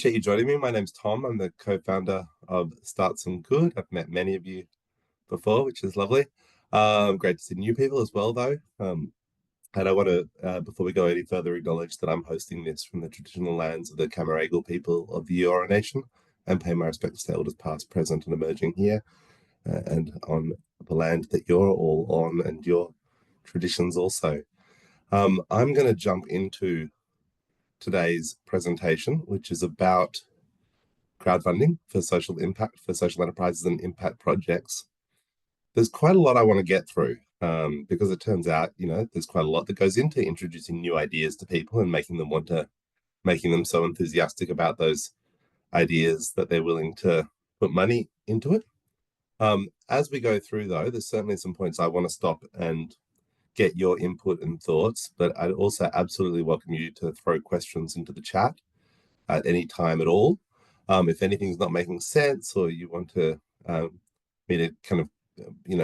Appreciate you joining me. My name's Tom. I'm the co-founder of Start Some Good. I've met many of you before, which is lovely. Great to see new people as well, though. And I want to, before we go any further, acknowledge that I'm hosting this from the traditional lands of the Camaragal people of the Eora Nation and pay my respects to elders past, present, and emerging here and on the land that you're all on and your traditions also. I'm going to jump into today's presentation, which is about crowdfunding for social impact, for social enterprises and impact projects. There's quite a lot I want to get through because it turns out, there's quite a lot that goes into introducing new ideas to people and making them so enthusiastic about those ideas that they're willing to put money into it. As we go through, though, there's certainly some points I want to stop and get your input and thoughts, but I'd also absolutely welcome you to throw questions into the chat at any time at all. If anything's not making sense or you want to me to kind of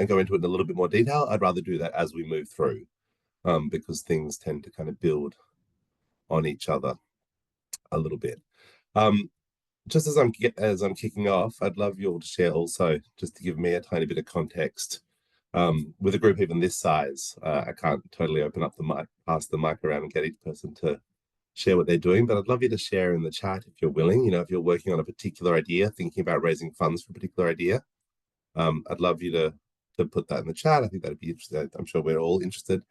go into it in a little bit more detail, I'd rather do that as we move through because things tend to kind of build on each other a little bit. Just as I'm kicking off, I'd love you all to share also, just to give me a tiny bit of context. With a group even this size, I can't totally open up the mic, pass the mic around and get each person to share what they're doing, but I'd love you to share in the chat if you're willing. If you're working on a particular idea, thinking about raising funds for a particular idea, I'd love you to put that in the chat. I think that'd be interesting. I'm sure we're all interested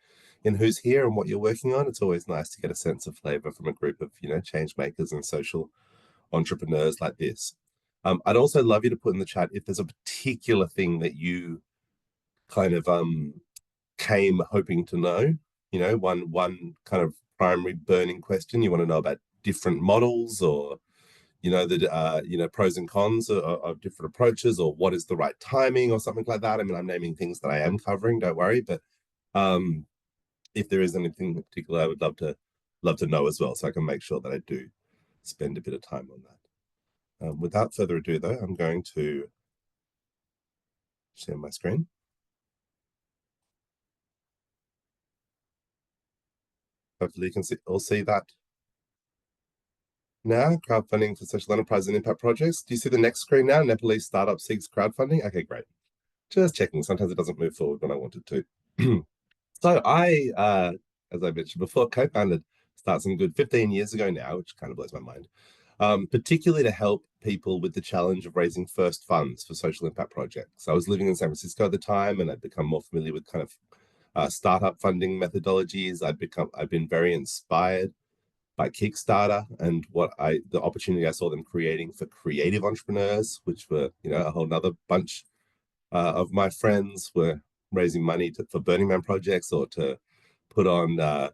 in who's here and what you're working on. It's always nice to get a sense of flavor from a group of change makers and social entrepreneurs like this. I'd also love you to put in the chat if there's a particular thing that you kind of came hoping to know. One kind of primary burning question you want to know about different models, or the pros and cons of different approaches, or what is the right timing or something like that. I mean, I'm naming things that I am covering, don't worry, but if there is anything in particular, I would love to know as well, so I can make sure that I do spend a bit of time on that. Without further ado, though, I'm going to share my screen. Hopefully you can all see that now. Crowdfunding for social enterprise and impact projects. Do you see the next screen now? Nepalese startup seeks crowdfunding. Okay, great. Just checking. Sometimes it doesn't move forward when I want it to. So I, as I mentioned before, co-founded Start Some Good 15 years ago now, which kind of blows my mind, particularly to help people with the challenge of raising first funds for social impact projects. I was living in San Francisco at the time, and I'd become more familiar with kind of startup funding methodologies. I've been very inspired by Kickstarter and the opportunity I saw them creating for creative entrepreneurs, which were a whole nother bunch of my friends were raising money for Burning Man projects, or to put on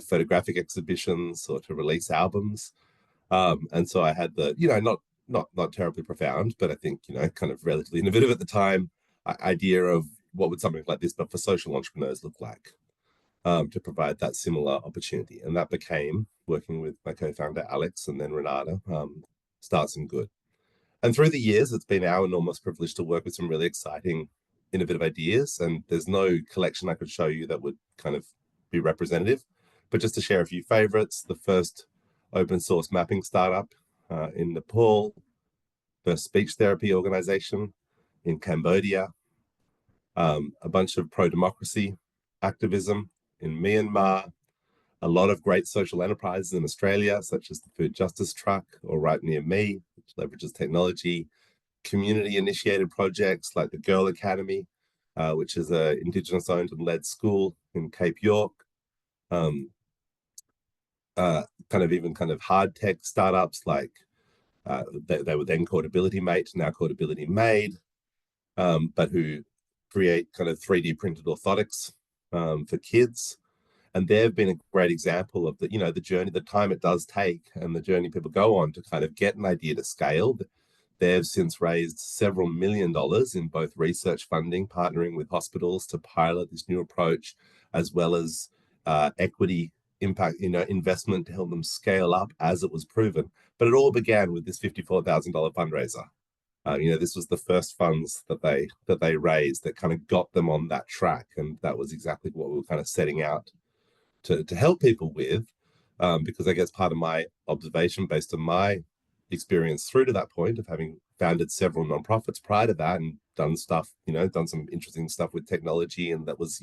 photographic exhibitions, or to release albums. And so I had the not terribly profound, but I think kind of relatively innovative at the time idea of what would something like this, but for social entrepreneurs, look like, to provide that similar opportunity. And that became, working with my co-founder Alex and then Renata, Start Some Good. And through the years, it's been our enormous privilege to work with some really exciting, innovative ideas. And there's no collection I could show you that would kind of be representative. But just to share a few favorites: the first open source mapping startup in Nepal, first speech therapy organization in Cambodia, a bunch of pro-democracy activism in Myanmar, a lot of great social enterprises in Australia, such as the Food Justice Truck, or Right Near Me, which leverages technology, community-initiated projects like the Girl Academy, which is an Indigenous-owned and led school in Cape York, kind of hard tech startups like they were then called Ability Mate, now called Ability Made, but who create kind of 3D printed orthotics for kids. And they've been a great example of the journey, the time it does take, and the journey people go on to kind of get an idea to scale. They've since raised several $1 million in both research funding, partnering with hospitals to pilot this new approach, as well as equity impact, investment to help them scale up as it was proven. But it all began with this $54,000 fundraiser. This was the first funds that they raised that kind of got them on that track, and that was exactly what we were kind of setting out to help people with, because I guess part of my observation, based on my experience through to that point of having founded several nonprofits prior to that and done stuff, done some interesting stuff with technology. And that was,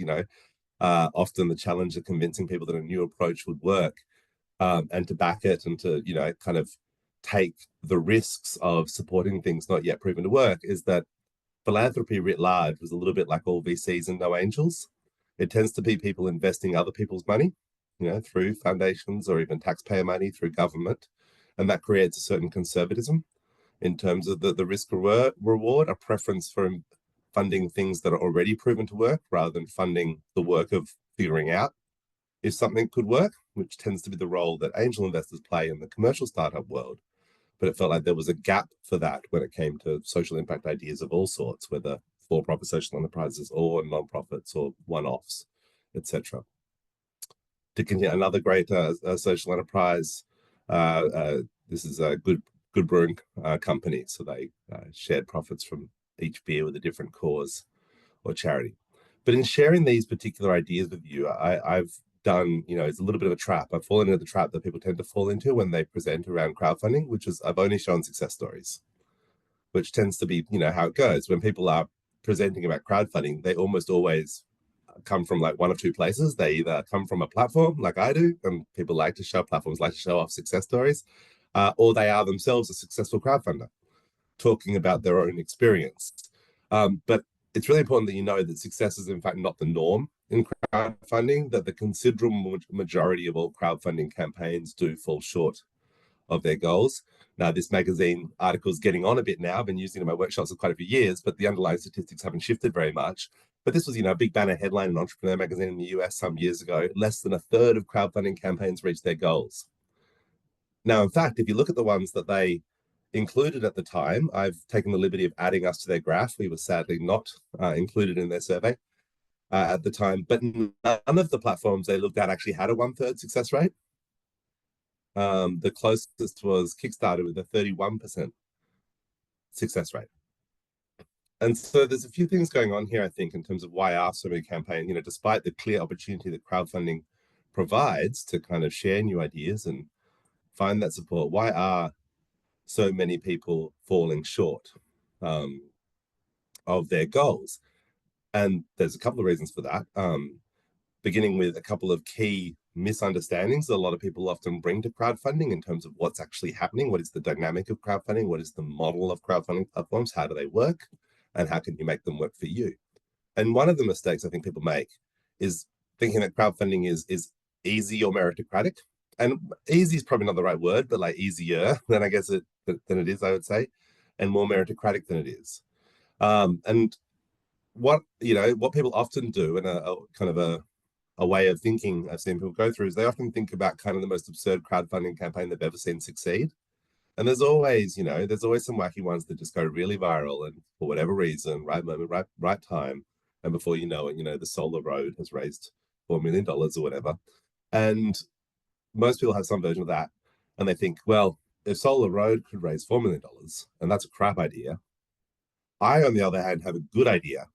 often the challenge of convincing people that a new approach would work, and to back it and to, kind of take the risks of supporting things not yet proven to work, is that philanthropy writ large was a little bit like all VCs and no angels. It tends to be people investing other people's money, through foundations or even taxpayer money through government. And that creates a certain conservatism in terms of the risk reward, a preference for funding things that are already proven to work rather than funding the work of figuring out if something could work, which tends to be the role that angel investors play in the commercial startup world. But it felt like there was a gap for that when it came to social impact ideas of all sorts, whether for-profit social enterprises or non-profits or one-offs, etc. To continue, another great social enterprise, this is a good brewing company. So they shared profits from each beer with a different cause or charity. But in sharing these particular ideas with you, I've done, it's a little bit of a trap. I've fallen into the trap that people tend to fall into when they present around crowdfunding, which is I've only shown success stories, which tends to be, how it goes. When people are presenting about crowdfunding, they almost always come from like one of two places. They either come from a platform like I do, and people like to show platforms like to show off success stories, or they are themselves a successful crowdfunder talking about their own experience. But it's really important that you know that success is in fact not the norm in crowdfunding, that the considerable majority of all crowdfunding campaigns do fall short of their goals. Now, this magazine article is getting on a bit now. I've been using it in my workshops for quite a few years, but the underlying statistics haven't shifted very much. But this was, a big banner headline in Entrepreneur magazine in the US some years ago. Less than a third of crowdfunding campaigns reach their goals. Now, in fact, if you look at the ones that they included at the time, I've taken the liberty of adding us to their graph. We were sadly not included in their survey at the time, but none of the platforms they looked at actually had a 1/3 success rate. The closest was Kickstarter with a 31% success rate. And so there's a few things going on here, I think, in terms of why are so many campaigns, despite the clear opportunity that crowdfunding provides to kind of share new ideas and find that support, why are so many people falling short of their goals? And there's a couple of reasons for that, beginning with a couple of key misunderstandings that a lot of people often bring to crowdfunding in terms of what's actually happening, what is the dynamic of crowdfunding, what is the model of crowdfunding platforms, how do they work, and how can you make them work for you? And one of the mistakes I think people make is thinking that crowdfunding is easy or meritocratic. And easy is probably not the right word, but like easier than I guess than it is, I would say, and more meritocratic than it is. And what people often do, and a kind of a way of thinking I've seen people go through, is they often think about kind of the most absurd crowdfunding campaign they've ever seen succeed. And there's always some wacky ones that just go really viral, and for whatever reason, right moment, right time, and before you know it, the Solar Road has raised $4 million or whatever. And most people have some version of that, and they think, well, if Solar Road could raise $4 million, and that's a crap idea, I, on the other hand, have a good idea,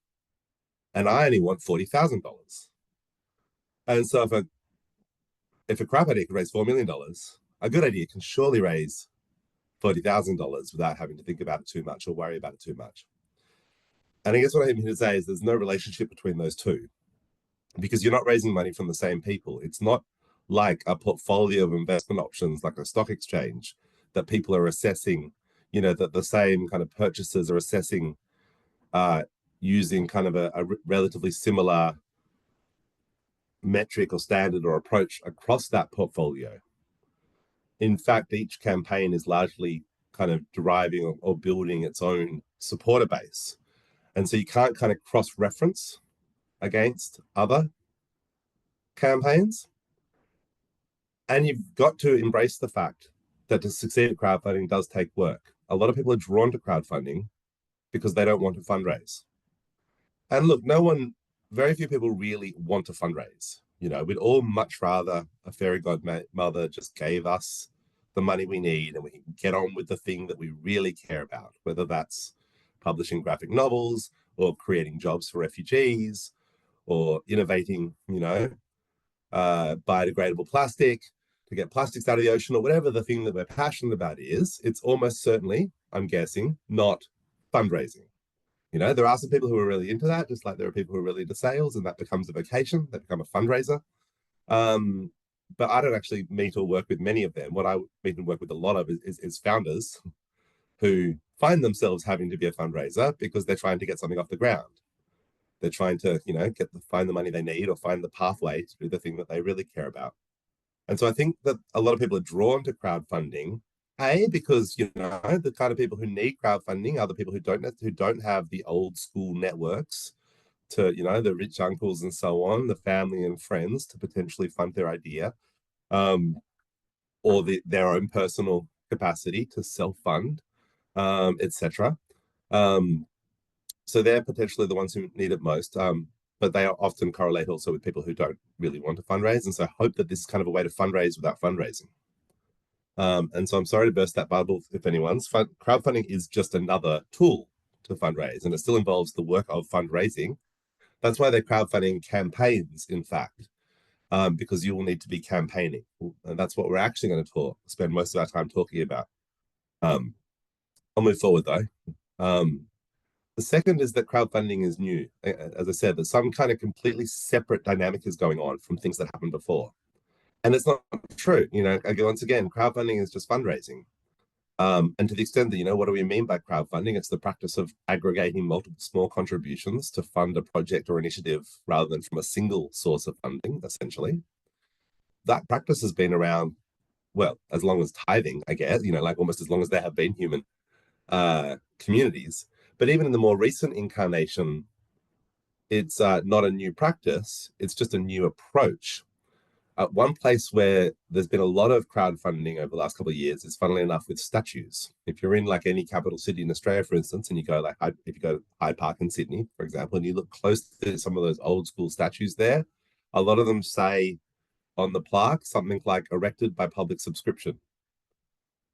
and I only want $40,000. And so if a crap idea could raise $4 million, a good idea can surely raise $40,000 without having to think about it too much or worry about it too much. And I guess what I'm here to say is there's no relationship between those two, because you're not raising money from the same people. It's not like a portfolio of investment options like a stock exchange that people are assessing, that the same kind of purchasers are assessing using kind of a relatively similar metric or standard or approach across that portfolio. In fact, each campaign is largely kind of deriving or building its own supporter base. And so you can't kind of cross-reference against other campaigns. And you've got to embrace the fact that to succeed at crowdfunding does take work. A lot of people are drawn to crowdfunding because they don't want to fundraise. And look, very few people really want to fundraise. We'd all much rather a fairy godmother just gave us the money we need and we can get on with the thing that we really care about, whether that's publishing graphic novels or creating jobs for refugees or innovating, biodegradable plastic. to get plastics out of the ocean, or whatever the thing that we're passionate about is, it's almost certainly, I'm guessing, not fundraising. You know, there are some people who are really into that, just like there are people who are really into sales, and that becomes a vocation, they become a fundraiser. Um, but I don't actually meet or work with many of them. What I meet and work with a lot of is founders who find themselves having to be a fundraiser because they're trying to get something off the ground. They're trying to, you know, find the money they need or find the pathway to do the thing that they really care about. And so I think that a lot of people are drawn to crowdfunding, because you know the kind of people who need crowdfunding are the people who don't have the old school networks to, you know, the rich uncles and so on, the family and friends to potentially fund their idea, um, or their own personal capacity to self-fund, etc. Um, so they're potentially the ones who need it most. But they are often correlate also with people who don't really want to fundraise. And so I hope that this is kind of a way to fundraise without fundraising. And so I'm sorry to burst that bubble if anyone's. Crowdfunding is just another tool to fundraise, and it still involves the work of fundraising. That's why they're crowdfunding campaigns, in fact, because you will need to be campaigning. And that's what we're actually going to spend most of our time talking about. I'll move forward though. The second is that crowdfunding is new. As I said, that some kind of completely separate dynamic is going on from things that happened before. And it's not true. You know, once again, crowdfunding is just fundraising. And to the extent that, you know, what do we mean by crowdfunding? It's the practice of aggregating multiple small contributions to fund a project or initiative rather than from a single source of funding, essentially. That practice has been around, well, as long as tithing, I guess, you know, like almost as long as there have been human communities. But even in the more recent incarnation, it's not a new practice, it's just a new approach. One place where there's been a lot of crowdfunding over the last couple of years is, funnily enough, with statues. If you're in like any capital city in Australia, for instance, and you go like, if you go to Hyde Park in Sydney, for example, and you look close to some of those old school statues there, a lot of them say on the plaque something like erected by public subscription.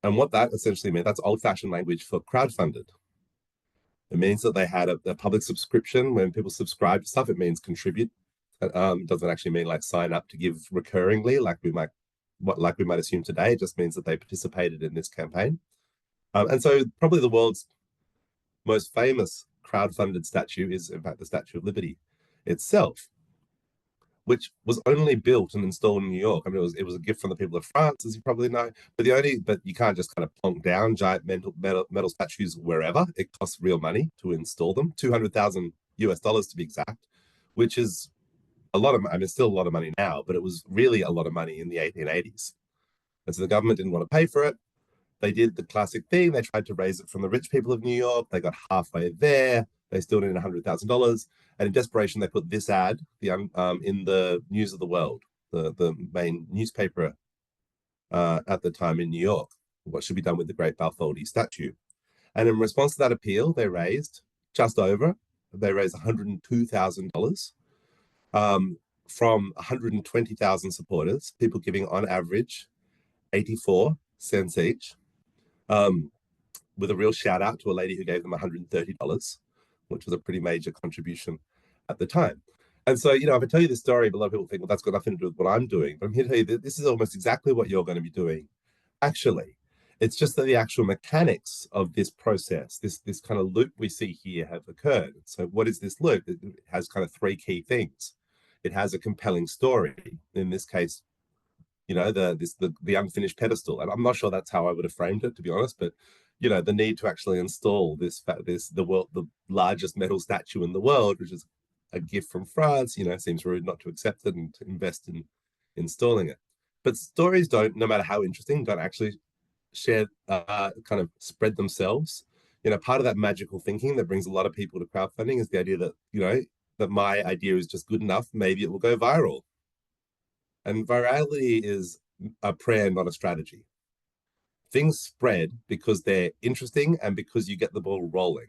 And what that essentially means, that's old-fashioned language for crowdfunded. It means that they had a public subscription. When people subscribe to stuff, it means contribute. Doesn't actually mean like sign up to give recurringly, like we might assume today. It just means that they participated in this campaign. And so probably the world's most famous crowdfunded statue is, in fact, the Statue of Liberty itself, which was only built and installed in New York. I mean, it was a gift from the people of France, as you probably know. But you can't just kind of plonk down giant metal statues wherever. It costs real money to install them, $200,000 to be exact, which is a lot of, I mean, still a lot of money now, but it was really a lot of money in the 1880s. And so the government didn't want to pay for it. They did the classic thing. They tried to raise it from the rich people of New York. They got halfway there. They still needed $100,000. And in desperation, they put this ad in the News of the World, the main newspaper at the time in New York. What should be done with the great Bartholdi statue? And in response to that appeal, they raised $102,000 from 120,000 supporters, people giving on average 84 cents each, with a real shout out to a lady who gave them $130, which was a pretty major contribution at the time. And so, you know, if I tell you this story, a lot of people think, well, that's got nothing to do with what I'm doing. But I'm here to tell you that this is almost exactly what you're going to be doing. Actually, it's just that the actual mechanics of this process, this kind of loop we see here, have occurred. So what is this loop? It has kind of three key things. It has a compelling story. In this case, you know, the unfinished pedestal. And I'm not sure that's how I would have framed it, to be honest, but you know, the need to actually install the largest metal statue in the world, which is a gift from France, you know, seems rude not to accept it and to invest in installing it. But stories don't, no matter how interesting, don't actually share, kind of spread themselves. You know, part of that magical thinking that brings a lot of people to crowdfunding is the idea that, you know, that my idea is just good enough, maybe it will go viral. And virality is a prayer, not a strategy. Things spread because they're interesting and because you get the ball rolling.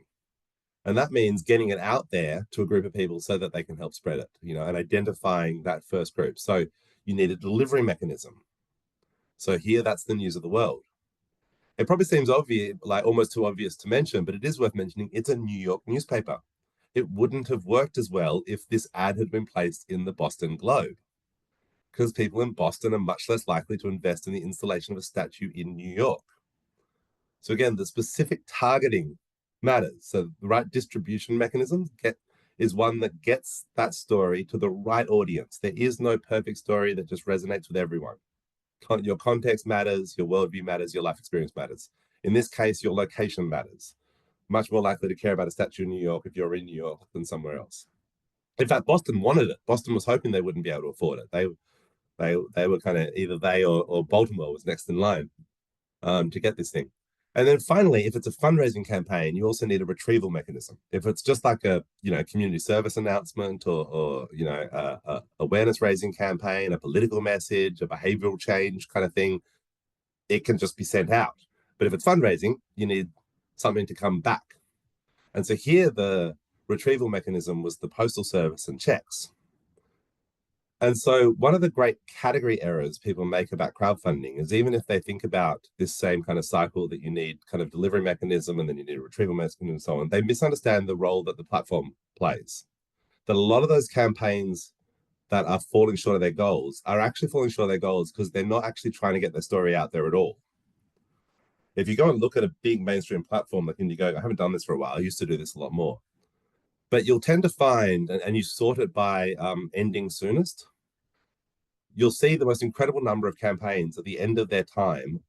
And that means getting it out there to a group of people so that they can help spread it, you know, and identifying that first group. So you need a delivery mechanism. So here, that's the News of the World. It probably seems obvious, like almost too obvious to mention, but it is worth mentioning. It's a New York newspaper. It wouldn't have worked as well if this ad had been placed in the Boston Globe. because people in Boston are much less likely to invest in the installation of a statue in New York. So again, the specific targeting matters. So the right distribution mechanism is one that gets that story to the right audience. There is no perfect story that just resonates with everyone. Your context matters, your worldview matters, your life experience matters. In this case, your location matters. Much more likely to care about a statue in New York if you're in New York than somewhere else. In fact, Boston wanted it. Boston was hoping they wouldn't be able to afford it. They were kind of either they or Baltimore was next in line to get this thing. And then finally, if it's a fundraising campaign, you also need a retrieval mechanism. If it's just like a community service announcement or a awareness raising campaign, a political message, a behavioral change kind of thing, it can just be sent out. But if it's fundraising, you need something to come back. And so here the retrieval mechanism was the postal service and checks. And so one of the great category errors people make about crowdfunding is even if they think about this same kind of cycle that you need kind of delivery mechanism and then you need a retrieval mechanism and so on, they misunderstand the role that the platform plays. That a lot of those campaigns that are falling short of their goals are actually falling short of their goals because they're not actually trying to get their story out there at all. If you go and look at a big mainstream platform like Indiegogo, I haven't done this for a while, I used to do this a lot more, but you'll tend to find, and you sort it by ending soonest, you'll see the most incredible number of campaigns at the end of their time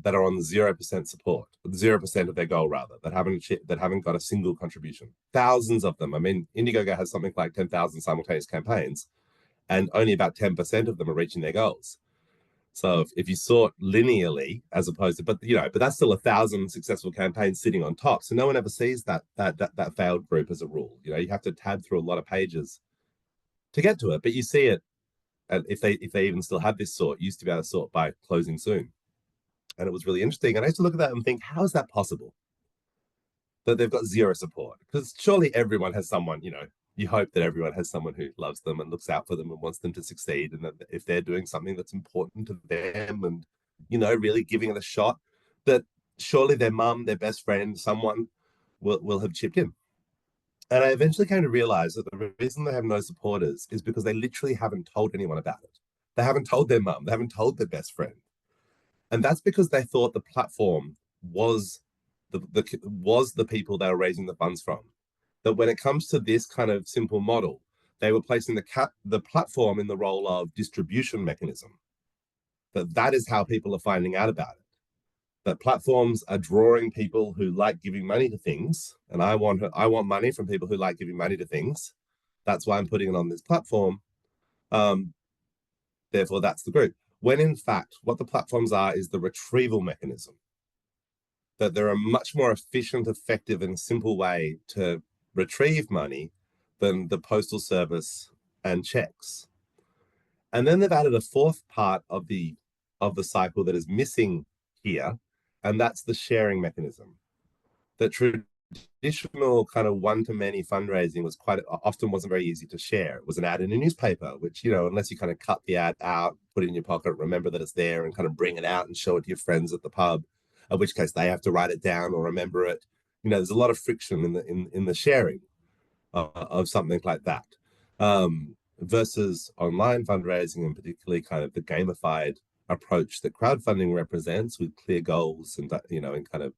that are on 0% support, 0% of their goal rather, that haven't got a single contribution. Thousands of them. I mean, Indiegogo has something like 10,000 simultaneous campaigns, and only about 10% of them are reaching their goals. So if you sort linearly, as opposed to, but that's still 1,000 successful campaigns sitting on top. So no one ever sees that failed group as a rule. You have to tab through a lot of pages to get to it, but you see it. And if they even still have this sort, used to be able to sort by closing soon. And it was really interesting. And I used to look at that and think, how is that possible? That they've got zero support? Because surely everyone has someone, you hope that everyone has someone who loves them and looks out for them and wants them to succeed. And that if they're doing something that's important to them and, really giving it a shot, that surely their mum, their best friend, someone will have chipped in. And I eventually came to realize that the reason they have no supporters is because they literally haven't told anyone about it. They haven't told their mum, they haven't told their best friend. And that's because they thought the platform was the people they were raising the funds from. That when it comes to this kind of simple model, they were placing the platform in the role of distribution mechanism. That is how people are finding out about it. That platforms are drawing people who like giving money to things, and I want money from people who like giving money to things. That's why I'm putting it on this platform. Therefore, that's the group. When in fact, what the platforms are is the retrieval mechanism. That they're a much more efficient, effective, and simple way to retrieve money than the postal service and checks. And then they've added a fourth part of the cycle that is missing here, and that's the sharing mechanism. That traditional kind of one-to-many fundraising was wasn't very easy to share. It was an ad in a newspaper, which, unless you kind of cut the ad out, put it in your pocket, remember that it's there, and kind of bring it out and show it to your friends at the pub, in which case they have to write it down or remember it. There's a lot of friction in the sharing of something like that. Versus online fundraising, and particularly kind of the gamified approach that crowdfunding represents, with clear goals and and kind of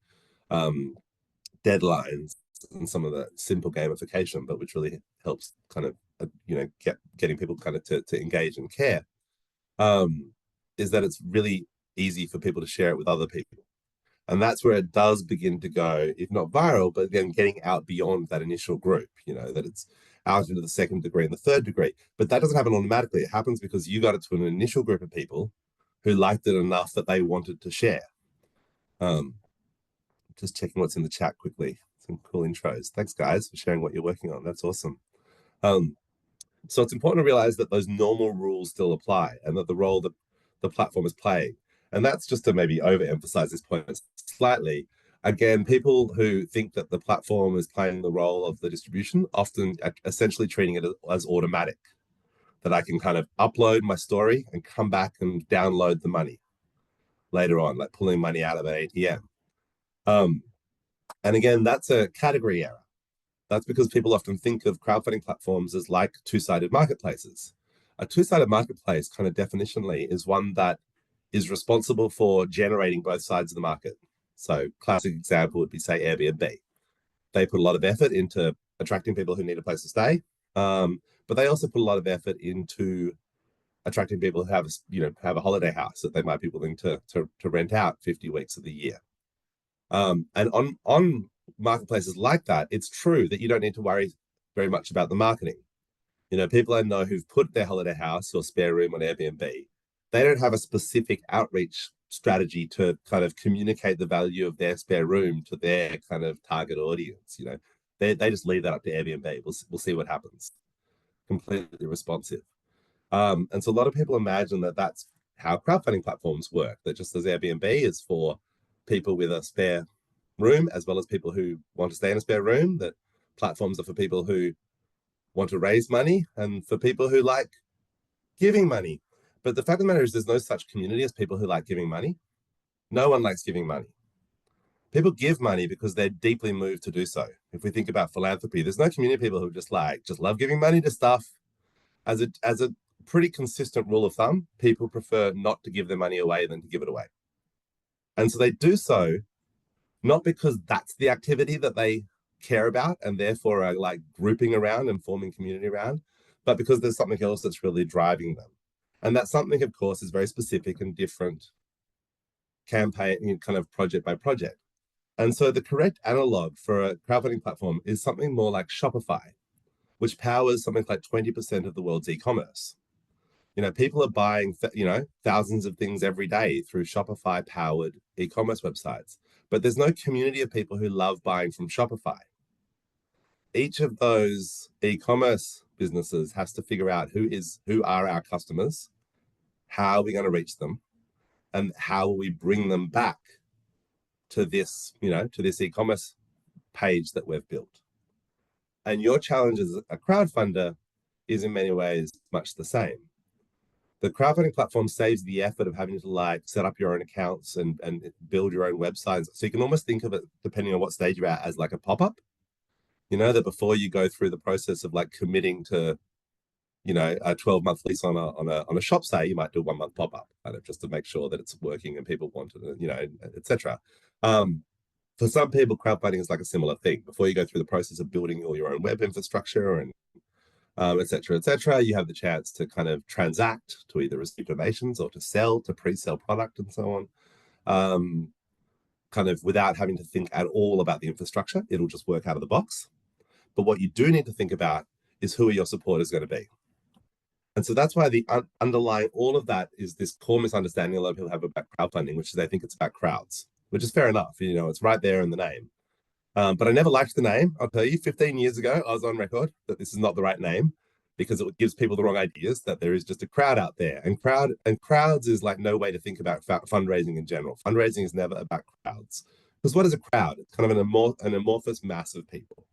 deadlines and some of the simple gamification, but which really helps kind of getting people kind of to engage and care, is that it's really easy for people to share it with other people. And that's where it does begin to go, if not viral, but then getting out beyond that initial group, that it's out into the second degree and the third degree. But that doesn't happen automatically. It happens because you got it to an initial group of people who liked it enough that they wanted to share. Just checking what's in the chat quickly. Some cool intros. Thanks, guys, for sharing what you're working on. That's awesome. So it's important to realize that those normal rules still apply and that the role that the platform is playing. And that's just to maybe overemphasize this point slightly. Again, people who think that the platform is playing the role of the distribution often essentially treating it as automatic, that I can kind of upload my story and come back and download the money later on, like pulling money out of an ATM. And again, that's a category error. That's because people often think of crowdfunding platforms as like two-sided marketplaces. A two-sided marketplace, kind of definitionally, is one that is responsible for generating both sides of the market. So, classic example would be, say, Airbnb. They put a lot of effort into attracting people who need a place to stay, but they also put a lot of effort into attracting people who have, have a holiday house that they might be willing to rent out 50 weeks of the year. And on marketplaces like that, it's true that you don't need to worry very much about the marketing. People I know who've put their holiday house or spare room on Airbnb, they don't have a specific outreach strategy to kind of communicate the value of their spare room to their kind of target audience. They just leave that up to Airbnb. We'll see what happens. Completely responsive. And so a lot of people imagine that that's how crowdfunding platforms work, that just as Airbnb is for people with a spare room, as well as people who want to stay in a spare room, that platforms are for people who want to raise money and for people who like giving money. But the fact of the matter is there's no such community as people who like giving money. No one likes giving money. People give money because they're deeply moved to do so. If we think about philanthropy, there's no community of people who just love giving money to stuff. As a pretty consistent rule of thumb, people prefer not to give their money away than to give it away. And so they do so not because that's the activity that they care about and therefore are like grouping around and forming community around, but because there's something else that's really driving them. And that something, of course, is very specific and different campaign, kind of project by project. And so the correct analog for a crowdfunding platform is something more like Shopify, which powers something like 20% of the world's e-commerce. People are buying, thousands of things every day through Shopify-powered e-commerce websites, but there's no community of people who love buying from Shopify. Each of those e-commerce businesses has to figure out who are our customers, how are we going to reach them, and how will we bring them back to this, to this e-commerce page that we've built. And your challenge as a crowdfunder is in many ways much the same. The crowdfunding platform saves the effort of having to set up your own accounts and build your own websites. So you can almost think of it, depending on what stage you're at, as like a pop-up. That before you go through the process of committing to, a 12-month lease on a shop site, you might do a 1-month pop-up, kind of just to make sure that it's working and people want it, etc. For some people, crowdfunding is like a similar thing. Before you go through the process of building all your own web infrastructure and etc., you have the chance to kind of transact, to either receive donations or to sell, to pre-sell product and so on, kind of without having to think at all about the infrastructure. It'll just work out of the box. But what you do need to think about is who are your supporters going to be. And so that's why the underlying all of that is this core misunderstanding a lot of people have about crowdfunding, which is they think it's about crowds, which is fair enough. It's right there in the name. But I never liked the name. I'll tell you, 15 years ago, I was on record that this is not the right name because it gives people the wrong ideas, that there is just a crowd out there. And crowds is like no way to think about fundraising in general. Fundraising is never about crowds. Because what is a crowd? It's kind of an amorphous mass of people.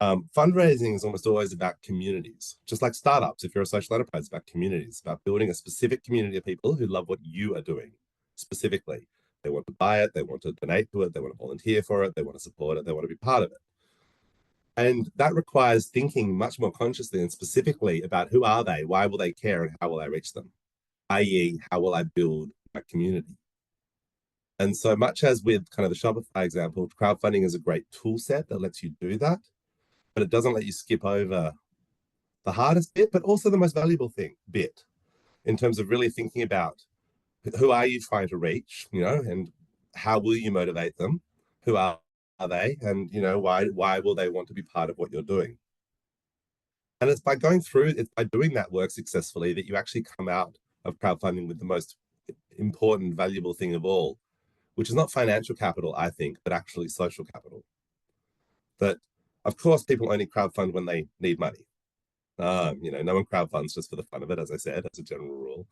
Fundraising is almost always about communities. Just like startups, if you're a social enterprise, it's about communities. It's about building a specific community of people who love what you are doing specifically. They want to buy it, they want to donate to it, they want to volunteer for it, they want to support it, they want to be part of it. And that requires thinking much more consciously and specifically about who are they, why will they care, and how will I reach them? i.e., how will I build a community? And so much as with kind of the Shopify example, crowdfunding is a great tool set that lets you do that, but it doesn't let you skip over the hardest bit, but also the most valuable bit in terms of really thinking about who are you trying to reach, and how will you motivate them? Who are they? And, why will they want to be part of what you're doing? And it's by doing that work successfully that you actually come out of crowdfunding with the most important, valuable thing of all, which is not financial capital, I think, but actually social capital. That, of course, people only crowdfund when they need money. No one crowdfunds just for the fun of it, as I said, as a general rule.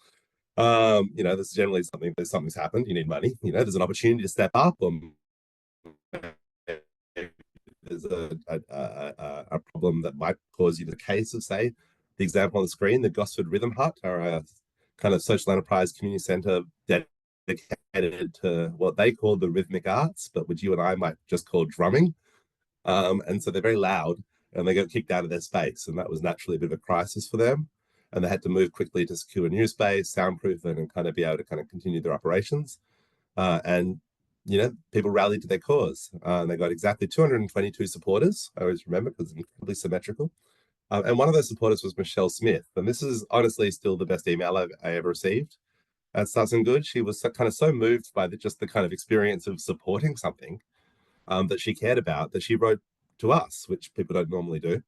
There's generally something's happened, you need money, there's an opportunity to step up, or there's a problem that might cause you the case of, say, the example on the screen, the Gosford Rhythm Hut, are a kind of social enterprise community center dedicated to what they call the rhythmic arts, but which you and I might just call drumming. And so they're very loud and they got kicked out of their space. And that was naturally a bit of a crisis for them. and they had to move quickly to secure new space, soundproof it, and kind of be able to kind of continue their operations. And people rallied to their cause. And they got exactly 222 supporters. I always remember because it's incredibly symmetrical. And one of those supporters was Michelle Smith. And this is honestly still the best email I ever received at Starts and Good. She was kind of so moved by just the kind of experience of supporting something that she cared about that she wrote to us, which people don't normally do.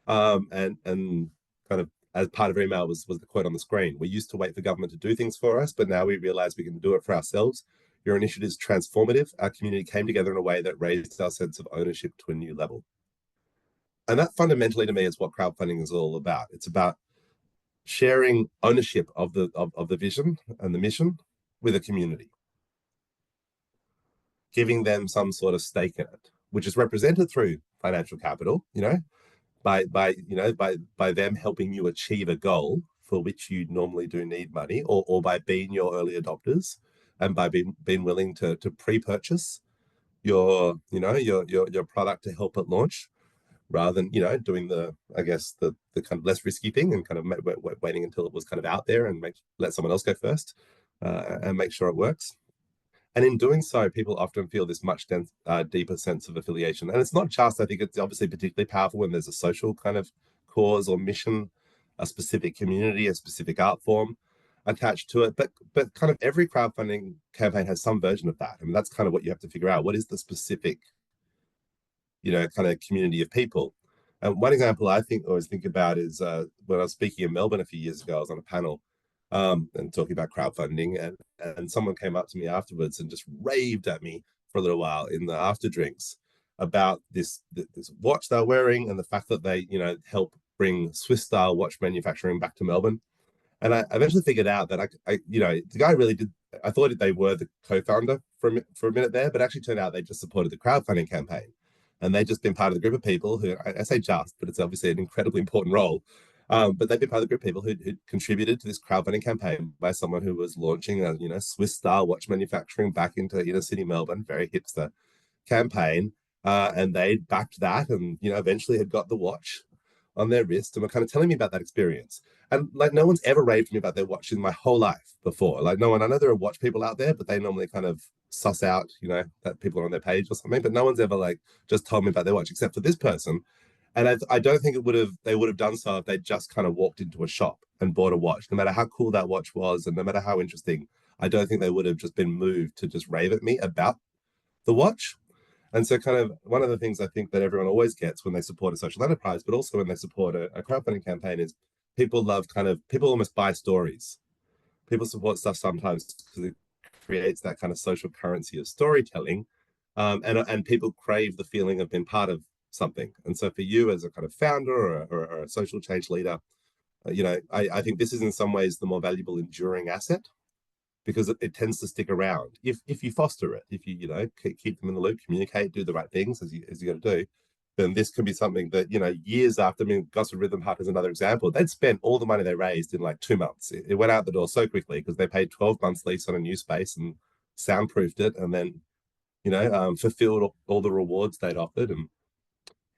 And kind of as part of her email was the quote on the screen. We used to wait for government to do things for us, but now we realize we can do it for ourselves. Your initiative is transformative. Our community came together in a way that raised our sense of ownership to a new level. And that fundamentally to me is what crowdfunding is all about. It's about sharing ownership of the vision and the mission with a community, giving them some sort of stake in it, which is represented through financial capital, by them helping you achieve a goal for which you normally do need money, or by being your early adopters and by being willing to pre-purchase your product to help it launch, rather than doing the kind of less risky thing and kind of waiting until it was kind of out there and let someone else go first, and make sure it works. And in doing so, people often feel this much deeper sense of affiliation. And it's not just, I think it's obviously particularly powerful when there's a social kind of cause or mission, a specific community, a specific art form attached to it. But kind of every crowdfunding campaign has some version of that. I mean, that's kind of what you have to figure out. What is the specific, kind of community of people? And one example I always think about is when I was speaking in Melbourne a few years ago, I was on a panel and talking about crowdfunding, and someone came up to me afterwards and just raved at me for a little while in the after drinks about this watch they're wearing and the fact that they help bring Swiss style watch manufacturing back to Melbourne. And I eventually figured out that the guy really did. I thought they were the co-founder for a minute there, but actually turned out they just supported the crowdfunding campaign, and they've just been part of the group of people who, I say just, but it's obviously an incredibly important role. But they've been part of the group of people who contributed to this crowdfunding campaign by someone who was launching a Swiss style watch manufacturing back into inner city Melbourne, very hipster campaign, and they backed that, and eventually had got the watch on their wrist, and were kind of telling me about that experience. And like, no one's ever raved to me about their watch in my whole life before. Like, no one. I know there are watch people out there, but they normally kind of suss out, that people are on their page or something. But no one's ever like just told me about their watch, except for this person. And I don't think they would have done so if they just kind of walked into a shop and bought a watch, no matter how cool that watch was and no matter how interesting. I don't think they would have just been moved to just rave at me about the watch. And so kind of one of the things I think that everyone always gets when they support a social enterprise, but also when they support a crowdfunding campaign, is people almost buy stories. People support stuff sometimes because it creates that kind of social currency of storytelling. And people crave the feeling of being part of something. And so for you as a kind of founder or a social change leader, I think this is in some ways the more valuable enduring asset, because it tends to stick around if you foster it, if you keep them in the loop, communicate, do the right things as you got to do. Then this can be something that years after. I mean, Gossip Rhythm Hut is another example. They'd spent all the money they raised in like 2 months. It went out the door so quickly because they paid 12 months lease on a new space and soundproofed it, and then fulfilled all the rewards they'd offered and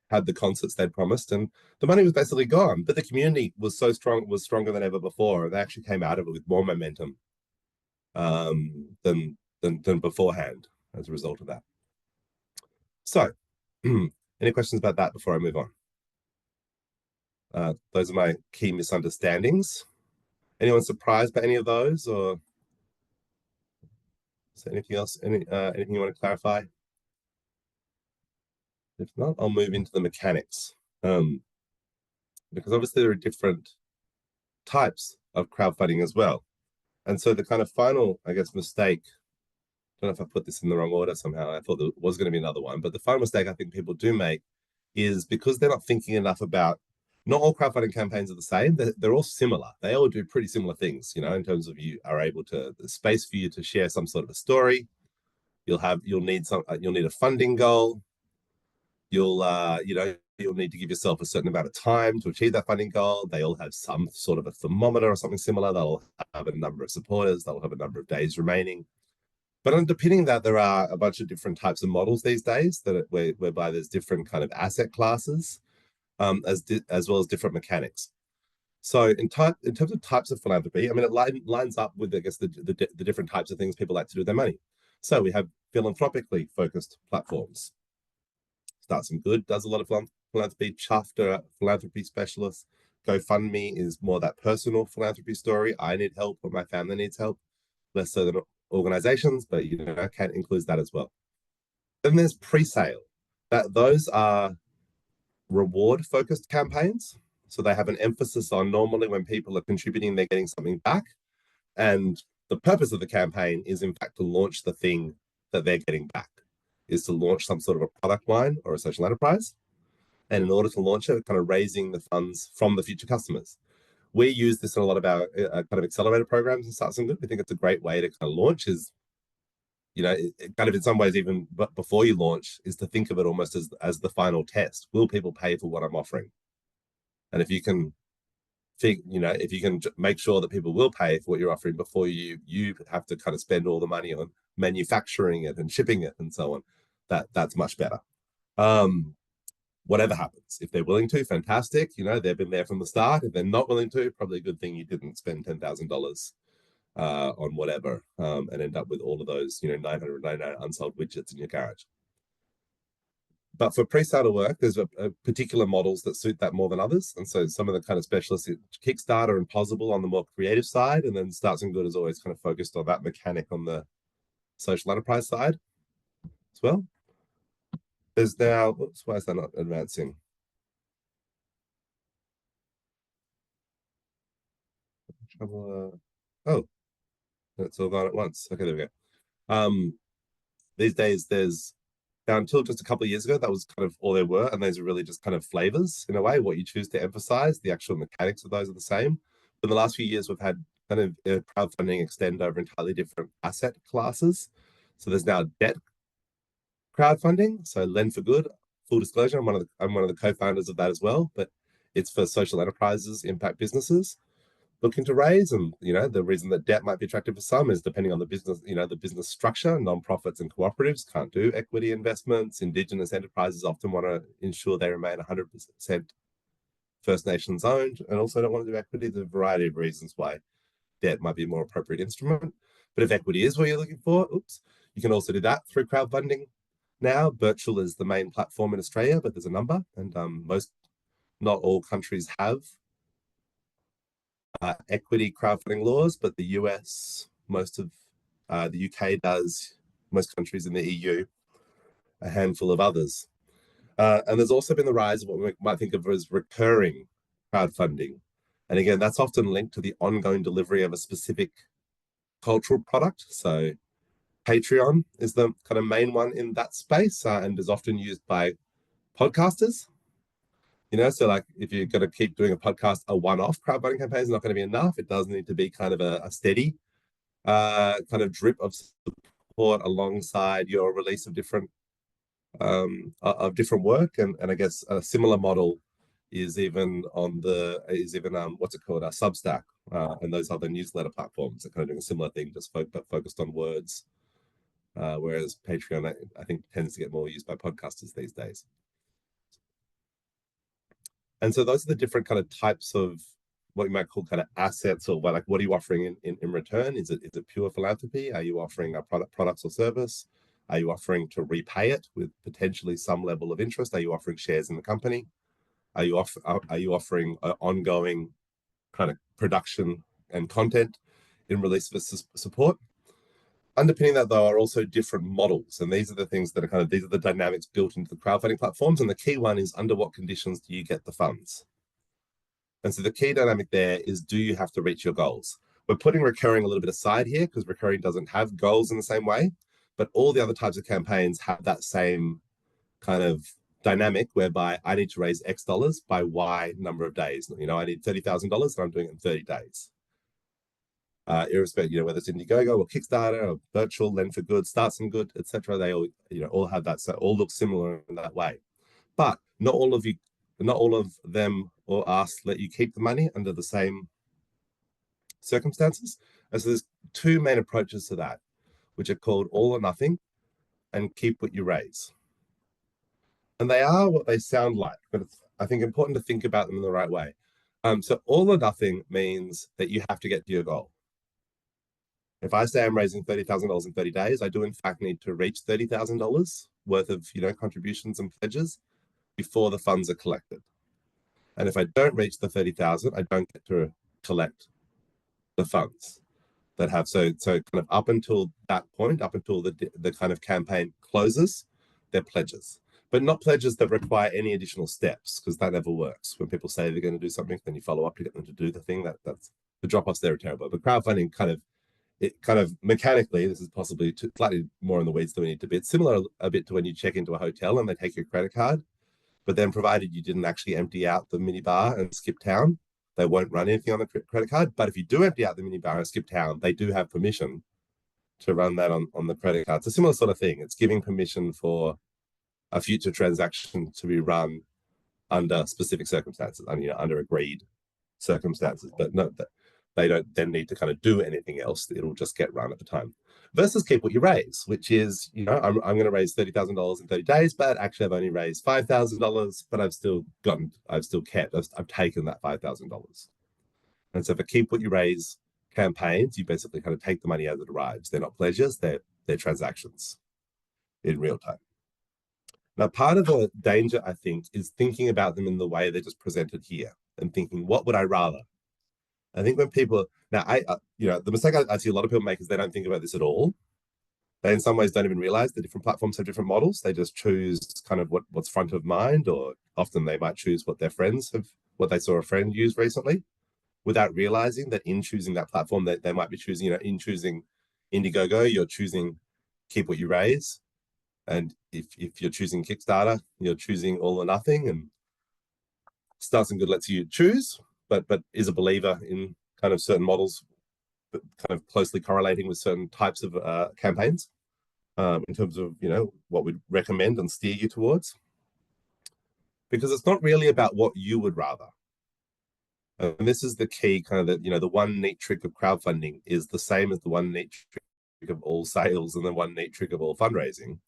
had the concerts they'd promised, and the money was basically gone. But the community was so strong, was stronger than ever before, and they actually came out of it with more momentum than beforehand as a result of that. So, any questions about that before I move on? Those are my key misunderstandings. Anyone surprised by any of those, or is there anything else? Anything you want to clarify? If not, I'll move into the mechanics, because obviously there are different types of crowdfunding as well. And so the kind of final, I guess, mistake, I don't know if I put this in the wrong order somehow. I thought there was going to be another one, but the final mistake I think people do make is because they're not thinking enough about, not all crowdfunding campaigns are the same. They're all similar. They all do pretty similar things, in terms of you are able to, the space for you to share some sort of a story. You'll need a funding goal. You'll need to give yourself a certain amount of time to achieve that funding goal. They all have some sort of a thermometer or something similar. They'll have a number of supporters. They'll have a number of days remaining. But underpinning that, there are a bunch of different types of models these days whereby there's different kind of asset classes, as well as different mechanics. So in terms of types of philanthropy, I mean, it lines up with, I guess, the different types of things people like to do with their money. So we have philanthropically focused platforms. Start Some Good does a lot of philanthropy. Chafter philanthropy specialist. GoFundMe is more that personal philanthropy story. I need help or my family needs help, less so than organizations, but can include that as well. Then there's pre-sale. Those are reward focused campaigns. So they have an emphasis on normally when people are contributing, they're getting something back. And the purpose of the campaign is, in fact, to launch the thing that they're getting back, is to launch some sort of a product line or a social enterprise. And in order to launch it, kind of raising the funds from the future customers. We use this in a lot of our kind of accelerator programs and Start Some Good. We think it's a great way to kind of launch is, kind of in some ways, even but before you launch, is to think of it almost as the final test. Will people pay for what I'm offering? And if you can if you can make sure that people will pay for what you're offering before you have to kind of spend all the money on manufacturing it and shipping it and so on, that's much better. Whatever happens, if they're willing to, fantastic. They've been there from the start. If they're not willing to, probably a good thing you didn't spend $10,000 on whatever and end up with all of those 999 unsold widgets in your garage. But for pre-sale to work, there's a particular models that suit that more than others. And so some of the kind of specialists, Kickstarter and Possible on the more creative side, and then Start Some Good is always kind of focused on that mechanic on the social enterprise side as well. There's now, oops, why is that not advancing? Oh, it's all gone at once. Okay, there we go. These days there's now, until just a couple of years ago, that was kind of all there were, and those are really just kind of flavors in a way. What you choose to emphasize, the actual mechanics of those are the same. But in the last few years, we've had kind of crowdfunding extend over entirely different asset classes. So there's now debt crowdfunding, so Lend for Good. Full disclosure, I'm one of the co-founders of that as well, but it's for social enterprises, impact businesses looking to raise. And the reason that debt might be attractive for some is depending on the business, the business structure. Nonprofits and cooperatives can't do equity investments. Indigenous enterprises often want to ensure they remain 100% First Nations owned, and also don't want to do equity. There's a variety of reasons why debt might be a more appropriate instrument. But if equity is what you're looking for, you can also do that through crowdfunding. Now, Virtual is the main platform in Australia, but there's a number, and not all countries have equity crowdfunding laws, but the US, most of the UK does, most countries in the EU, a handful of others. And there's also been the rise of what we might think of as recurring crowdfunding. And again, that's often linked to the ongoing delivery of a specific cultural product. So Patreon is the kind of main one in that space and is often used by podcasters. So like if you're going to keep doing a podcast, a one-off crowdfunding campaign is not going to be enough. It does need to be kind of a steady kind of drip of support alongside your release of different work. And I guess a similar model is even what's it called, Substack and those other newsletter platforms that kind of doing a similar thing, just focused on words. Whereas Patreon, I think, tends to get more used by podcasters these days. And so those are the different kind of types of what you might call kind of assets, or what are you offering in return? Is it pure philanthropy? Are you offering a products or service? Are you offering to repay it with potentially some level of interest? Are you offering shares in the company? Are you offering ongoing kind of production and content in release for support? Underpinning that, though, are also different models. And these are the things that are these are the dynamics built into the crowdfunding platforms. And the key one is, under what conditions do you get the funds? And so the key dynamic there is, do you have to reach your goals? We're putting recurring a little bit aside here because recurring doesn't have goals in the same way, but all the other types of campaigns have that same kind of dynamic whereby I need to raise X dollars by Y number of days. I need $30,000 and I'm doing it in 30 days. Irrespective, whether it's Indiegogo or Kickstarter or Virtual, Lend for Good, Start Some Good, etc. They all have that, so all look similar in that way. But not all of them or us let you keep the money under the same circumstances. And so there's two main approaches to that, which are called all or nothing and keep what you raise. And they are what they sound like, but it's, I think, important to think about them in the right way. So all or nothing means that you have to get to your goal. If I say I'm raising $30,000 in 30 days, I do in fact need to reach $30,000 worth of contributions and pledges before the funds are collected. And if I don't reach the 30,000, I don't get to collect the funds that have so kind of up until that point, up until the kind of campaign closes, they're pledges. But not pledges that require any additional steps, because that never works. When people say they're going to do something, then you follow up to get them to do the thing. That's the drop-offs there are terrible. But crowdfunding kind of mechanically, this is possibly slightly more in the weeds than we need to be. It's similar a bit to when you check into a hotel and they take your credit card, but then provided you didn't actually empty out the minibar and skip town, they won't run anything on the credit card. But if you do empty out the minibar and skip town, they do have permission to run that on the credit card. It's a similar sort of thing. It's giving permission for a future transaction to be run under specific circumstances, under agreed circumstances, but no, they don't then need to kind of do anything else. It'll just get run at the time. Versus keep what you raise, which is, I'm going to raise $30,000 in 30 days, but actually I've only raised $5,000, but I've still kept, I've taken that $5,000. And so for keep what you raise campaigns, you basically kind of take the money as it arrives. They're not pledges, they're transactions in real time. Now, part of the danger, I think, is thinking about them in the way they're just presented here and thinking, what would I rather? I think when people now, the mistake I see a lot of people make is they don't think about this at all. They in some ways don't even realize the different platforms have different models. They just choose kind of what's front of mind, or often they might choose what they saw a friend use recently, without realizing that in choosing that platform, that they might be choosing, in choosing Indiegogo, you're choosing keep what you raise, and if you're choosing Kickstarter, you're choosing all or nothing, and Starts and Good lets you choose, but is a believer in kind of certain models, but kind of closely correlating with certain types of campaigns in terms of what we'd recommend and steer you towards. Because it's not really about what you would rather. And this is the key, kind of the one neat trick of crowdfunding is the same as the one neat trick of all sales and the one neat trick of all fundraising,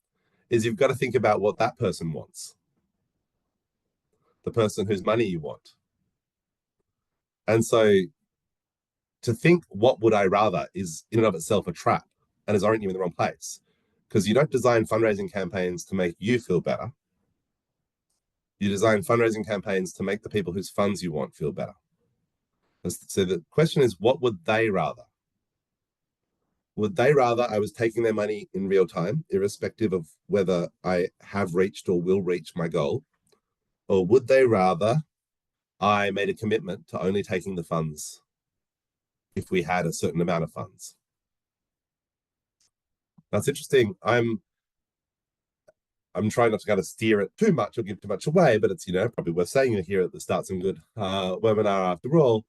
is you've got to think about what that person wants, the person whose money you want. And so to think what would I rather is in and of itself a trap and is orienting you in the wrong place, because you don't design fundraising campaigns to make you feel better. You design fundraising campaigns to make the people whose funds you want feel better. So the question is, what would they rather? Would they rather I was taking their money in real time, irrespective of whether I have reached or will reach my goal? Or would they rather I made a commitment to only taking the funds if we had a certain amount of funds? That's interesting. I'm trying not to kind of steer it too much or give too much away, but it's probably worth saying here at the Start Some Good webinar. After all,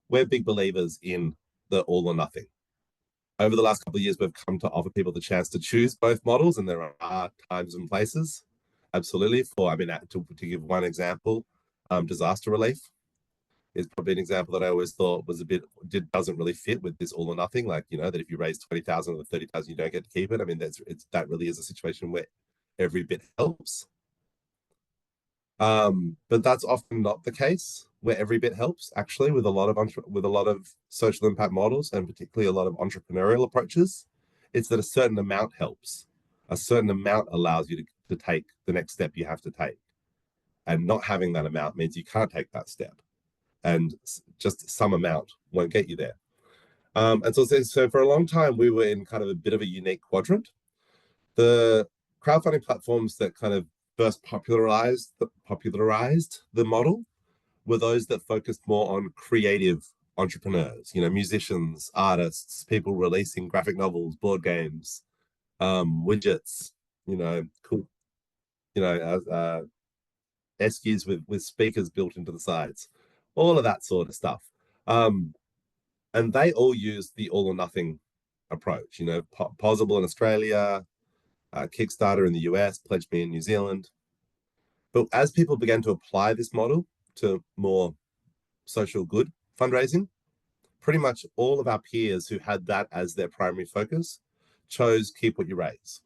we're big believers in the all or nothing. Over the last couple of years, we've come to offer people the chance to choose both models, and there are times and places, absolutely. To give one example, disaster relief is probably an example that I always thought was doesn't really fit with this all or nothing. Like, that if you raise 20,000 or 30,000, you don't get to keep it. I mean, that really is a situation where every bit helps. But that's often not the case where every bit helps, actually, with a lot of social impact models, and particularly a lot of entrepreneurial approaches. It's that a certain amount helps. A certain amount allows you to take the next step you have to take. And not having that amount means you can't take that step. And just some amount won't get you there. And so for a long time, we were in kind of a bit of a unique quadrant. The crowdfunding platforms that kind of first popularized the model were those that focused more on creative entrepreneurs, musicians, artists, people releasing graphic novels, board games, widgets, cool, SKUs with speakers built into the sides, all of that sort of stuff. And they all used the all or nothing approach, Possible in Australia, Kickstarter in the US, Pledge Me in New Zealand. But as people began to apply this model to more social good fundraising, pretty much all of our peers who had that as their primary focus chose keep what you raise.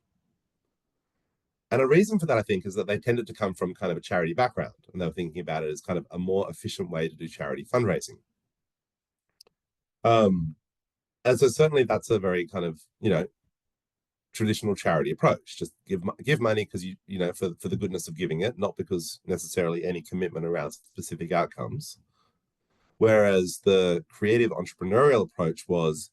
And a reason for that, I think, is that they tended to come from kind of a charity background. and they were thinking about it as kind of a more efficient way to do charity fundraising. And so certainly that's a very kind of, traditional charity approach. Just give money because for the goodness of giving it, not because necessarily any commitment around specific outcomes. Whereas the creative entrepreneurial approach was,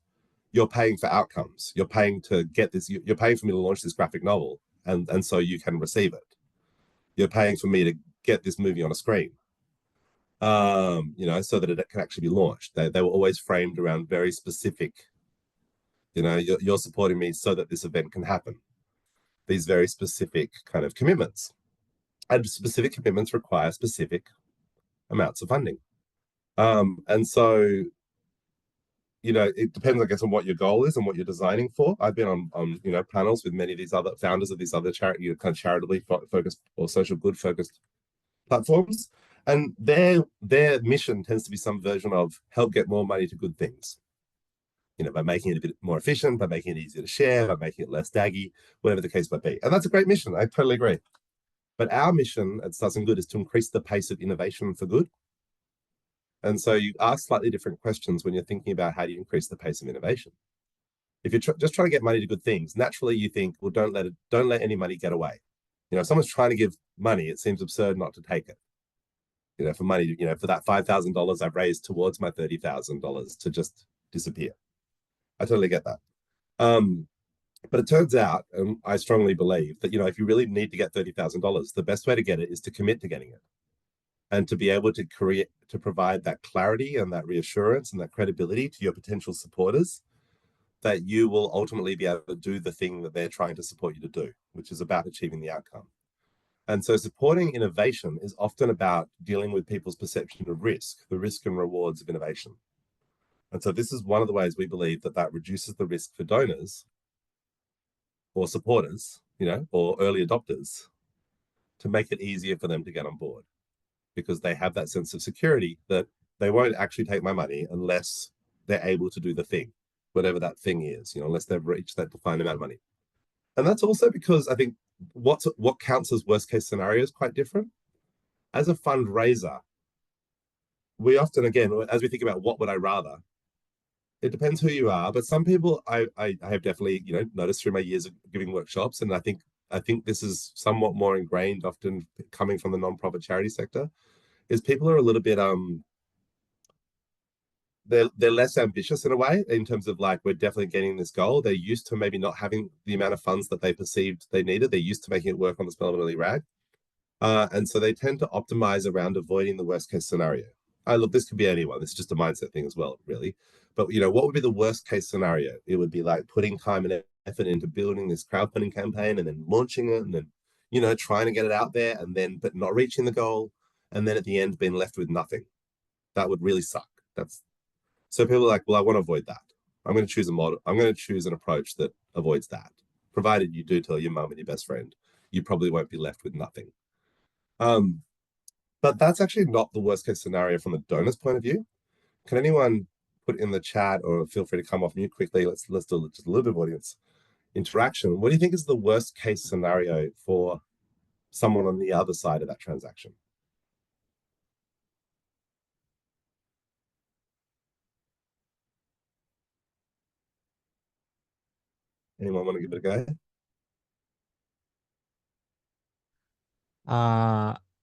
you're paying for outcomes. You're paying to get this. You're paying for me to launch this graphic novel, and so you can receive it. You're paying for me to get this movie on a screen, so that it can actually be launched. They were always framed around very specific. You're supporting me so that this event can happen. These very specific kind of commitments, and specific commitments require specific amounts of funding. And so it depends, I guess, on what your goal is and what you're designing for. I've been on panels with many of these other founders of these other charity, kind of charitably focused or social good focused platforms, and their mission tends to be some version of help get more money to good things. By making it a bit more efficient, by making it easier to share, by making it less daggy, whatever the case might be. And that's a great mission. I totally agree. But our mission at Starts Good is to increase the pace of innovation for good. And so you ask slightly different questions when you're thinking about how do you increase the pace of innovation. If you're just trying to get money to good things, naturally you think, well, don't let any money get away. If someone's trying to give money, it seems absurd not to take it. For money, for that $5,000 I've raised towards my $30,000 to just disappear. I totally get that. But it turns out, and I strongly believe that, if you really need to get $30,000, the best way to get it is to commit to getting it. And to be able to provide that clarity and that reassurance and that credibility to your potential supporters, that you will ultimately be able to do the thing that they're trying to support you to do, which is about achieving the outcome. And so supporting innovation is often about dealing with people's perception of risk, the risk and rewards of innovation. And so this is one of the ways we believe that reduces the risk for donors or supporters, or early adopters, to make it easier for them to get on board, because they have that sense of security that they won't actually take my money unless they're able to do the thing, whatever that thing is, unless they've reached that defined amount of money. And that's also because I think what counts as worst case scenario is quite different. As a fundraiser, we often, again, as we think about what would I rather, it depends who you are, but some people I have definitely noticed through my years of giving workshops, and I think this is somewhat more ingrained, often coming from the nonprofit charity sector, is people are a little bit they're less ambitious in a way, in terms of like, we're definitely getting this goal. They're used to maybe not having the amount of funds that they perceived they needed. They're used to making it work on the smell of an early rag, and so they tend to optimize around avoiding the worst case scenario. Look, this could be anyone. This is just a mindset thing as well, really. But what would be the worst case scenario? It would be like putting time and effort into building this crowdfunding campaign and then launching it and then, trying to get it out there but not reaching the goal. And then at the end being left with nothing. That would really suck. So people are like, well, I want to avoid that. I'm going to choose a model. I'm going to choose an approach that avoids that. Provided you do tell your mum and your best friend, you probably won't be left with nothing. But that's actually not the worst case scenario from the donor's point of view. Can anyone put in the chat, or feel free to come off mute quickly? Let's do just a little bit of audience interaction. What do you think is the worst case scenario for someone on the other side of that transaction? Anyone want to give it a go?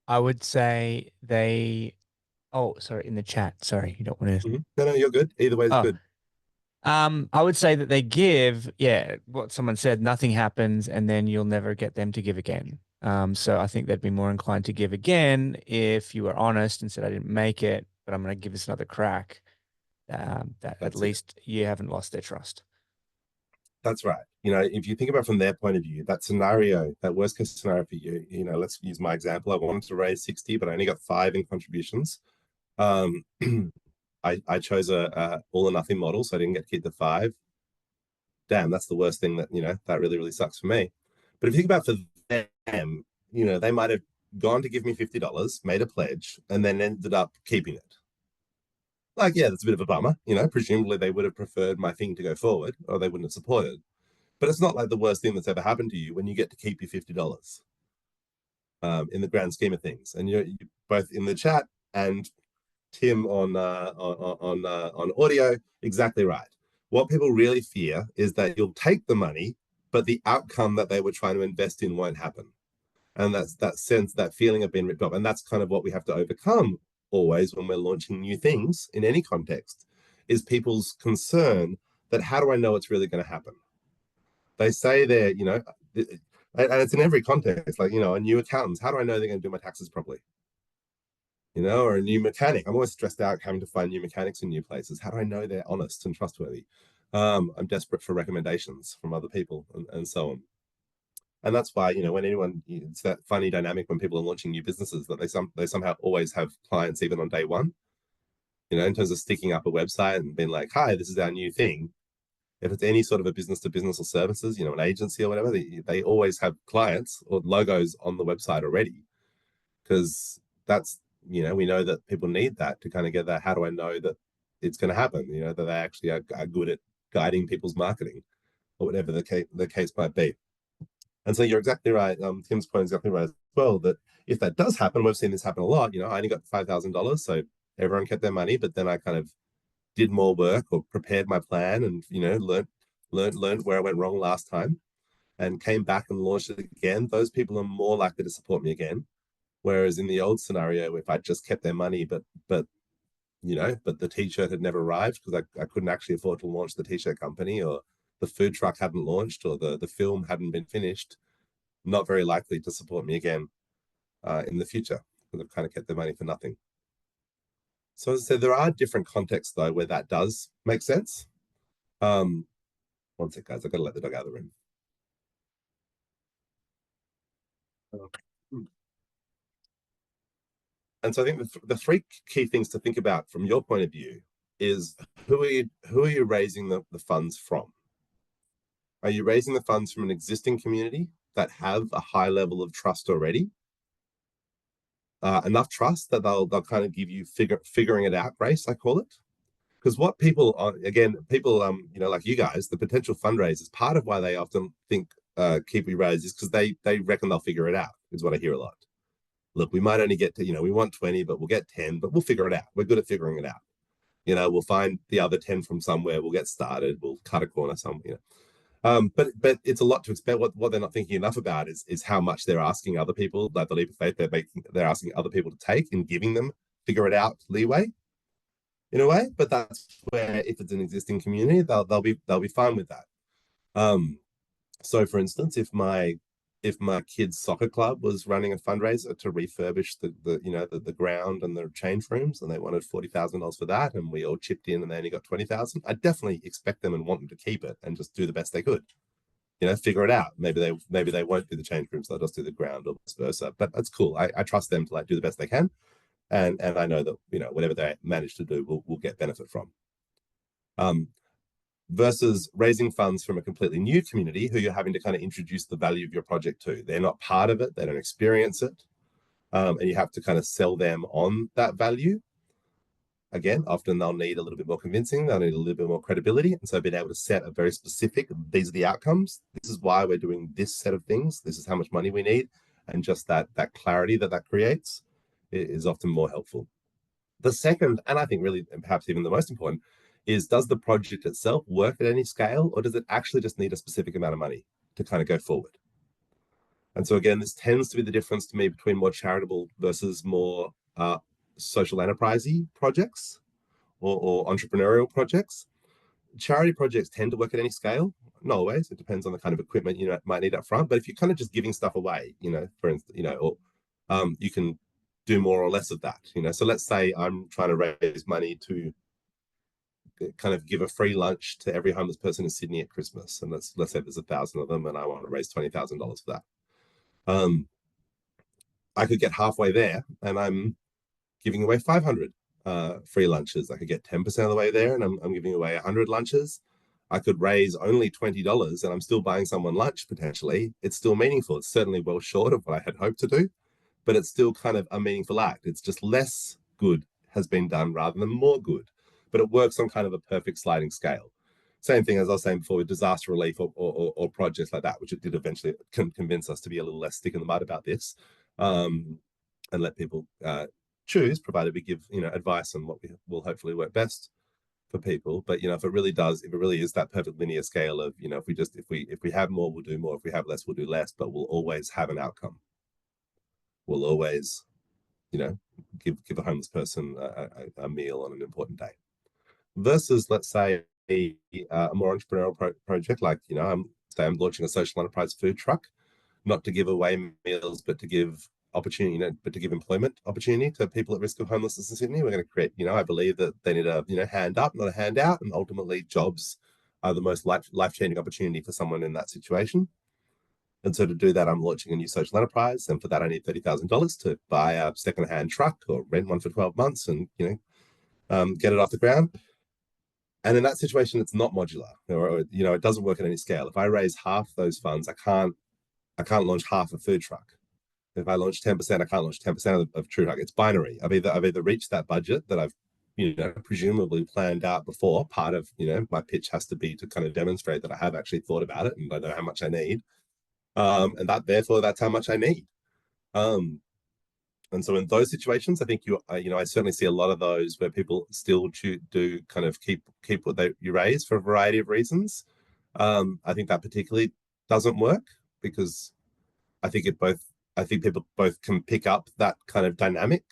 I would say oh, sorry, in the chat. Sorry, you don't want to. No, you're good. Either way is good. I would say that they give, yeah, what someone said, nothing happens, and then you'll never get them to give again. So I think they'd be more inclined to give again if you were honest and said, I didn't make it, but I'm going to give this another crack. That at least you haven't lost their trust. That's right. If you think about it from their point of view, that scenario, that worst case scenario for you, let's use my example. I wanted to raise 60, but I only got 5 in contributions. I chose a all or nothing model, so I didn't get to keep the 5. Damn, that's the worst thing, that really, really sucks for me. But if you think about for them, they might have gone to give me $50, made a pledge, and then ended up keeping it. Like, yeah, that's a bit of a bummer. Presumably they would have preferred my thing to go forward, or they wouldn't have supported. But it's not like the worst thing that's ever happened to you when you get to keep your $50. in the grand scheme of things. And you're both in the chat and Tim on audio, exactly right. What people really fear is that you'll take the money, but the outcome that they were trying to invest in won't happen. And that's that sense, that feeling of being ripped off. And that's kind of what we have to overcome always when we're launching new things in any context, is people's concern that how do I know it's really going to happen? They say they're, and it's in every context, like, a new accountants, how do I know they're going to do my taxes properly? Or a new mechanic. I'm always stressed out having to find new mechanics in new places. How do I know they're honest and trustworthy? I'm desperate for recommendations from other people and so on. And that's why, when anyone, it's that funny dynamic when people are launching new businesses that they somehow always have clients even on day one, in terms of sticking up a website and being like, hi, this is our new thing. If it's any sort of a business to business or services, an agency or whatever, they always have clients or logos on the website already, because that's, we know that people need that to kind of get that. How do I know that it's going to happen? That they actually are good at guiding people's marketing or whatever the case might be. And so you're exactly right. Tim's point is exactly right as well, that if that does happen, we've seen this happen a lot. I only got $5,000, so everyone kept their money, but then I kind of did more work or prepared my plan and, learned where I went wrong last time and came back and launched it again. Those people are more likely to support me again. Whereas in the old scenario, if I just kept their money, but the t-shirt had never arrived because I couldn't actually afford to launch the t-shirt company, or the food truck hadn't launched, or the film hadn't been finished, not very likely to support me again in the future, because I've kind of kept their money for nothing. So as I said, there are different contexts though where that does make sense. One sec, guys, I've got to let the dog out of the room. And so I think the three key things to think about from your point of view is who are you raising the funds from? Are you raising the funds from an existing community that have a high level of trust already? Enough trust that they'll kind of give you figuring it out grace, I call it. Because what people like you guys, the potential fundraisers, part of why they often think Kiwi raise is because they reckon they'll figure it out, is what I hear a lot. Look, we might only get to, we want 20, but we'll get 10, but we'll figure it out. We're good at figuring it out. We'll find the other 10 from somewhere. We'll get started. We'll cut a corner somewhere. But it's a lot to expect. What they're not thinking enough about is how much they're asking other people, like the leap of faith they're asking other people to take and giving them figure it out leeway in a way. But that's where, if it's an existing community, they'll be fine with that. So for instance, if my kids' soccer club was running a fundraiser to refurbish the ground and the change rooms, and they wanted $40,000 for that, and we all chipped in and they only got 20,000, I'd definitely expect them and want them to keep it and just do the best they could. Figure it out. Maybe they won't do the change rooms, they'll just do the ground or vice versa. But that's cool. I trust them to do the best they can. And I know that whatever they manage to do, we'll get benefit from. Versus raising funds from a completely new community who you're having to kind of introduce the value of your project to. They're not part of it, they don't experience it, and you have to kind of sell them on that value. Again, often they'll need a little bit more convincing, they'll need a little bit more credibility, and so being able to set a very specific, these are the outcomes, this is why we're doing this set of things, this is how much money we need, and just that clarity that creates is often more helpful. The second, and I think really perhaps even the most important, is does the project itself work at any scale, or does it actually just need a specific amount of money to kind of go forward? And so again, this tends to be the difference to me between more charitable versus more social enterprisey projects or entrepreneurial projects. Charity projects tend to work at any scale. Not always. It depends on the kind of equipment you might need up front. But if you're kind of just giving stuff away, for instance, or you can do more or less of that. So let's say I'm trying to raise money to kind of give a free lunch to every homeless person in Sydney at Christmas, and let's say there's 1,000 of them, and I want to raise $20,000 for that. I could get halfway there, and I'm giving away 500 free lunches. I could get 10% of the way there, and I'm giving away 100 lunches. I could raise only $20, and I'm still buying someone lunch potentially. It's still meaningful. It's certainly well short of what I had hoped to do, but it's still kind of a meaningful act. It's just less good has been done rather than more good. But it works on kind of a perfect sliding scale. Same thing as I was saying before with disaster relief or projects like that, which it did eventually convince us to be a little less stick in the mud about this. and let people choose, provided we give advice on what we will hopefully work best for people. But if it really does, if it really is that perfect linear scale of if we have more, we'll do more. If we have less, we'll do less. But we'll always have an outcome. We'll always give a homeless person a meal on an important day. Versus, let's say, a more entrepreneurial project like I'm launching a social enterprise food truck, not to give away meals, but to give opportunity, but to give employment opportunity to people at risk of homelessness in Sydney. We're going to create, I believe that they need a hand up, not a handout, and ultimately jobs are the most life-changing opportunity for someone in that situation. And so to do that, I'm launching a new social enterprise, and for that I need $30,000 to buy a second-hand truck or rent one for 12 months and get it off the ground. And in that situation, it's not modular, or it doesn't work at any scale. If I raise half those funds, I can't launch half a food truck. If I launch 10%, I can't launch 10% of True Truck. It's binary. I've either reached that budget that I've presumably planned out before. Part of my pitch has to be to kind of demonstrate that I have actually thought about it and I know how much I need, and that therefore that's how much I need. And so in those situations, I think I certainly see a lot of those where people still do kind of keep what you raise for a variety of reasons. I think that particularly doesn't work because I think people both can pick up that kind of dynamic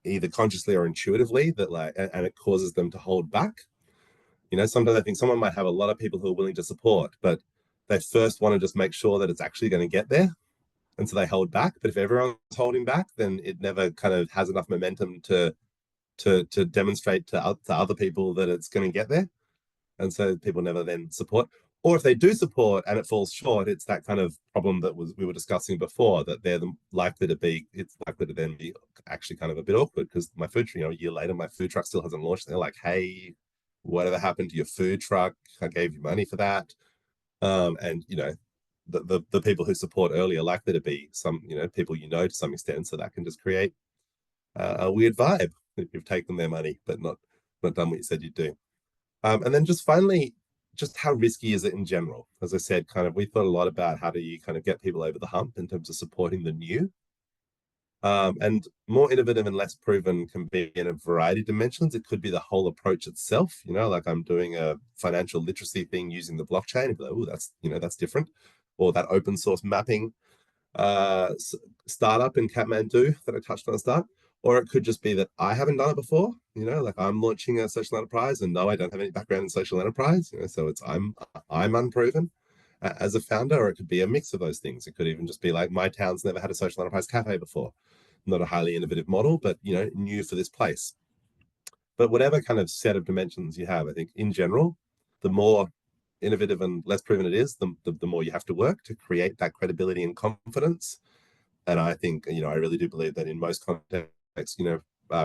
either consciously or intuitively, and it causes them to hold back. Sometimes I think someone might have a lot of people who are willing to support, but they first want to just make sure that it's actually going to get there. And so they hold back. But if everyone's holding back, then it never kind of has enough momentum to demonstrate to other people that it's going to get there. And so people never then support. Or if they do support and it falls short, it's that kind of problem that we were discussing before, that it's likely to then be actually kind of a bit awkward because my food truck, a year later, my food truck still hasn't launched. They're like, hey, whatever happened to your food truck? I gave you money for that. And the people who support early are likely to be some people to some extent, so that can just create a weird vibe if you've taken their money but not done what you said you'd do. And then just finally, just how risky is it in general? As I said, kind of we thought a lot about how do you kind of get people over the hump in terms of supporting the new. And more innovative and less proven can be in a variety of dimensions. It could be the whole approach itself, like I'm doing a financial literacy thing using the blockchain. Like, oh, that's different. Or that open source mapping startup in Kathmandu that I touched on at the start. Or it could just be that I haven't done it before, like I'm launching a social enterprise and no, I don't have any background in social enterprise, so I'm unproven as a founder. Or it could be a mix of those things. It could even just be like my town's never had a social enterprise cafe before. Not a highly innovative model, but new for this place. But whatever kind of set of dimensions you have, I think in general, the more innovative and less proven it is, the more you have to work to create that credibility and confidence. And I think I really do believe that in most contexts,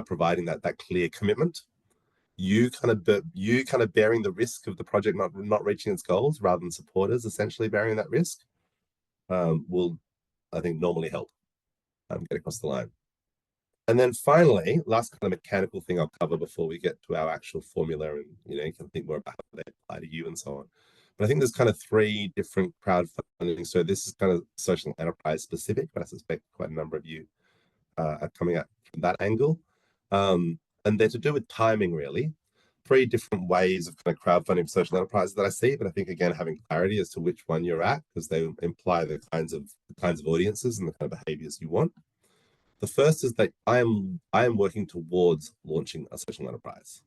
providing that clear commitment, you kind of bearing the risk of the project not reaching its goals, rather than supporters essentially bearing that risk, will, I think, normally help get across the line. And then finally, last kind of mechanical thing I'll cover before we get to our actual formula, and you can think more about how they apply to you and so on. But I think there's kind of 3 different crowdfunding. So this is kind of social enterprise specific, but I suspect quite a number of you are coming at from that angle. And they're to do with timing, really. 3 different ways of kind of crowdfunding for social enterprises that I see, but I think again having clarity as to which one you're at, because they imply the kinds of audiences and the kind of behaviors you want. The first is that I am working towards launching a social enterprise.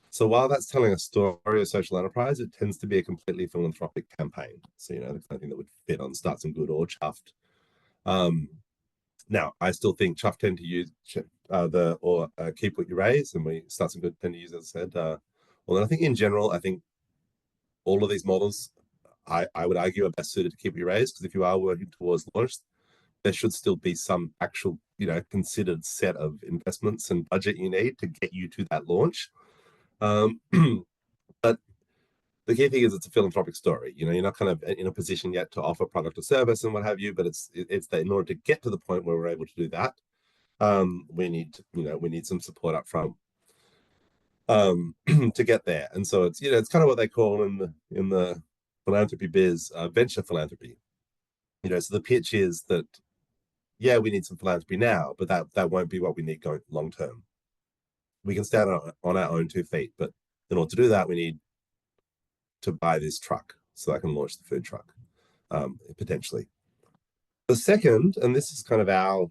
So while that's telling a story of social enterprise, it tends to be a completely philanthropic campaign. So the kind of thing that would fit on Start Some Good or Chuffed. Now, I still think Chuffed tend to use keep what you raise, and we Start Some Good tend to use, as I said. Well, I think in general, I think all of these models, I would argue, are best suited to keep what you raise, because if you are working towards launch, there should still be some actual, considered set of investments and budget you need to get you to that launch. But the key thing is it's a philanthropic story. You're not kind of in a position yet to offer product or service and what have you, but it's that in order to get to the point where we're able to do that, we need some support up front to get there. And so it's kind of what they call in the philanthropy biz venture philanthropy. So the pitch is that yeah, we need some philanthropy now, but that won't be what we need going long term. We can stand on our own 2 feet, but in order to do that, we need to buy this truck so I can launch the food truck, potentially. The second, and this is kind of our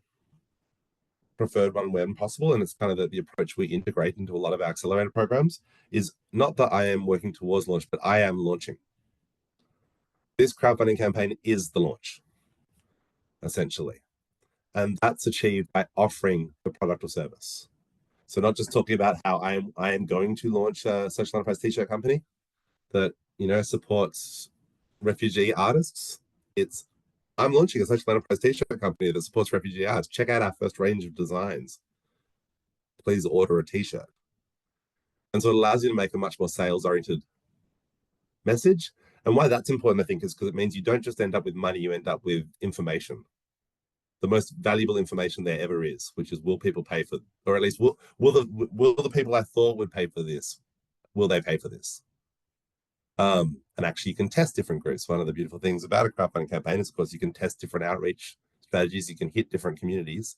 preferred one when possible, and it's kind of the approach we integrate into a lot of our accelerator programs, is not that I am working towards launch, but I am launching. This crowdfunding campaign is the launch, essentially. And that's achieved by offering the product or service. So not just talking about how I am going to launch a social enterprise t-shirt company that supports refugee artists. It's I'm launching a social enterprise t-shirt company that supports refugee artists. Check out our first range of designs. Please order a t-shirt. And so it allows you to make a much more sales-oriented message. And why that's important, I think, is because it means you don't just end up with money, you end up with information. The most valuable information there ever is, which is, will people pay for, or at least will the people I thought would pay for this, will they pay for this? And actually, you can test different groups. One of the beautiful things about a crowdfunding campaign is, of course, you can test different outreach strategies. You can hit different communities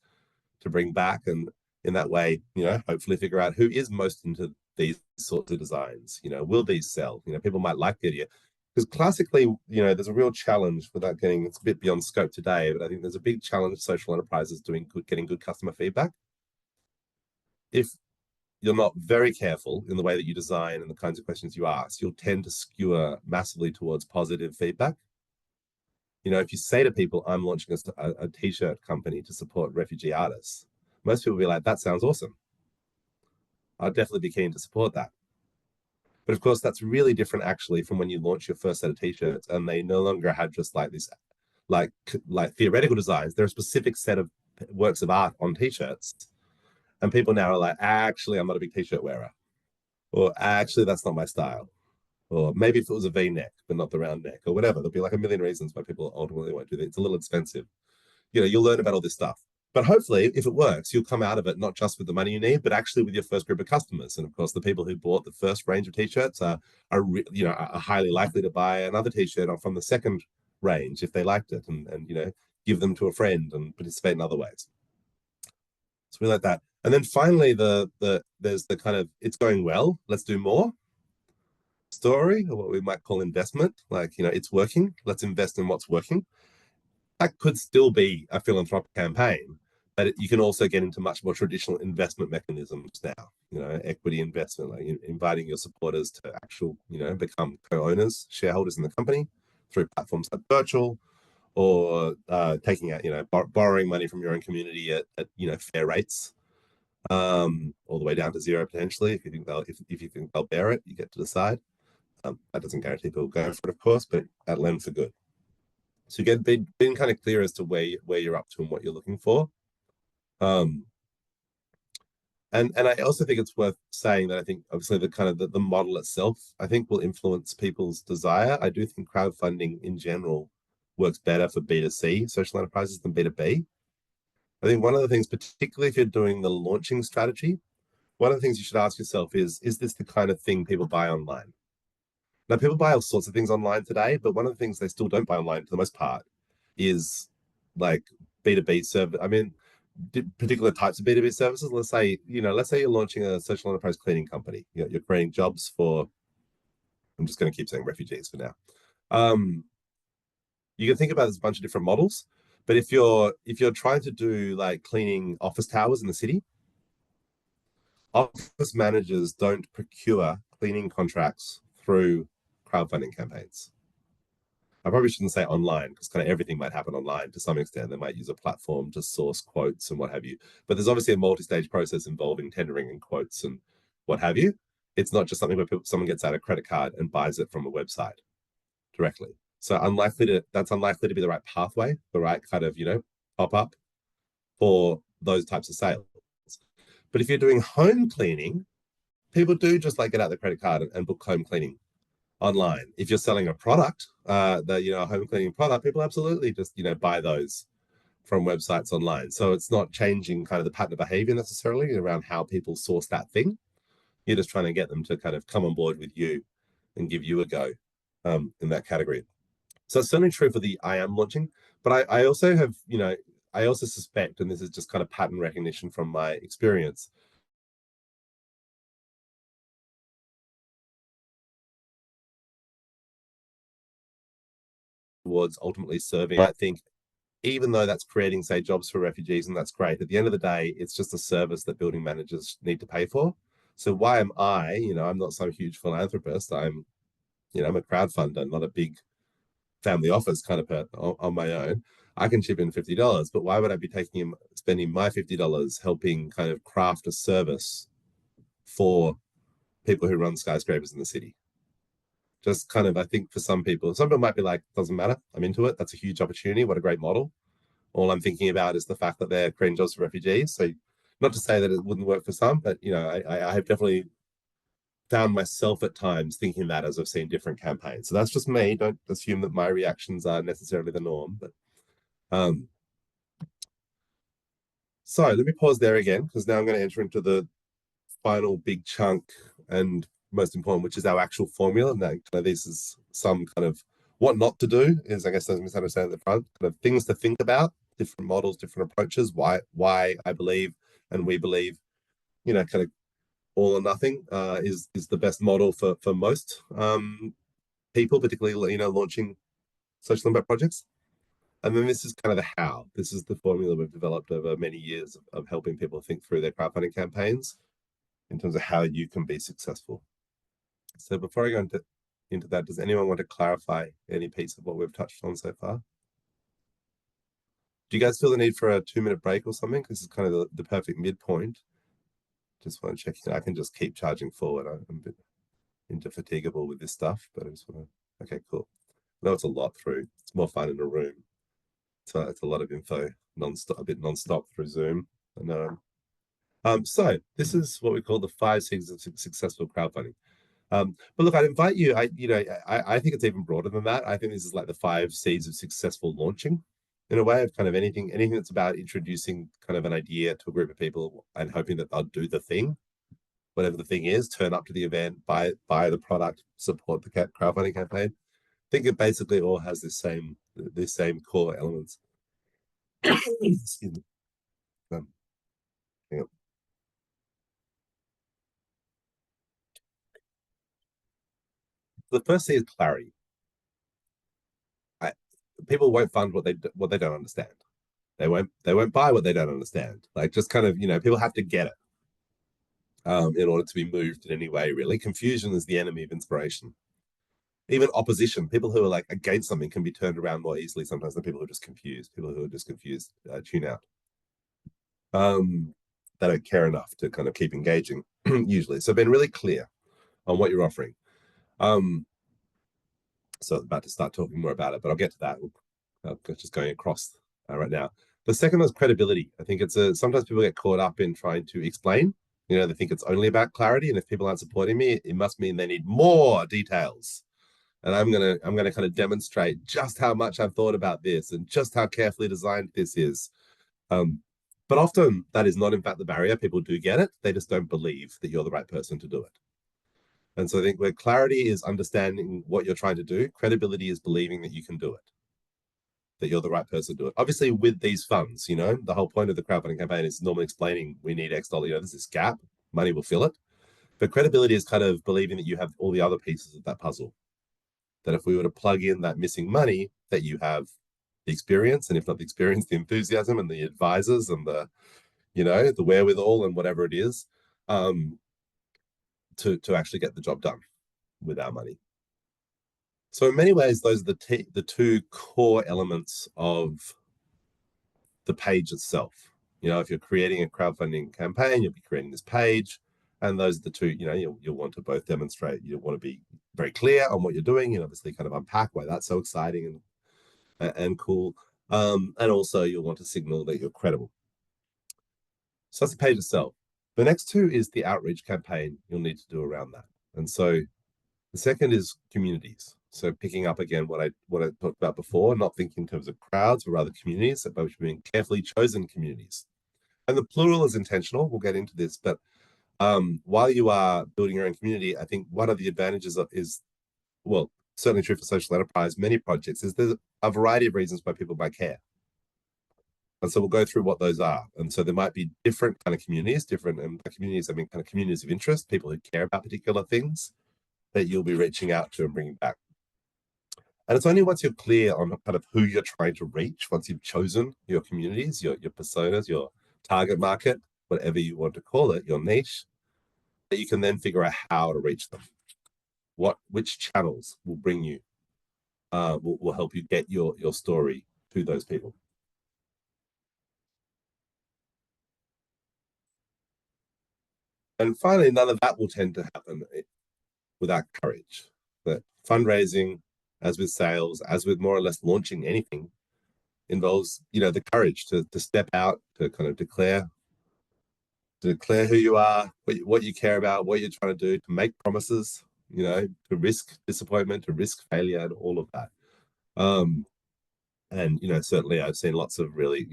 to bring back, and in that way, hopefully figure out who is most into these sorts of designs. Will these sell? People might like the idea. Because classically, there's a real challenge without getting, it's a bit beyond scope today, but I think there's a big challenge social enterprises getting good customer feedback. If you're not very careful in the way that you design and the kinds of questions you ask, you'll tend to skewer massively towards positive feedback. If you say to people, I'm launching a t-shirt company to support refugee artists, most people will be like, that sounds awesome. I'd definitely be keen to support that. But of course, that's really different actually from when you launch your first set of t-shirts and they no longer have just like this, like theoretical designs. They're a specific set of works of art on t-shirts. And people now are like, actually, I'm not a big t-shirt wearer. Or actually, that's not my style. Or maybe if it was a V-neck, but not the round neck, or whatever. There'll be like a million reasons why people ultimately won't do that. It's a little expensive. You'll learn about all this stuff. But hopefully, if it works, you'll come out of it not just with the money you need, but actually with your first group of customers. And of course, the people who bought the first range of t-shirts are highly likely to buy another t-shirt from the second range if they liked it, and give them to a friend and participate in other ways. So we like that. And then finally, there's the kind of it's going well, let's do more story, or what we might call investment. Like, it's working, let's invest in what's working. That could still be a philanthropic campaign, but you can also get into much more traditional investment mechanisms now. Equity investment, like inviting your supporters to actual, become co-owners, shareholders in the company through platforms like Virtual, or taking out, borrowing money from your own community at fair rates, all the way down to zero potentially. If you think they'll bear it, you get to decide. That doesn't guarantee people go for it, of course, but that lends for good. So you get being kind of clear as to where you're up to and what you're looking for. And I also think it's worth saying that I think obviously the kind of the model itself, I think, will influence people's desire. I do think crowdfunding in general works better for B2C social enterprises than B2B. I think one of the things, particularly if you're doing the launching strategy, one of the things you should ask yourself is this the kind of thing people buy online? Now, people buy all sorts of things online today, but one of the things they still don't buy online for the most part is like B2B service. I mean, particular types of B2B services. Let's say you're launching a social enterprise cleaning company. You're creating jobs for, I'm just going to keep saying refugees for now. You can think about there's a bunch of different models, but if you're trying to do like cleaning office towers in the city, office managers don't procure cleaning contracts through crowdfunding campaigns. I probably shouldn't say online because kind of everything might happen online to some extent. They might use a platform to source quotes and what have you. But there's obviously a multi-stage process involving tendering and quotes and what have you. It's not just something where someone gets out a credit card and buys it from a website directly. So that's unlikely to be the right pathway, the right kind of, pop up for those types of sales. But if you're doing home cleaning, people do just like get out the credit card and book home cleaning online. If you're selling a product, a home cleaning product, people absolutely just, buy those from websites online. So it's not changing kind of the pattern of behavior necessarily around how people source that thing. You're just trying to get them to kind of come on board with you and give you a go in that category. So it's certainly true for the I am launching, but I also have, I also suspect, and this is just kind of pattern recognition from my experience, towards ultimately serving. I think even though that's creating, say, jobs for refugees, and that's great, at the end of the day, it's just a service that building managers need to pay for. So why am I, I'm not some huge philanthropist. I'm a crowdfunder, not a big family office kind of person on my own. I can chip in $50, but why would I be spending my $50 helping kind of craft a service for people who run skyscrapers in the city? Just kind of, I think for some people might be like, doesn't matter. I'm into it. That's a huge opportunity. What a great model. All I'm thinking about is the fact that they're creating jobs for refugees. So not to say that it wouldn't work for some, but I have definitely found myself at times thinking that as I've seen different campaigns. So that's just me. Don't assume that my reactions are necessarily the norm. But so let me pause there again, because now I'm going to enter into the final big chunk and most important, which is our actual formula. And that this is some kind of what not to do is, I guess, as misunderstanding at the front, kind of things to think about, different models, different approaches, why I believe and we believe, kind of all or nothing is the best model for most people, particularly, launching social impact projects. And then this is kind of the how. This is the formula we've developed over many years of helping people think through their crowdfunding campaigns in terms of how you can be successful. So before I go into that, does anyone want to clarify any piece of what we've touched on so far? Do you guys feel the need for a 2-minute break or something? This is kind of the perfect midpoint. Just want to check in. I can just keep charging forward. I'm a bit indefatigable with this stuff, but I just want to, okay, cool. No, it's a lot through. It's more fun in a room. So it's a lot of info, a bit non-stop through Zoom. I know. So this is what we call the 5 C's of successful crowdfunding. But look, I'd invite you. I think it's even broader than that. I think this is like the 5 C's of successful launching, in a way, of kind of anything that's about introducing kind of an idea to a group of people and hoping that they'll do the thing, whatever the thing is, turn up to the event, buy the product, support the crowdfunding campaign. I think it basically all has this same core elements. Excuse me. Hang on. The first C is clarity. People won't fund what they don't understand. They won't buy what they don't understand. Like, just kind of, people have to get it in order to be moved in any way. Really, confusion is the enemy of inspiration. Even opposition, people who are like against something can be turned around more easily sometimes than people who are just confused. People who are just confused tune out. They don't care enough to kind of keep engaging usually. So being really clear on what you're offering. So I'm about to start talking more about it, but I'll get to that. Just going across right now. The second is credibility. I think sometimes people get caught up in trying to explain. They think it's only about clarity, and if people aren't supporting me, it must mean they need more details. And I'm gonna kind of demonstrate just how much I've thought about this and just how carefully designed this is. But often that is not, in fact, the barrier. People do get it. They just don't believe that you're the right person to do it. And so I think where clarity is understanding what you're trying to do, credibility is believing that you can do it, that you're the right person to do it. Obviously, with these funds, the whole point of the crowdfunding campaign is normally explaining we need X dollar, there's this gap, money will fill it. But credibility is kind of believing that you have all the other pieces of that puzzle. That if we were to plug in that missing money, that you have the experience, and if not the experience, the enthusiasm and the advisors and the wherewithal and whatever it is, to actually get the job done with our money. So in many ways, those are the two core elements of the page itself. If you're creating a crowdfunding campaign, you'll be creating this page, and those are the two. You'll want to both demonstrate. You'll want to be very clear on what you're doing, and obviously kind of unpack why that's so exciting and cool. And also you'll want to signal that you're credible. So that's the page itself. The next two is the outreach campaign you'll need to do around that. And so the second is communities. So picking up again what I talked about before, not thinking in terms of crowds, but rather communities, but being carefully chosen communities. And the plural is intentional. We'll get into this, but while you are building your own community, I think one of the advantages is, well, certainly true for social enterprise, many projects, is there's a variety of reasons why people might care. And so we'll go through what those are. And so there might be different kind of communities, different communities, I mean, kind of communities of interest, people who care about particular things that you'll be reaching out to and bringing back. And it's only once you're clear on kind of who you're trying to reach, once you've chosen your communities, your personas, your target market, whatever you want to call it, your niche, that you can then figure out how to reach them. Which channels will bring you, will help you get your story to those people. And finally, none of that will tend to happen without courage. But fundraising, as with sales, as with more or less launching anything, involves, the courage to step out, to kind of declare who you are, what you care about, what you're trying to do, to make promises, to risk disappointment, to risk failure, and all of that. And certainly I've seen lots of really,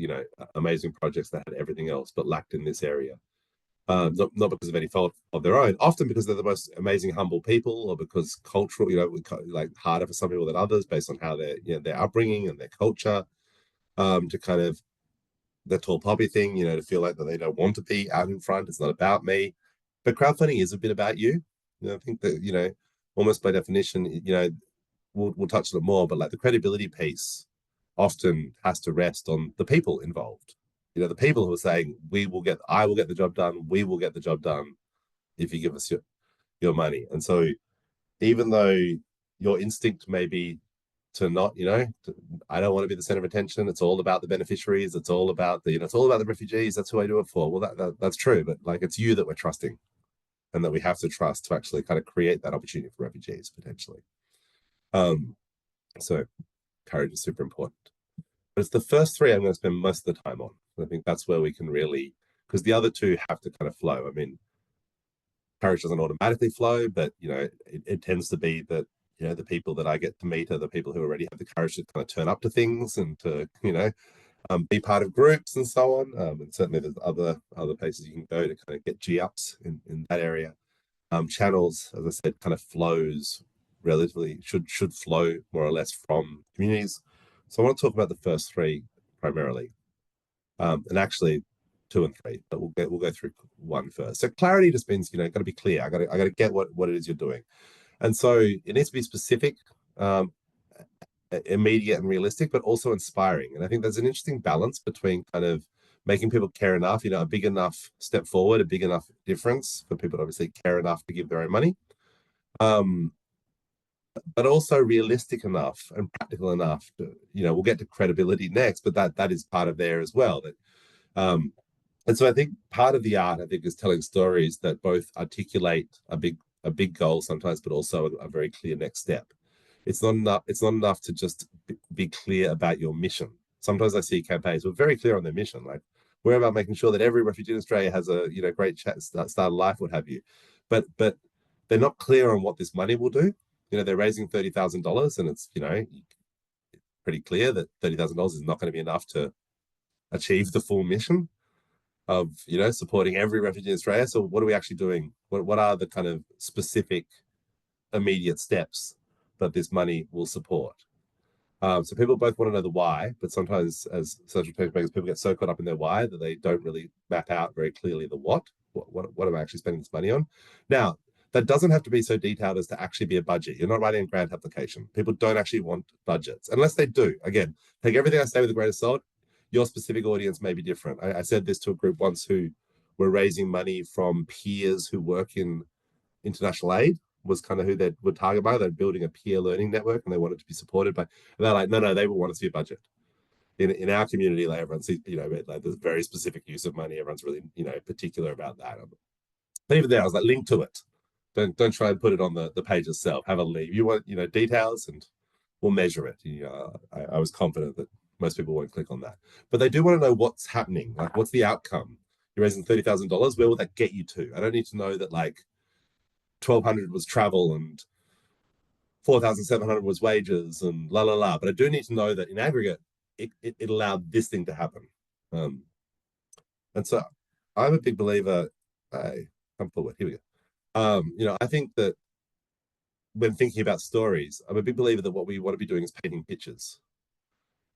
amazing projects that had everything else but lacked in this area. Not because of any fault of their own, often because they're the most amazing, humble people, or because cultural, like harder for some people than others based on how their upbringing and their culture, to kind of the tall poppy thing, to feel like that they don't want to be out in front. It's not about me. But crowdfunding is a bit about you. I think that, almost by definition, we'll touch on it more, but like the credibility piece often has to rest on the people involved. The people who are saying, I will get the job done, we will get the job done if you give us your money. And so even though your instinct may be to not, I don't want to be the center of attention. It's all about the beneficiaries. It's all about it's all about the refugees. That's who I do it for. Well, that's true, but like it's you that we're trusting, and that we have to trust to actually kind of create that opportunity for refugees potentially. So courage is super important. But it's the first three I'm going to spend most of the time on. I think that's where we can really, because the other two have to kind of flow. I mean, courage doesn't automatically flow, but it tends to be that the people that I get to meet are the people who already have the courage to kind of turn up to things and to be part of groups and so on. And certainly there's other places you can go to kind of get G-ups in that area. Channels, as I said, kind of flows relatively, should flow more or less from communities. So I want to talk about the first three primarily, and actually two and three, but we'll go through one first. So clarity just means got to be clear. I got to get what it is you're doing, and so it needs to be specific, immediate, and realistic, but also inspiring. And I think there's an interesting balance between kind of making people care enough, a big enough step forward, a big enough difference for people to obviously care enough to give their own money. But also realistic enough and practical enough to, we'll get to credibility next, but that is part of there as well. And so I think part of the art, I think, is telling stories that both articulate a big goal sometimes, but also a very clear next step. It's not enough to just be clear about your mission. Sometimes I see campaigns who are very clear on their mission, like we're about making sure that every refugee in Australia has a great start of life, what have you. But they're not clear on what this money will do. They're raising $30,000, and it's pretty clear that $30,000 is not going to be enough to achieve the full mission of supporting every refugee in Australia. So what are we actually doing? What are the kind of specific immediate steps that this money will support? So people both want to know the why, but sometimes as social change makers, people get so caught up in their why that they don't really map out very clearly the what am I actually spending this money on? Now, that doesn't have to be so detailed as to actually be a budget. You're not writing a grant application. People don't actually want budgets, unless they do. Again, take everything I say with a grain of salt. Your specific audience may be different. I said this to a group once who were raising money from peers who work in international aid, was kind of who they would target by. They're building a peer learning network and they wanted to be supported by, and they're like, no, they will want to see a budget. In our community, like everyone sees, like there's very specific use of money. Everyone's really, particular about that. But even there, I was like, link to it. Don't try and put it on the page itself. Have a link. You want, details, and we'll measure it. I was confident that most people won't click on that. But they do want to know what's happening. Like, what's the outcome? You're raising $30,000. Where will that get you to? I don't need to know that like 1,200 was travel and 4,700 was wages and la la la. But I do need to know that in aggregate, it allowed this thing to happen. And so I'm a big believer. Come forward. Here we go. I think that when thinking about stories, I'm a big believer that what we want to be doing is painting pictures.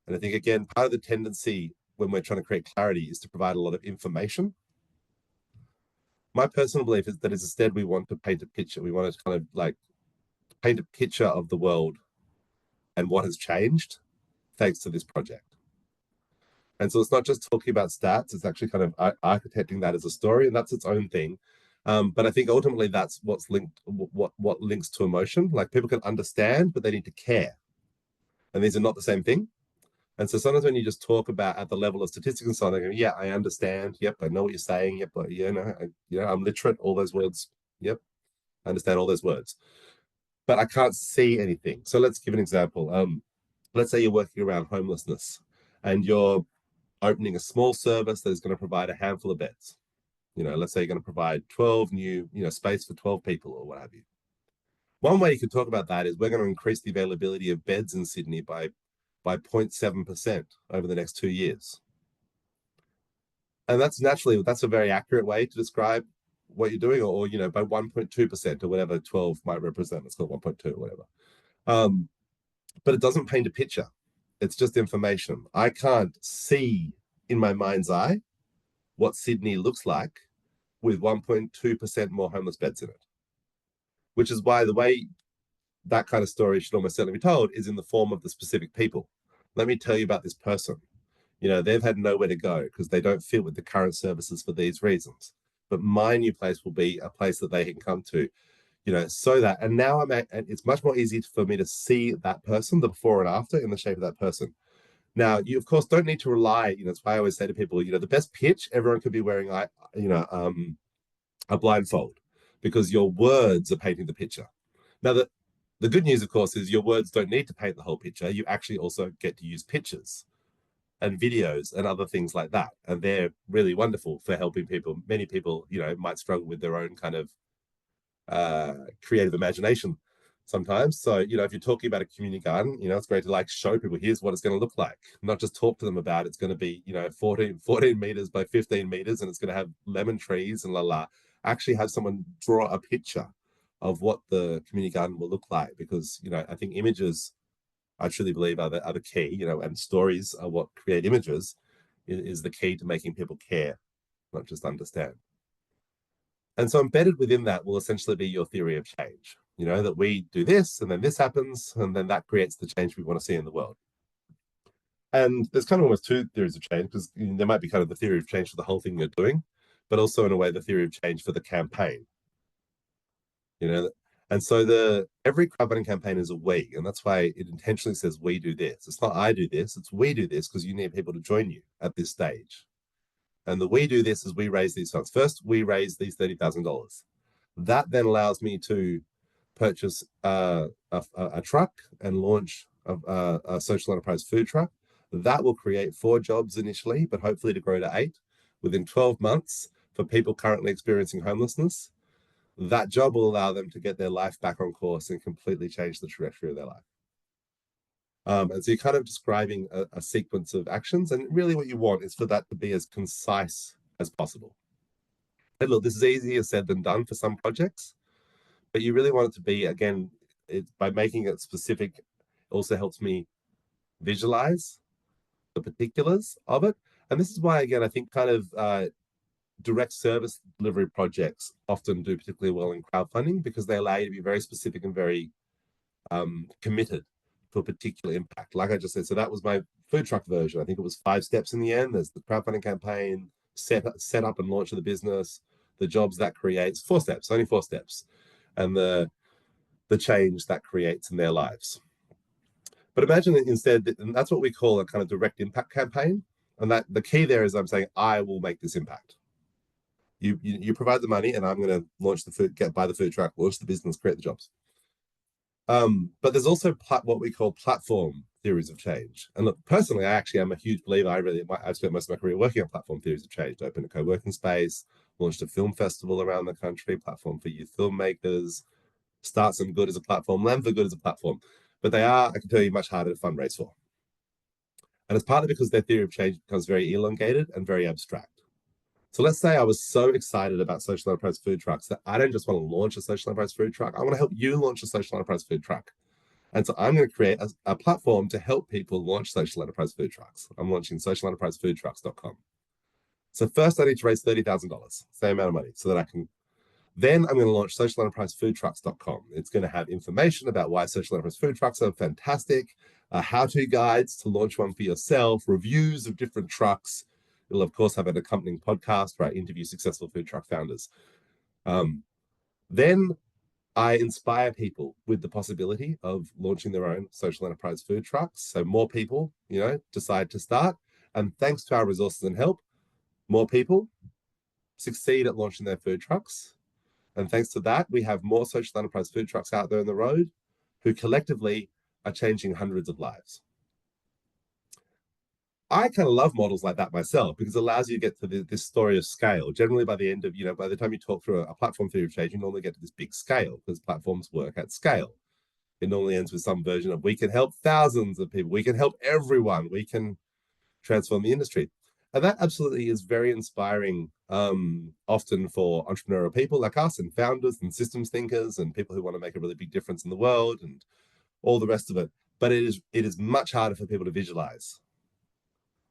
And I think, again, part of the tendency when we're trying to create clarity is to provide a lot of information. My personal belief is that instead we want to paint a picture. We want to kind of like paint a picture of the world and what has changed thanks to this project. And so it's not just talking about stats, it's actually kind of architecting that as a story, and that's its own thing. But I think ultimately that's what's linked, what links to emotion. Like people can understand, but they need to care. And these are not the same thing. And so sometimes when you just talk about at the level of statistics and so on, they go, yeah, I understand. Yep, I know what you're saying. Yep, but I'm literate. All those words. Yep, I understand all those words. But I can't see anything. So let's give an example. Let's say you're working around homelessness and you're opening a small service that is going to provide a handful of beds. Let's say you're going to provide 12 new, space for 12 people or what have you. One way you could talk about that is we're going to increase the availability of beds in Sydney by 0.7% over the next 2 years. And that's a very accurate way to describe what you're doing, or by 1.2% or whatever 12 might represent. Let's call it 1.2 or whatever. But it doesn't paint a picture. It's just information. I can't see in my mind's eye what Sydney looks like with 1.2% more homeless beds in it. Which is why the way that kind of story should almost certainly be told is in the form of the specific people. Let me tell you about this person. They've had nowhere to go because they don't fit with the current services for these reasons. But my new place will be a place that they can come to, so that, and now it's much more easy for me to see that person, the before and after, in the shape of that person. Now, you of course don't need to rely, that's why I always say to people, the best pitch, everyone could be wearing, a blindfold, because your words are painting the picture. Now, the good news, of course, is your words don't need to paint the whole picture. You actually also get to use pictures and videos and other things like that. And they're really wonderful for helping people. Many people, might struggle with their own kind of creative imagination sometimes. So, if you're talking about a community garden, it's great to show people, here's what it's going to look like, not just talk to them about it's going to be, 14 meters by 15 meters and it's going to have lemon trees and actually have someone draw a picture of what the community garden will look like, because, I think images, I truly believe are the key, and stories are what create images, is the key to making people care, not just understand. And so embedded within that will essentially be your theory of change, that we do this and then this happens and then that creates the change we want to see in the world. And there's kind of almost two theories of change, because there might be kind of the theory of change for the whole thing you're doing, but also in a way the theory of change for the campaign. And so every crowdfunding campaign is a we, and that's why it intentionally says we do this. It's not I do this, it's we do this, because you need people to join you at this stage. And the we do this is we raise these funds. First, we raise these $30,000. That then allows me to purchase a truck and launch a social enterprise food truck. That will create 4 jobs initially, but hopefully to grow to 8 within 12 months for people currently experiencing homelessness. That job will allow them to get their life back on course and completely change the trajectory of their life. And so you're kind of describing a sequence of actions, and really what you want is for that to be as concise as possible. And look, this is easier said than done for some projects, but you really want it to be, again, by making it specific, it also helps me visualize the particulars of it. And this is why, again, I think kind of direct service delivery projects often do particularly well in crowdfunding, because they allow you to be very specific and very committed to a particular impact. Like I just said, so that was my food truck version. I think it was 5 steps in the end. There's the crowdfunding campaign, set up and launch of the business, the jobs that creates, 4 steps, only 4 steps, and the change that creates in their lives. But imagine that instead, and that's what we call a kind of direct impact campaign. And that the key there is I'm saying, I will make this impact. You provide the money, and I'm going to launch the food, buy the food truck, launch the business, create the jobs. But there's also what we call platform theories of change. And look, personally, I actually am a huge believer. I've spent most of my career working on platform theories of change. I opened a co-working space, launched a film festival around the country, platform for youth filmmakers, Start Some Good as a platform, Land for Good as a platform. But they are, I can tell you, much harder to fundraise for. And it's partly because their theory of change becomes very elongated and very abstract. So let's say I was so excited about social enterprise food trucks that I don't just want to launch a social enterprise food truck. I want to help you launch a social enterprise food truck. And so I'm going to create a platform to help people launch social enterprise food trucks. I'm launching socialenterprisefoodtrucks.com. So first I need to raise $30,000, same amount of money, so that I can, then I'm going to launch socialenterprisefoodtrucks.com. It's going to have information about why social enterprise food trucks are fantastic, how-to guides to launch one for yourself, reviews of different trucks. It'll of course have an accompanying podcast where I interview successful food truck founders. Then I inspire people with the possibility of launching their own social enterprise food trucks. So more people, decide to start. And thanks to our resources and help, more people succeed at launching their food trucks. And thanks to that, we have more social enterprise food trucks out there on the road who collectively are changing hundreds of lives. I kind of love models like that myself because it allows you to get to this story of scale. Generally, by the end of, by the time you talk through a platform theory of change, you normally get to this big scale because platforms work at scale. It normally ends with some version of we can help thousands of people. We can help everyone. We can transform the industry. And that absolutely is very inspiring, often for entrepreneurial people like us and founders and systems thinkers and people who want to make a really big difference in the world and all the rest of it. But it is much harder for people to visualize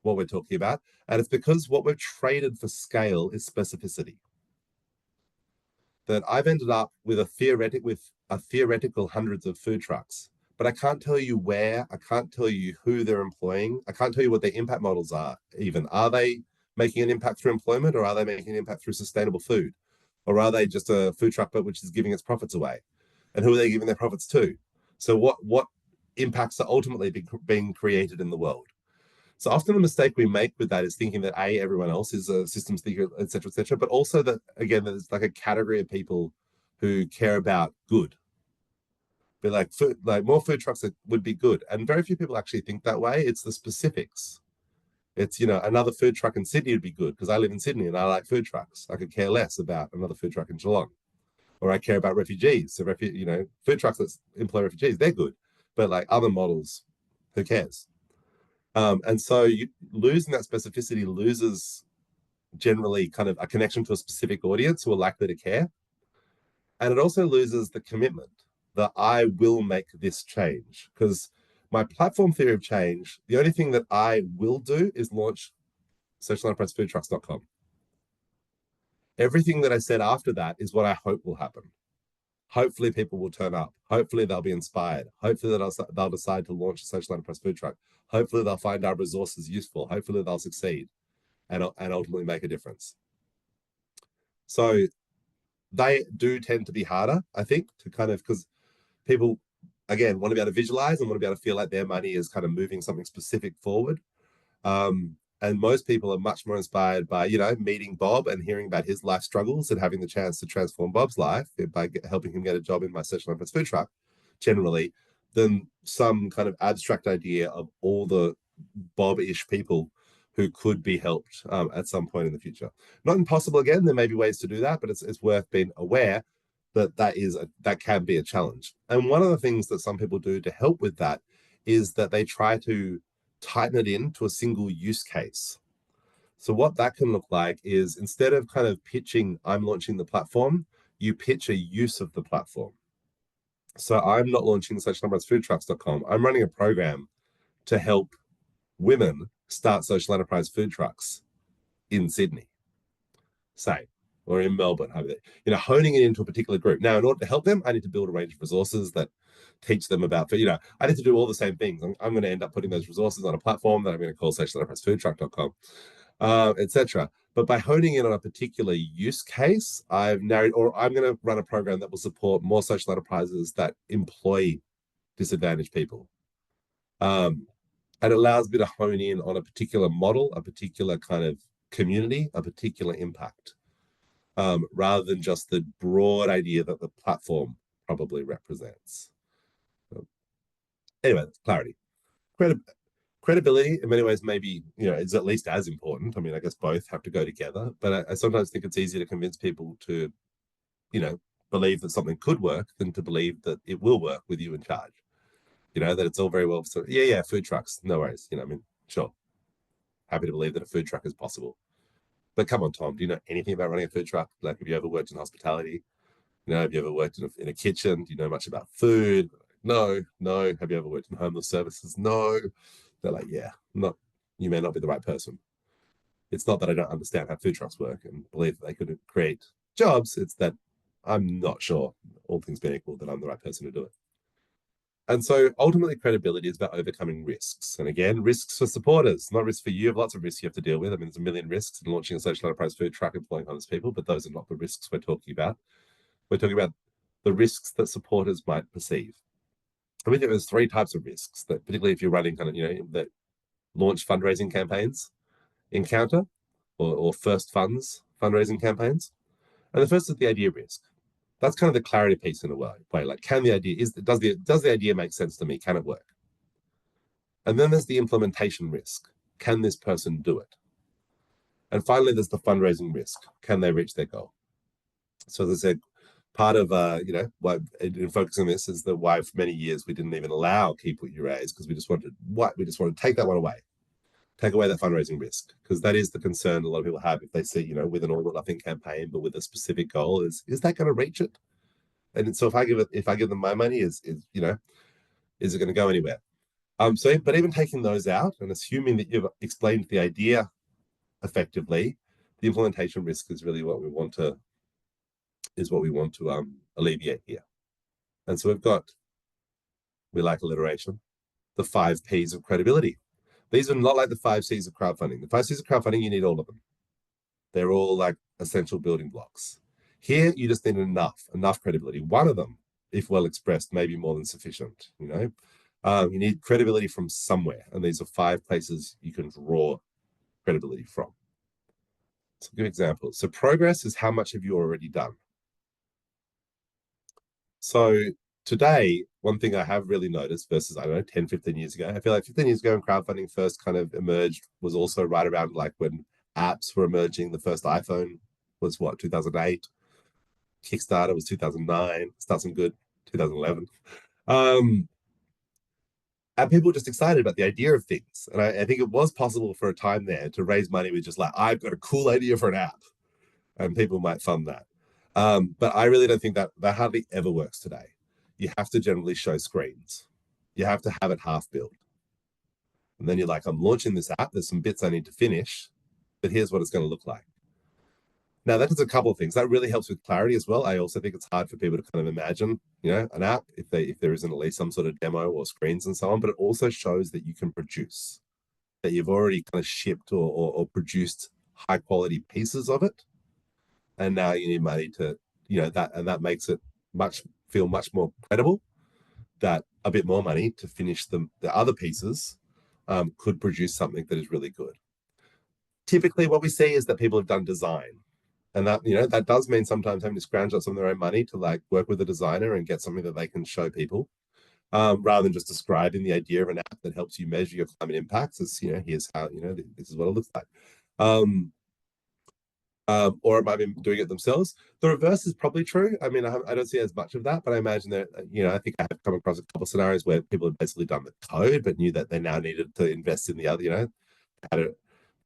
what we're talking about. And it's because what we've traded for scale is specificity. That I've ended up with a theoretical hundreds of food trucks, but I can't tell you where, I can't tell you who they're employing, I can't tell you what their impact models are even. Are they making an impact through employment, or are they making an impact through sustainable food? Or are they just a food truck but which is giving its profits away? And who are they giving their profits to? So what impacts are ultimately being created in the world? So often the mistake we make with that is thinking that everyone else is a systems thinker, et cetera, but also that, again, there's like a category of people who care about good. But like more food trucks would be good. And very few people actually think that way. It's the specifics. It's, another food truck in Sydney would be good because I live in Sydney and I like food trucks. I could care less about another food truck in Geelong. Or I care about refugees. So, food trucks that employ refugees, they're good. But like other models, who cares? And so losing that specificity loses generally kind of a connection to a specific audience who are likely to care. And it also loses the commitment that I will make this change. Because my platform theory of change, the only thing that I will do is launch socialenterprisefoodtrucks.com. Everything that I said after that is what I hope will happen. Hopefully people will turn up. Hopefully they'll be inspired. Hopefully they'll decide to launch a social enterprise food truck. Hopefully they'll find our resources useful. Hopefully they'll succeed and ultimately make a difference. So they do tend to be harder, I think, to kind of, because people, again, want to be able to visualize and want to be able to feel like their money is kind of moving something specific forward. And most people are much more inspired by, meeting Bob and hearing about his life struggles and having the chance to transform Bob's life by helping him get a job in my social enterprise food truck, generally, than some kind of abstract idea of all the Bob-ish people who could be helped at some point in the future. Not impossible, again, there may be ways to do that, but it's worth being aware that that can be a challenge. And one of the things that some people do to help with that is that they try to tighten it into a single use case. So what that can look like is instead of kind of pitching, I'm launching the platform, you pitch a use of the platform. So I'm not launching socialenterprisefoodtrucks.com. I'm running a program to help women start social enterprise food trucks in Sydney, say, or in Melbourne, honing it into a particular group. Now, in order to help them, I need to build a range of resources that teach them about, I need to do all the same things. I'm going to end up putting those resources on a platform that I'm going to call socialenterprisefoodtruck.com, etc. But by honing in on a particular use case, I'm going to run a program that will support more social enterprises that employ disadvantaged people. And it allows me to hone in on a particular model, a particular kind of community, a particular impact, rather than just the broad idea that the platform probably represents. Anyway, clarity. Credibility in many ways maybe is at least as important. I mean, I guess both have to go together, but I sometimes think it's easier to convince people to believe that something could work than to believe that it will work with you in charge. That it's all very well, so yeah, food trucks, no worries. I mean, sure, happy to believe that a food truck is possible, but come on, Tom, do you know anything about running a food truck? Like, have you ever worked in hospitality? Have you ever worked in a kitchen? Do you know much about food? No, no. Have you ever worked in homeless services? No. They're like, yeah, not. You may not be the right person. It's not that I don't understand how food trucks work and believe that they could create jobs. It's that I'm not sure, all things being equal, that I'm the right person to do it. And so ultimately, credibility is about overcoming risks. And again, risks for supporters, not risks for you. You have lots of risks you have to deal with. I mean, there's a million risks in launching a social enterprise food truck, employing homeless people, but those are not the risks we're talking about. We're talking about the risks that supporters might perceive. I mean, there's three types of risks that, particularly if you're running kind of, that launch fundraising campaigns, encounter, or first funds fundraising campaigns. And the first is the idea risk. That's kind of the clarity piece in a way. Like, can the idea does the idea make sense to me? Can it work? And then there's the implementation risk. Can this person do it? And finally, there's the fundraising risk. Can they reach their goal? So as I said, part of why in focusing on this is that why for many years we didn't even allow keep what you raise, because we just wanted to take that one away, take away that fundraising risk, because that is the concern a lot of people have if they see, with an all or nothing campaign, but with a specific goal, is that going to reach it? And so if I give them my money, is it going to go anywhere? But even taking those out and assuming that you've explained the idea effectively, the implementation risk is really what we want to alleviate here. And so we like alliteration, the 5 Ps of credibility. These are not like the 5 Cs of crowdfunding. The 5 Cs of crowdfunding, you need all of them. They're all like essential building blocks. Here, you just need enough credibility. One of them, if well expressed, may be more than sufficient. You need credibility from somewhere, and these are 5 places you can draw credibility from. So, give examples. So, progress is how much have you already done? So, today, one thing I have really noticed versus, I don't know, 10, 15 years ago, I feel like 15 years ago when crowdfunding first kind of emerged was also right around like when apps were emerging. The first iPhone was what, 2008? Kickstarter was 2009. Start Some Good, 2011. Um, and people were just excited about the idea of things. And I think it was possible for a time there to raise money with just like, I've got a cool idea for an app, and people might fund that. But I really don't think that hardly ever works today. You have to generally show screens. You have to have it half built. And then you're like, I'm launching this app. There's some bits I need to finish, but here's what it's going to look like. Now, that does a couple of things. That really helps with clarity as well. I also think it's hard for people to kind of imagine, an app if there isn't at least some sort of demo or screens and so on. But it also shows that you can produce, that you've already kind of shipped or produced high quality pieces of it, and now you need money to, that makes it feel much more credible. That a bit more money to finish the other pieces could produce something that is really good. Typically, what we see is that people have done design. And that does mean sometimes having to scrounge up some of their own money to like work with a designer and get something that they can show people, rather than just describing the idea of an app that helps you measure your climate impacts. As here's how this is what it looks like, or it might be doing it themselves. The reverse is probably true. I mean, I don't see as much of that, but I imagine that I think I have come across a couple of scenarios where people have basically done the code, but knew that they now needed to invest in the other, how to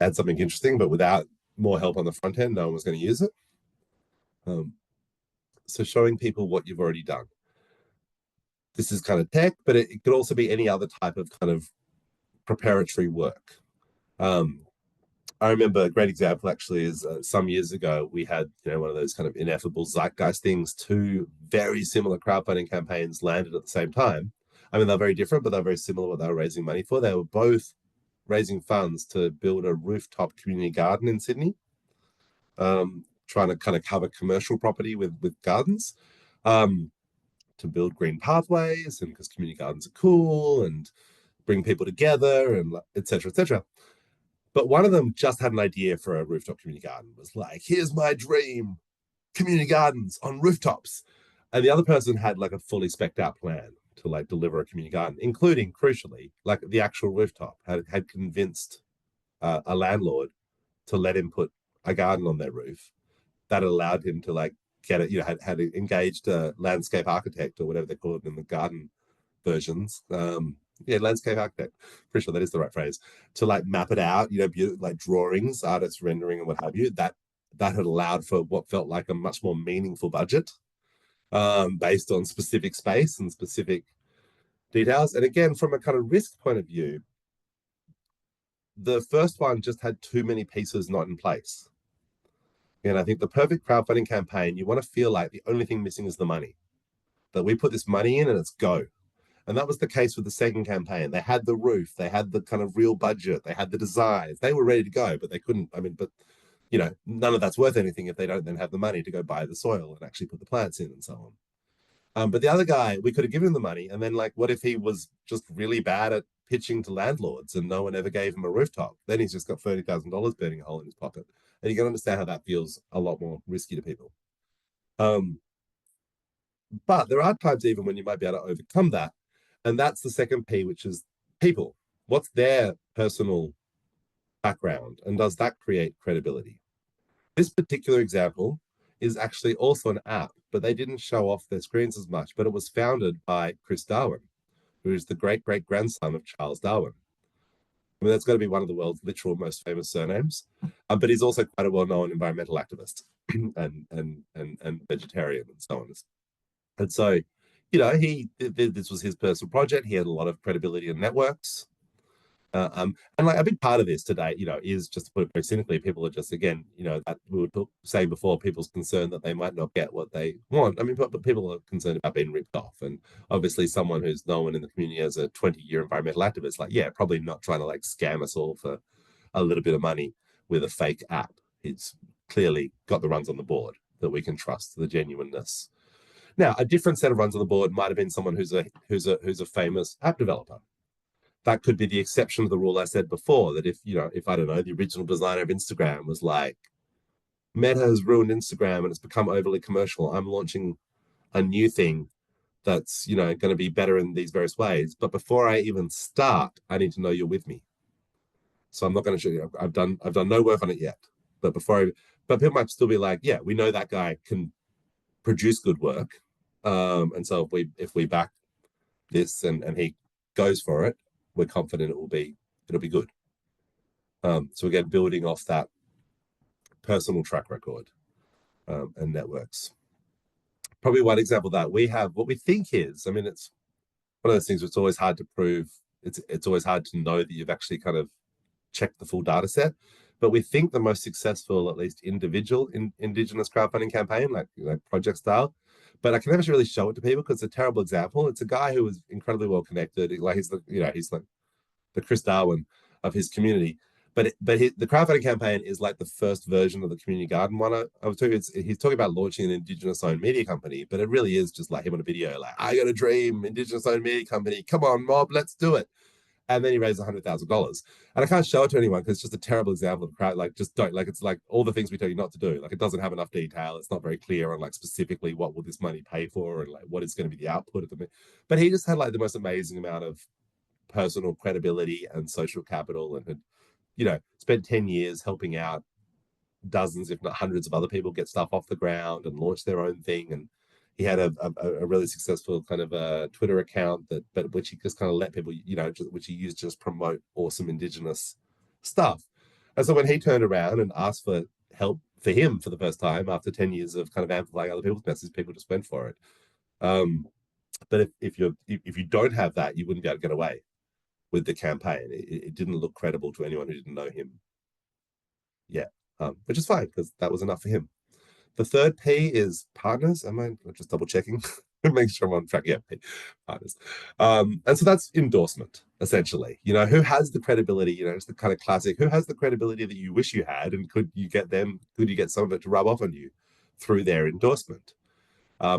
add something interesting, but without more help on the front end, no one was going to use it. So showing people what you've already done. This is kind of tech, but it could also be any other type of kind of preparatory work. I remember a great example actually is some years ago we had one of those kind of ineffable zeitgeist things. Two very similar crowdfunding campaigns landed at the same time. I mean, they're very different, but they're very similar what they were raising money for. They were both raising funds to build a rooftop community garden in Sydney, trying to kind of cover commercial property with gardens, to build green pathways, and because community gardens are cool and bring people together, and etc. etc. But one of them just had an idea for a rooftop community garden. It was like, here's my dream, community gardens on rooftops. And the other person had like a fully specced out plan to like deliver a community garden, including crucially, like the actual rooftop had convinced a landlord to let him put a garden on their roof. That allowed him to like get it, had engaged a landscape architect or whatever they call it in the garden versions. Landscape architect. Pretty sure that is the right phrase. To like map it out, like drawings, artist rendering, and what have you. That had allowed for what felt like a much more meaningful budget, based on specific space and specific details. And again, from a kind of risk point of view, the first one just had too many pieces not in place. And I think the perfect crowdfunding campaign, you want to feel like the only thing missing is the money. That we put this money in and it's go. And that was the case with the second campaign. They had the roof, they had the kind of real budget, they had the designs, they were ready to go, but they couldn't. I mean, but none of that's worth anything if they don't then have the money to go buy the soil and actually put the plants in and so on. But the other guy, we could have given him the money. And then, like, what if he was just really bad at pitching to landlords and no one ever gave him a rooftop? Then he's just got $30,000 burning a hole in his pocket. And you can understand how that feels a lot more risky to people. But there are times even when you might be able to overcome that. And that's the second P, which is people. What's their personal background? And does that create credibility? This particular example is actually also an app, but they didn't show off their screens as much. But it was founded by Chris Darwin, who is the great-great-grandson of Charles Darwin. I mean, that's got to be one of the world's literal most famous surnames. But he's also quite a well-known environmental activist and vegetarian and so on. And so, this was his personal project. He had a lot of credibility in networks. And like a big part of this today, is just to put it very cynically, people are just, again, that we were saying before, people's concern that they might not get what they want. I mean, but people are concerned about being ripped off. And obviously someone who's known in the community as a 20-year environmental activist, like, yeah, probably not trying to like scam us all for a little bit of money with a fake app. He's clearly got the runs on the board that we can trust the genuineness. Now, a different set of runs on the board might have been someone who's a famous app developer. That could be the exception to the rule I said before, that if I don't know, the original designer of Instagram was like, Meta has ruined Instagram and it's become overly commercial. I'm launching a new thing that's, going to be better in these various ways. But before I even start, I need to know you're with me. So I'm not going to show you. I've done no work on it yet. But but people might still be like, yeah, we know that guy can produce good work. And so if we back this and he goes for it, we're confident it'll be good. So again, building off that personal track record and networks. Probably one example that we have, what we think is, I mean, it's one of those things where it's always hard to prove. It's always hard to know that you've actually kind of checked the full data set. But we think the most successful, at least individual Indigenous crowdfunding campaign, like project style, but I can never really show it to people because it's a terrible example. It's a guy who was incredibly well connected. Like he's like the Chris Darwin of his community. But the crowdfunding campaign is like the first version of the community garden one. I was talking. He's talking about launching an Indigenous-owned media company, but it really is just like him on a video, like, I got a dream, Indigenous-owned media company. Come on, mob, let's do it. And then he raised $100,000. And I can't show it to anyone because it's just a terrible example of crowd. Like, just don't, like, it's like all the things we tell you not to do. Like, it doesn't have enough detail. It's not very clear on like specifically what will this money pay for and like what is going to be the output of the. But he just had like the most amazing amount of personal credibility and social capital and had, spent 10 years helping out dozens, if not hundreds of other people get stuff off the ground and launch their own thing. And he had a really successful kind of a Twitter account which he just kind of let people, which he used to just promote awesome Indigenous stuff. And so when he turned around and asked for help for him for the first time after 10 years of kind of amplifying other people's messages, people just went for it. But if you don't have that, you wouldn't be able to get away with the campaign. It didn't look credible to anyone who didn't know him. Yeah, which is fine because that was enough for him. The third P is partners. Am I just double checking? Make sure I'm on track. Yeah, P, partners. And so that's endorsement, essentially. Who has the credibility? It's the kind of classic, who has the credibility that you wish you had, and could you get some of it to rub off on you through their endorsement?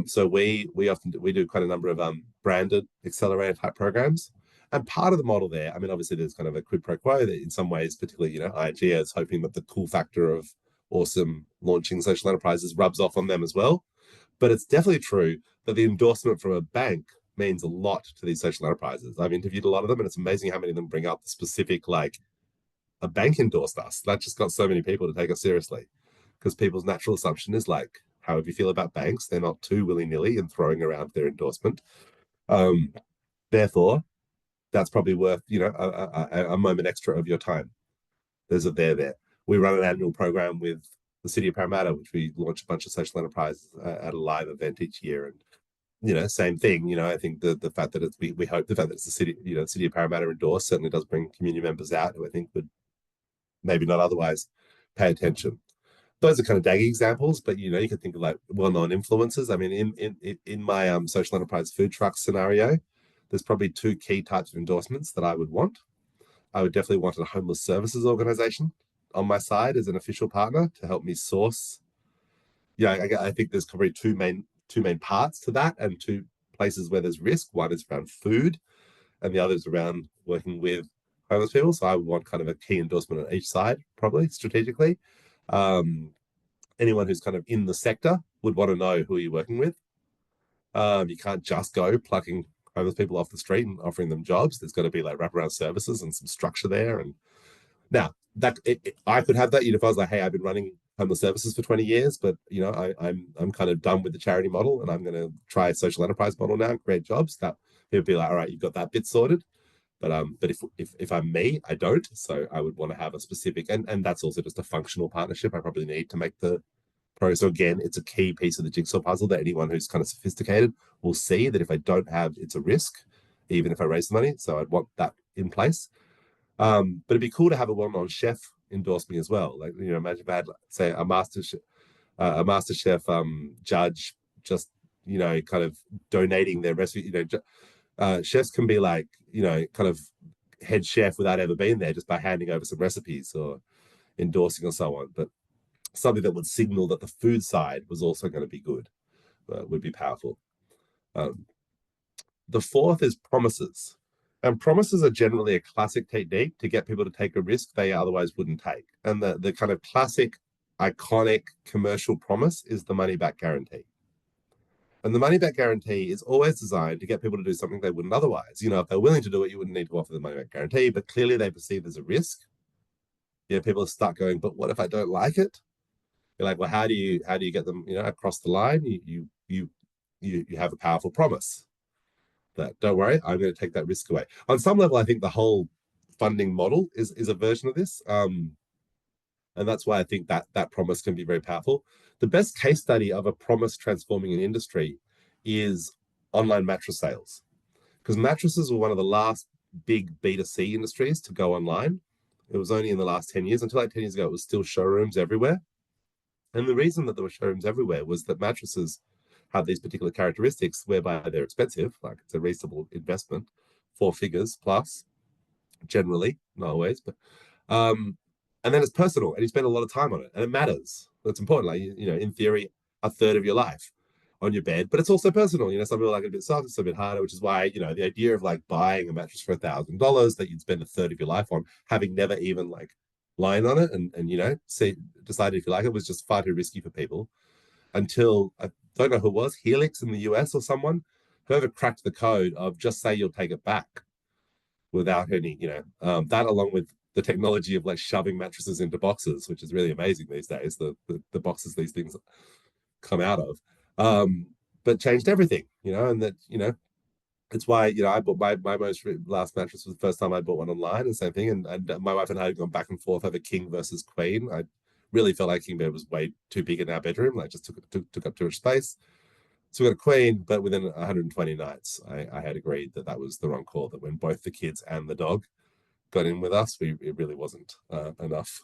So we do quite a number of branded accelerator type programs. And part of the model there, I mean, obviously there's kind of a quid pro quo that in some ways, particularly, ING is hoping that the cool factor of awesome launching social enterprises rubs off on them as well. But it's definitely true that the endorsement from a bank means a lot to these social enterprises. I've interviewed a lot of them, and it's amazing how many of them bring up the specific, like, a bank endorsed us. That just got so many people to take us seriously because people's natural assumption is like, however you feel about banks, they're not too willy-nilly in throwing around their endorsement. Therefore, that's probably worth, a moment extra of your time. There's a there. We run an annual program with the city of Parramatta, which we launch a bunch of social enterprises at a live event each year. And same thing. I think the fact that we hope the fact that it's the city, the city of Parramatta endorsed certainly does bring community members out who I think would maybe not otherwise pay attention. Those are kind of daggy examples, but you can think of like well-known influencers. I mean, in my social enterprise food truck scenario, there's probably two key types of endorsements that I would want. I would definitely want a homeless services organization on my side as an official partner to help me source. I think there's probably two main parts to that, and two places where there's risk. One is around food, and the other is around working with homeless people. So I would want kind of a key endorsement on each side, probably strategically. Um, Anyone who's kind of in the sector would want to know who you're working with. You can't just go plucking homeless people off the street and offering them jobs. There's got to be like wraparound services and some structure there. And now that I could have that, if I was like, hey, I've been running homeless services for 20 years, but I'm kind of done with the charity model, and I'm going to try a social enterprise model now, create jobs. That it would be like, all right, you've got that bit sorted. But if I'm me, I don't. So I would want to have a specific, and that's also just a functional partnership I probably need to make the pro. So again, it's a key piece of the jigsaw puzzle that anyone who's kind of sophisticated will see that if I don't have, it's a risk, even if I raise the money. So I'd want that in place. But it'd be cool to have a well-known chef endorse me as well. Like, imagine if I had, say, a master chef judge just, kind of donating their recipe. Chefs can be like, kind of head chef without ever being there, just by handing over some recipes or endorsing or so on. But something that would signal that the food side was also going to be good would be powerful. Um, the fourth is promises. And promises are generally a classic technique to get people to take a risk they otherwise wouldn't take. And the kind of classic, iconic commercial promise is the money back guarantee. And the money back guarantee is always designed to get people to do something they wouldn't otherwise. If they're willing to do it, you wouldn't need to offer the money back guarantee, but clearly they perceive there's a risk. People start going, but what if I don't like it? You're like, well, how do you get them, across the line? You have a powerful promise that, don't worry, I'm going to take that risk away. On some level, I think the whole funding model is a version of this. And that's why I think that promise can be very powerful. The best case study of a promise transforming an industry is online mattress sales, because mattresses were one of the last big B2C industries to go online. It was only in the last 10 years. Until like 10 years ago, it was still showrooms everywhere. And the reason that there were showrooms everywhere was that mattresses have these particular characteristics whereby they're expensive, like it's a reasonable investment, 4 figures plus, generally, not always, but and then it's personal and you spend a lot of time on it and it matters. That's important. Like, in theory, a third of your life on your bed, but it's also personal. Some people like it a bit soft, it's a bit harder, which is why, the idea of like buying a mattress for $1,000 that you'd spend a third of your life on, having never even like lying on it and see, decided if you like it, was just far too risky for people until I don't know who it was, Helix in the US or someone, whoever cracked the code of just say you'll take it back without any, that along with the technology of like shoving mattresses into boxes, which is really amazing these days, the boxes these things come out of, but changed everything, and that, it's why, I bought my most last mattress was the first time I bought one online, and same thing. And my wife and I had gone back and forth over king versus queen. I really felt like king bed was way too big in our bedroom. Like just took up too much space. So we got a queen, but within 120 nights, I had agreed that was the wrong call. That when both the kids and the dog got in with us, it really wasn't enough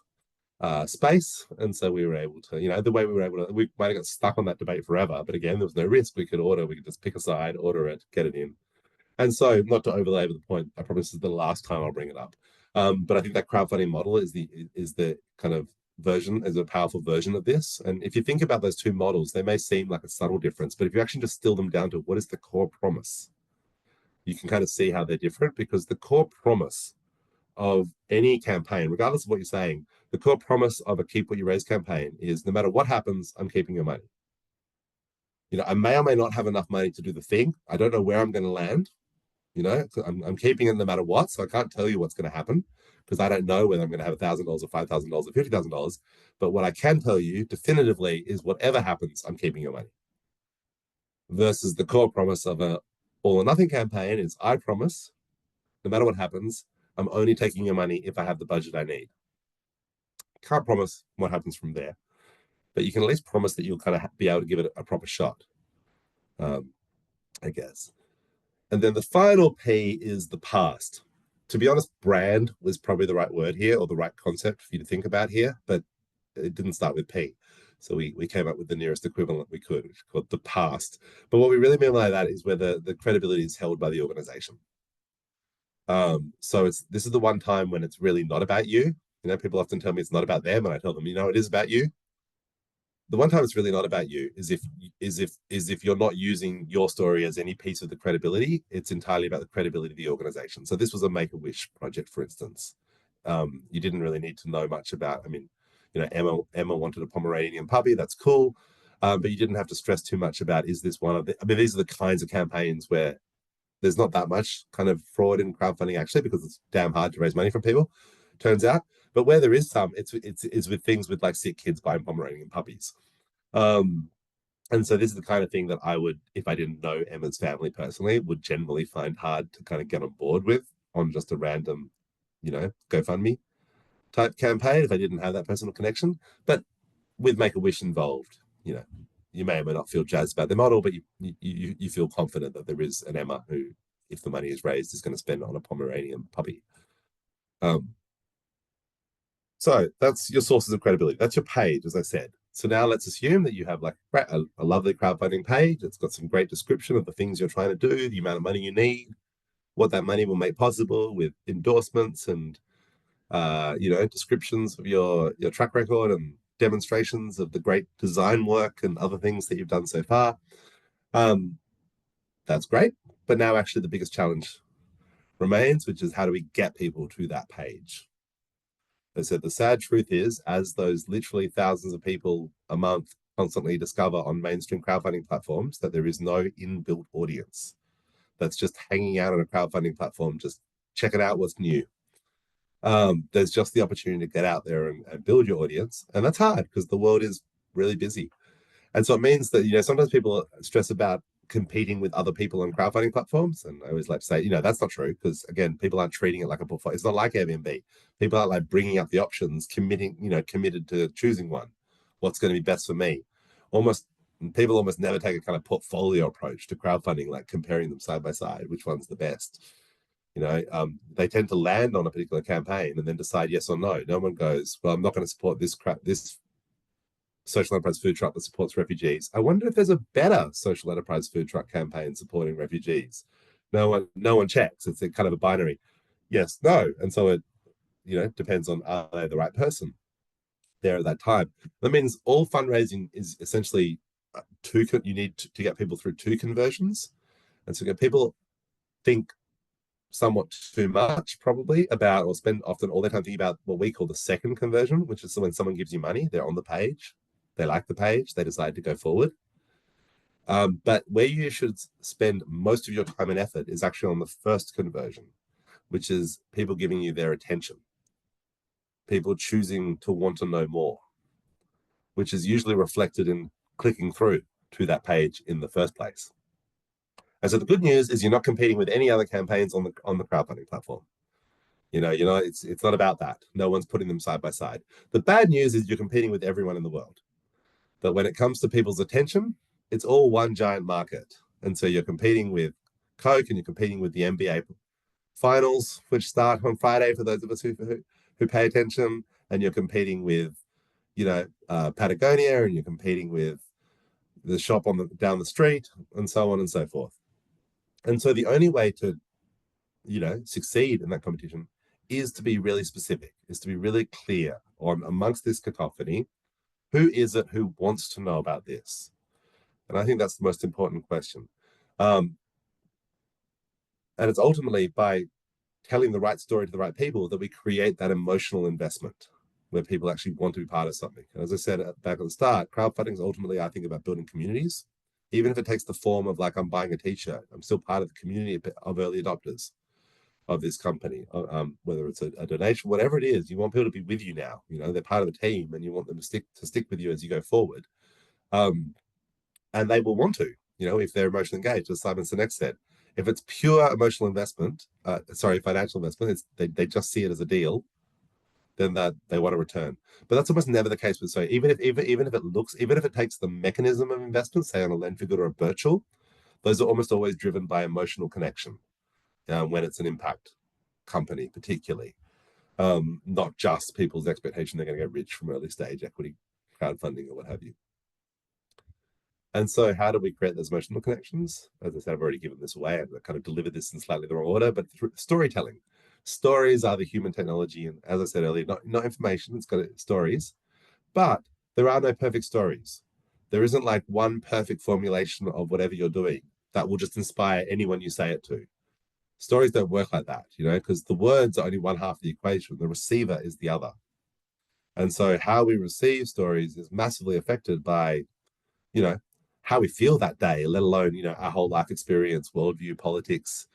space, and so we were able to, the way we were able to, we might have got stuck on that debate forever. But again, there was no risk. We could just pick a side, order it, get it in. And so, not to overlay the point, I promise this is the last time I'll bring it up. But I think that crowdfunding model is the kind of version, is a powerful version of this. And if you think about those two models, they may seem like a subtle difference, but if you actually just distill them down to what is the core promise, you can kind of see how they're different. Because the core promise of any campaign, regardless of what you're saying, the core promise of a Keep What You Raise campaign is no matter what happens, I'm keeping your money. I may or may not have enough money to do the thing. I don't know where I'm going to land. I'm keeping it no matter what, so I can't tell you what's going to happen because I don't know whether I'm going to have $1,000 or $5,000 or $50,000. But what I can tell you definitively is whatever happens, I'm keeping your money. Versus the core promise of a all or nothing campaign is I promise, no matter what happens, I'm only taking your money if I have the budget I need. Can't promise what happens from there, but you can at least promise that you'll kind of be able to give it a proper shot. I guess. And then the final P is the past. To be honest, brand was probably the right word here, or the right concept for you to think about here, but it didn't start with P. So we came up with the nearest equivalent we could, which is called the past. But what we really mean by that is where the credibility is held by the organization. So this is the one time when it's really not about you. People often tell me it's not about them, and I tell them, it is about you. The one time it's really not about you is if you're not using your story as any piece of the credibility. It's entirely about the credibility of the organization. So this was a Make-A-Wish project, for instance. You didn't really need to know much about. I mean, Emma wanted a Pomeranian puppy. That's cool, but you didn't have to stress too much about, is this one of the. I mean, these are the kinds of campaigns where there's not that much kind of fraud in crowdfunding, actually, because it's damn hard to raise money from people, turns out. But where there is some, it's with things with like sick kids buying Pomeranian puppies. Um, and so this is the kind of thing that I would, if I didn't know Emma's family personally, would generally find hard to kind of get on board with on just a random, GoFundMe type campaign if I didn't have that personal connection. But with Make-A-Wish involved, you may or may not feel jazzed about the model, but you feel confident that there is an Emma who, if the money is raised, is going to spend on a Pomeranian puppy. So that's your sources of credibility. That's your page, as I said. So now let's assume that you have like a lovely crowdfunding page. It's got some great description of the things you're trying to do, the amount of money you need, what that money will make possible, with endorsements and descriptions of your track record and demonstrations of the great design work and other things that you've done so far. That's great. But now actually the biggest challenge remains, which is how do we get people to that page? As I said, the sad truth is, as those literally thousands of people a month constantly discover on mainstream crowdfunding platforms, that there is no inbuilt audience that's just hanging out on a crowdfunding platform, just checking out what's new. There's just the opportunity to get out there and build your audience. And that's hard because the world is really busy. And so it means that, sometimes people stress about competing with other people on crowdfunding platforms. And I always like to say, that's not true, because again, people aren't treating it like a portfolio. It's not like Airbnb. People aren't like bringing up the options, committed to choosing one. What's going to be best for me? People almost never take a kind of portfolio approach to crowdfunding, like comparing them side by side, which one's the best. They tend to land on a particular campaign and then decide yes or no. No one goes, well, I'm not going to support this social enterprise food truck that supports refugees. I wonder if there's a better social enterprise food truck campaign supporting refugees. No one checks. It's a kind of a binary, yes, no. And so it, depends on, are they the right person there at that time. That means all fundraising is essentially you need to get people through two conversions. And so get people think somewhat too much probably about, or spend often all their time thinking about what we call the second conversion, which is when someone gives you money, they're on the page, they like the page, they decide to go forward. But where you should spend most of your time and effort is actually on the first conversion, which is people giving you their attention, people choosing to want to know more, which is usually reflected in clicking through to that page in the first place. And so the good news is you're not competing with any other campaigns on the crowdfunding platform. It's not about that. No one's putting them side by side. The bad news is you're competing with everyone in the world. But when it comes to people's attention, it's all one giant market. And so you're competing with Coke, and you're competing with the NBA finals, which start on Friday for those of us who pay attention. And you're competing with, Patagonia, and you're competing with the shop down the street, and so on and so forth. And so the only way to, succeed in that competition is to be really specific, is to be really clear on, amongst this cacophony, who is it who wants to know about this? And I think that's the most important question. And it's ultimately by telling the right story to the right people that we create that emotional investment where people actually want to be part of something. And as I said back at the start, crowdfunding is ultimately, I think, about building communities. Even if it takes the form of like, I'm buying a t-shirt, I'm still part of the community of early adopters of this company, whether it's a donation, whatever it is. You want people to be with you now. They're part of a team, and you want them to stick with you as you go forward. And they will want to, if they're emotionally engaged, as Simon Sinek said. If it's pure emotional investment, financial investment, they just see it as a deal, then that they want to return. But that's almost never the case with, so even if it takes the mechanism of investment, say on a Lenford or a Birchall, those are almost always driven by emotional connection when it's an impact company, particularly. Not just people's expectation they're going to get rich from early stage equity crowdfunding or what have you. And so, how do we create those emotional connections? As I said, I've already given this away. I've kind of delivered this in slightly the wrong order, but through storytelling. Stories are the human technology, and as I said earlier, not information. It's got stories, but there are no perfect stories. There isn't like one perfect formulation of whatever you're doing that will just inspire anyone you say it to. Stories don't work like that, because the words are only one half of the equation. The receiver is the other. And so how we receive stories is massively affected by, you know, how we feel that day, let alone, our whole life experience, worldview, politics,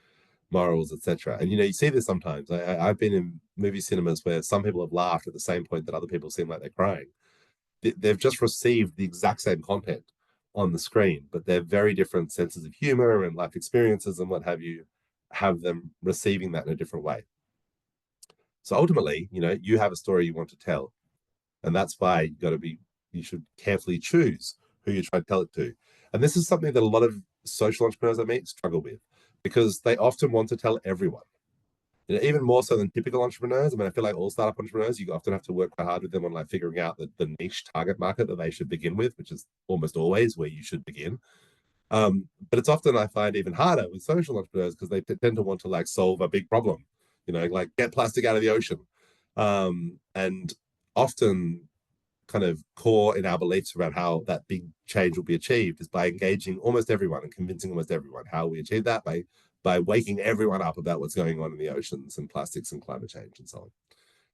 morals, etc. And, you see this sometimes. I've been in movie cinemas where some people have laughed at the same point that other people seem like they're crying. They've just received the exact same content on the screen, but they're very different senses of humor and life experiences and what have you, have them receiving that in a different way. So ultimately, you have a story you want to tell, and that's why you should carefully choose who you try to tell it to. And this is something that a lot of social entrepreneurs I meet struggle with, because they often want to tell everyone. Even more so than typical entrepreneurs. I mean, I feel like all startup entrepreneurs, you often have to work quite hard with them on like figuring out the niche target market that they should begin with, which is almost always where you should begin. But it's often, I find, even harder with social entrepreneurs because they tend to want to like solve a big problem, like get plastic out of the ocean. And often kind of core in our beliefs around how that big change will be achieved is by engaging almost everyone and convincing almost everyone. How we achieve that? By waking everyone up about what's going on in the oceans and plastics and climate change and so on.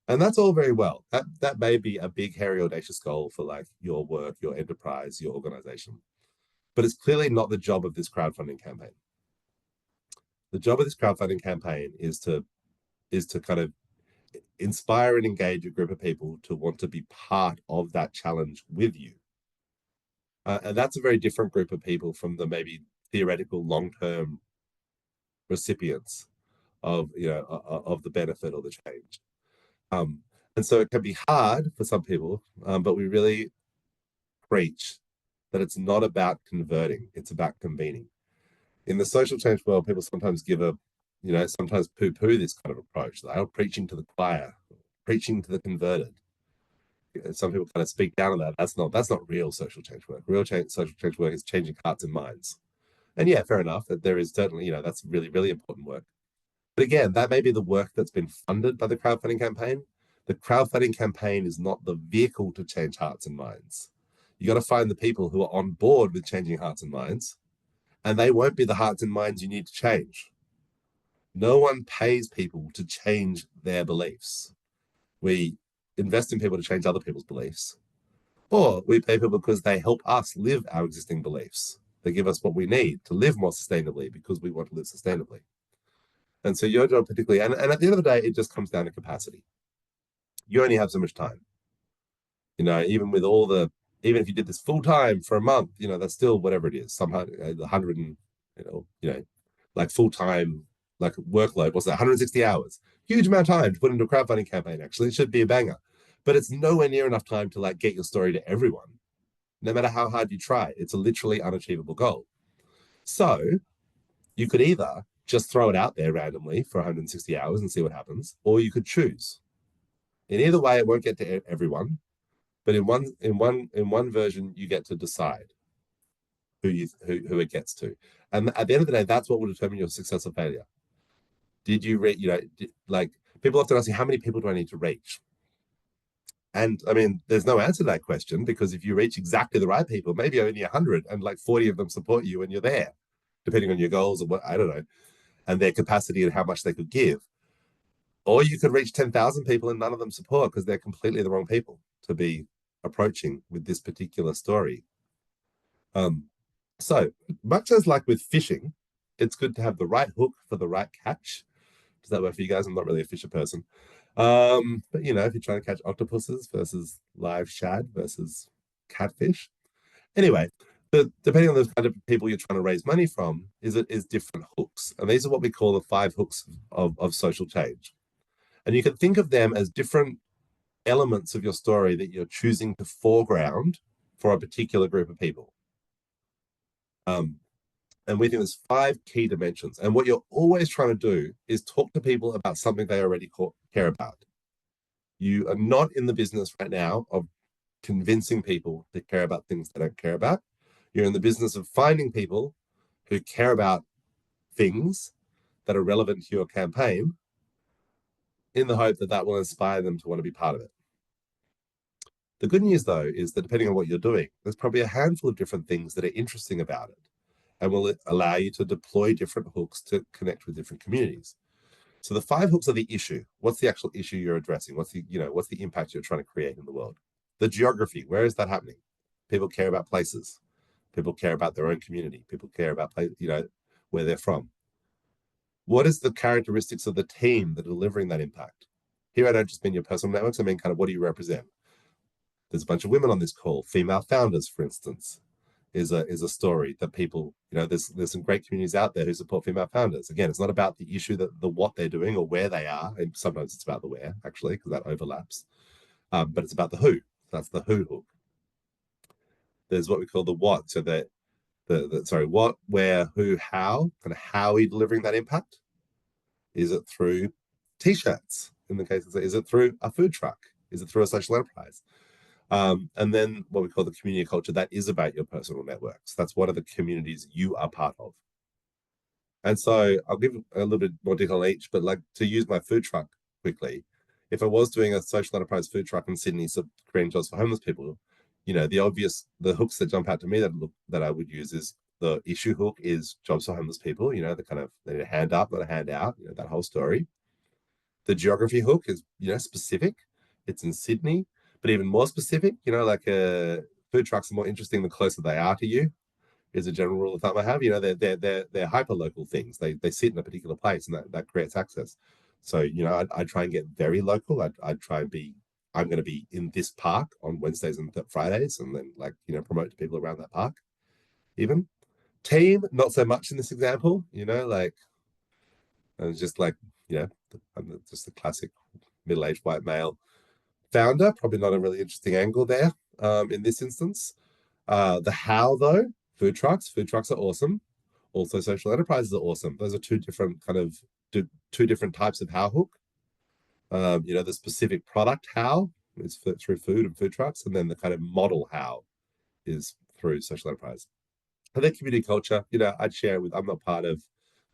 And that's all very well. That may be a big, hairy, audacious goal for like your work, your enterprise, your organization. But it's clearly not the job of this crowdfunding campaign. The job of this crowdfunding campaign is to kind of inspire and engage a group of people to want to be part of that challenge with you. And that's a very different group of people from the maybe theoretical long-term recipients of of the benefit or the change. And so it can be hard for some people, but we really preach that it's not about converting, it's about convening. In the social change world, people sometimes sometimes poo-poo this kind of approach. They are preaching to the choir, preaching to the converted. Some people kind of speak down on that. That's not real social change work. Social change work is changing hearts and minds. And yeah, fair enough that there is certainly, that's really, really important work. But again, that may be the work that's been funded by the crowdfunding campaign. The crowdfunding campaign is not the vehicle to change hearts and minds. You got to find the people who are on board with changing hearts and minds, and they won't be the hearts and minds you need to change. No one pays people to change their beliefs. We invest in people to change other people's beliefs, or we pay people because they help us live our existing beliefs. They give us what we need to live more sustainably because we want to live sustainably. And so your job particularly, and at the end of the day, it just comes down to capacity. You only have so much time. Even with even if you did this full time for a month, that's still whatever it is, some 100 and, like full time, like workload, what's that, 160 hours? Huge amount of time to put into a crowdfunding campaign, actually. It should be a banger. But it's nowhere near enough time to like get your story to everyone. No matter how hard you try, it's a literally unachievable goal. So you could either just throw it out there randomly for 160 hours and see what happens, or you could choose. In either way, it won't get to everyone, but in one version, you get to decide who it gets to. And at the end of the day, that's what will determine your success or failure. Did you reach? Like people often ask me, how many people do I need to reach? And I mean, there's no answer to that question, because if you reach exactly the right people, maybe only 100 and like 40 of them support you and you're there, depending on your goals or what, I don't know, and their capacity and how much they could give. Or you could reach 10,000 people and none of them support because they're completely the wrong people to be approaching with this particular story. So much as like with fishing, it's good to have the right hook for the right catch. Does that work for you guys? I'm not really a fisher person. But if you're trying to catch octopuses versus live shad versus catfish. Anyway, depending on the kind of people you're trying to raise money from, is different hooks. And these are what we call the 5 hooks of social change. And you can think of them as different elements of your story that you're choosing to foreground for a particular group of people. And we think there's 5 key dimensions. And what you're always trying to do is talk to people about something they already care about. You are not in the business right now of convincing people to care about things they don't care about. You're in the business of finding people who care about things that are relevant to your campaign in the hope that that will inspire them to want to be part of it. The good news, though, is that depending on what you're doing, there's probably a handful of different things that are interesting about it and will allow you to deploy different hooks to connect with different communities. So the 5 hooks are the issue. What's the actual issue you're addressing? What's the impact you're trying to create in the world? The geography, where is that happening? People care about places. People care about their own community. People care about where they're from. What is the characteristics of the team that are delivering that impact? Here I don't just mean your personal networks, I mean kind of what do you represent? There's a bunch of women on this call, female founders, for instance, is a story that people, there's some great communities out there who support female founders. Again, it's not about the issue that the what they're doing or where they are, and sometimes it's about the where, actually, because that overlaps. But it's about the who. That's the who hook. There's what we call the what. So what, where, who, how, and how are you delivering that impact? Is it through t-shirts? In the case of, is it through a food truck? Is it through a social enterprise? And then what we call the community culture, that is about your personal networks. That's what are the communities you are part of. And so I'll give a little bit more detail on each, but like to use my food truck quickly, if I was doing a social enterprise food truck in Sydney, so creating jobs for homeless people, the hooks that jump out to me that I would use is the issue hook is jobs for homeless people, the kind of they need a hand up, not a hand out, that whole story. The geography hook is, specific. It's in Sydney, but even more specific, food trucks are more interesting the closer they are to you, is a general rule of thumb I have. They're hyper local things. They sit in a particular place, and that creates access. So I try and get very local. I try and be. I'm going to be in this park on Wednesdays and Fridays, and then promote to people around that park. Even team, not so much in this example. And just I'm just the classic middle-aged white male founder. Probably not a really interesting angle there in this instance. The how, though, food trucks. Food trucks are awesome. Also, social enterprises are awesome. Those are two different types of how hook. The specific product how is through food and food trucks, and then the kind of model how is through social enterprise. And then community culture, I'd share with, I'm not part of,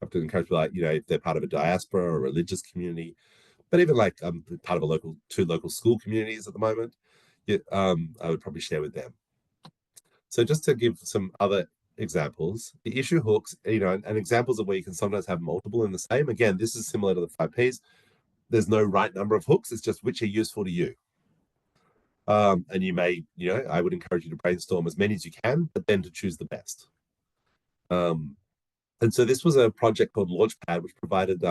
I have to encourage people if they're part of a diaspora or a religious community, but even I'm part of two local school communities at the moment, I would probably share with them. So just to give some other examples, the issue hooks, and examples of where you can sometimes have multiple in the same. Again, this is similar to the 5 Ps. There's no right number of hooks. It's just which are useful to you. And you may, I would encourage you to brainstorm as many as you can, but then to choose the best. And so this was a project called Launchpad, which provided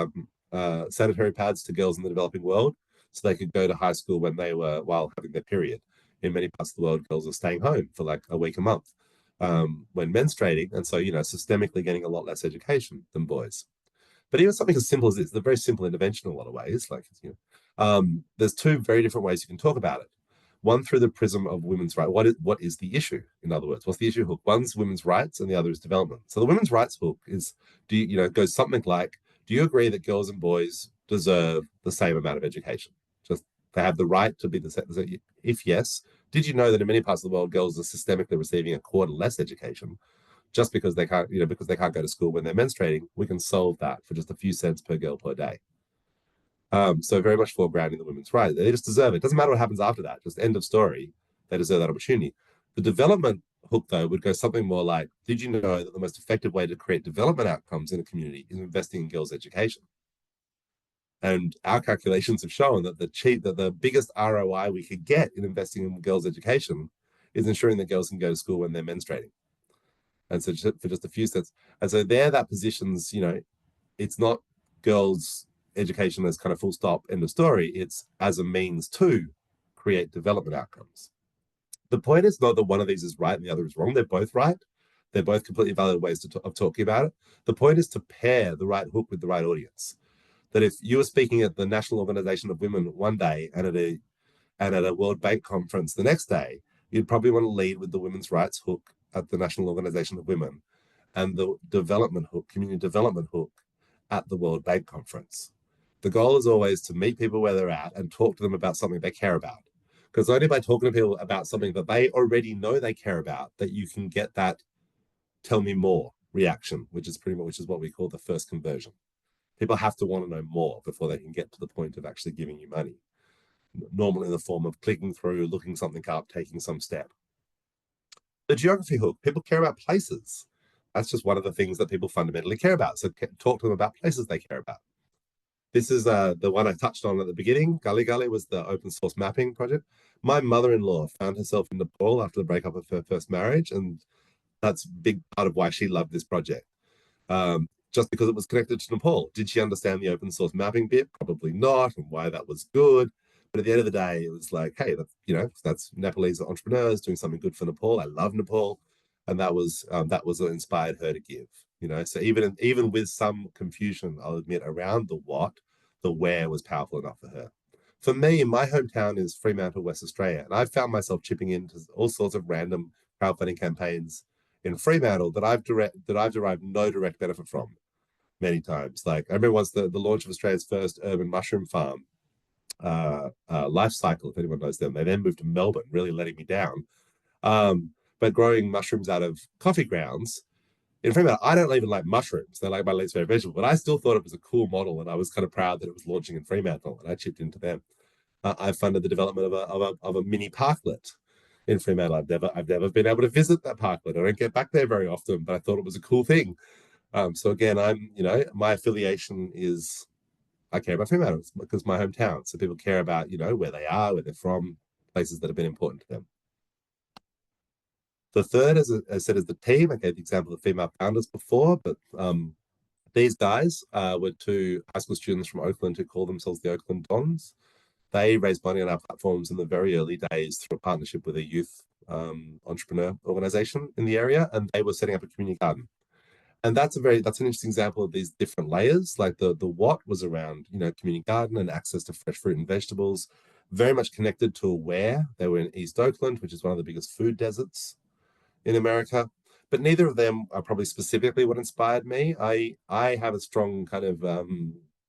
sanitary pads to girls in the developing world so they could go to high school while having their period. In many parts of the world, girls are staying home for like a week, a month when menstruating. And so, systemically getting a lot less education than boys. But even something as simple as this, it's a very simple intervention in a lot of ways. There's 2 very different ways you can talk about it. One through the prism of women's rights. What is the issue? In other words, what's the issue hook? One's women's rights and the other is development. So the women's rights hook is, goes something like, do you agree that girls and boys deserve the same amount of education? Just they have the right to be the same. If yes, did you know that in many parts of the world, girls are systemically receiving a quarter less education just because they can't go to school when they're menstruating? We can solve that for just a few cents per girl per day. So very much foregrounding the women's right. They just deserve it. Doesn't matter what happens after that. Just end of story. They deserve that opportunity. The development hook, though, would go something more like, did you know that the most effective way to create development outcomes in a community is investing in girls' education? And our calculations have shown that the biggest ROI we could get in investing in girls' education is ensuring that girls can go to school when they're menstruating. And so for just a few cents. And so there that positions, it's not girls' education as kind of full stop, end of story. It's as a means to create development outcomes. The point is not that one of these is right and the other is wrong. They're both right. They're both completely valid ways of talking about it. The point is to pair the right hook with the right audience. That if you were speaking at the National Organization of Women one day and at a World Bank conference the next day, you'd probably want to lead with the women's rights hook at the National Organization of Women and the development hook, community development hook at the World Bank Conference. The goal is always to meet people where they're at and talk to them about something they care about. Because only by talking to people about something that they already know they care about that you can get that tell me more reaction, which is what we call the first conversion. People have to want to know more before they can get to the point of actually giving you money, normally in the form of clicking through, looking something up, taking some step. The geography hook, people care about places. That's just one of the things that people fundamentally care about. So talk to them about places they care about. This is the one I touched on at the beginning. Gully Gully was the open source mapping project. My mother-in-law found herself in Nepal after the breakup of her first marriage, and that's a big part of why she loved this project. Just because it was connected to Nepal. Did she understand the open source mapping bit? Probably not, and why that was good. But at the end of the day, it was like, hey, that's Nepalese entrepreneurs doing something good for Nepal. I love Nepal, and that was what inspired her to give. So even with some confusion, I'll admit, around the what, the where was powerful enough for her. For me, my hometown is Fremantle, West Australia, and I've found myself chipping into all sorts of random crowdfunding campaigns in Fremantle that I've derived no direct benefit from many times. Like I remember once the launch of Australia's first urban mushroom farm, Life Cycle, if anyone knows them. They then moved to Melbourne, really letting me down. But growing mushrooms out of coffee grounds in Fremantle, I don't even like mushrooms. They're like my least favorite vegetable, but I still thought it was a cool model, and I was kind of proud that it was launching in Fremantle, and I chipped into them. I funded the development of a mini parklet in Fremantle. I've never been able to visit that parklet. I don't get back there very often, but I thought it was a cool thing. So again, my affiliation is I care about Fremantle because my hometown. So people care about, where they are, where they're from, places that have been important to them. The third, as I said, is the team. I gave the example of female founders before, but these guys were two high school students from Oakland who call themselves the Oakland Dons. They raised money on our platforms in the very early days through a partnership with a youth entrepreneur organization in the area, and they were setting up a community garden. And that's an interesting example of these different layers. Like the what was around, community garden and access to fresh fruit and vegetables, very much connected to where they were in East Oakland, which is one of the biggest food deserts in America. But neither of them are probably specifically what inspired me. I have a strong kind of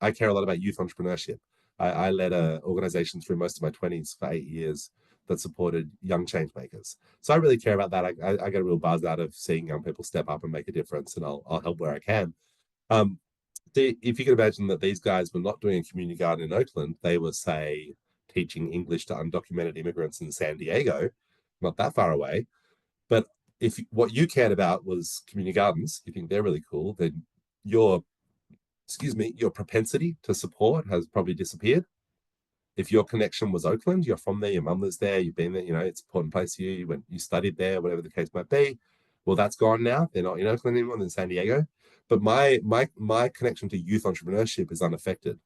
I care a lot about youth entrepreneurship. I led an organization through most of my 20s for 8 years that supported young change makers. So I really care about that. I get a real buzz out of seeing young people step up and make a difference, and I'll help where I can. If you can imagine that these guys were not doing a community garden in Oakland, they were, say, teaching English to undocumented immigrants in San Diego, not that far away. But if what you cared about was community gardens, you think they're really cool, then your propensity to support has probably disappeared. If your connection was Oakland, you're from there, your mum lives there, you've been there, it's an important place to you, you studied there, whatever the case might be. Well, that's gone now. They're not in Oakland anymore, they're in San Diego. But my connection to youth entrepreneurship is unaffected.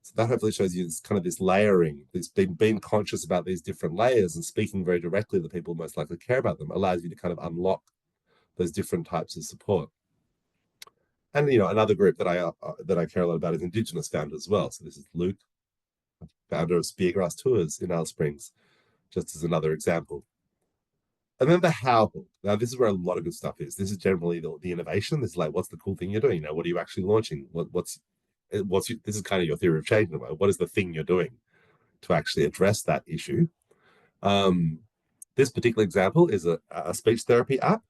So that hopefully shows you this kind of this layering, this being conscious about these different layers and speaking very directly to the people most likely care about them allows you to kind of unlock those different types of support. And another group that I care a lot about is Indigenous founders as well. So this is Luke, founder of Speargrass Tours in Alice Springs, just as another example. And then the how hook. Now, this is where a lot of good stuff is. This is generally the innovation. This is like, what's the cool thing you're doing? What are you actually launching? This is kind of your theory of change in a way. What is the thing you're doing to actually address that issue? This particular example is a speech therapy app.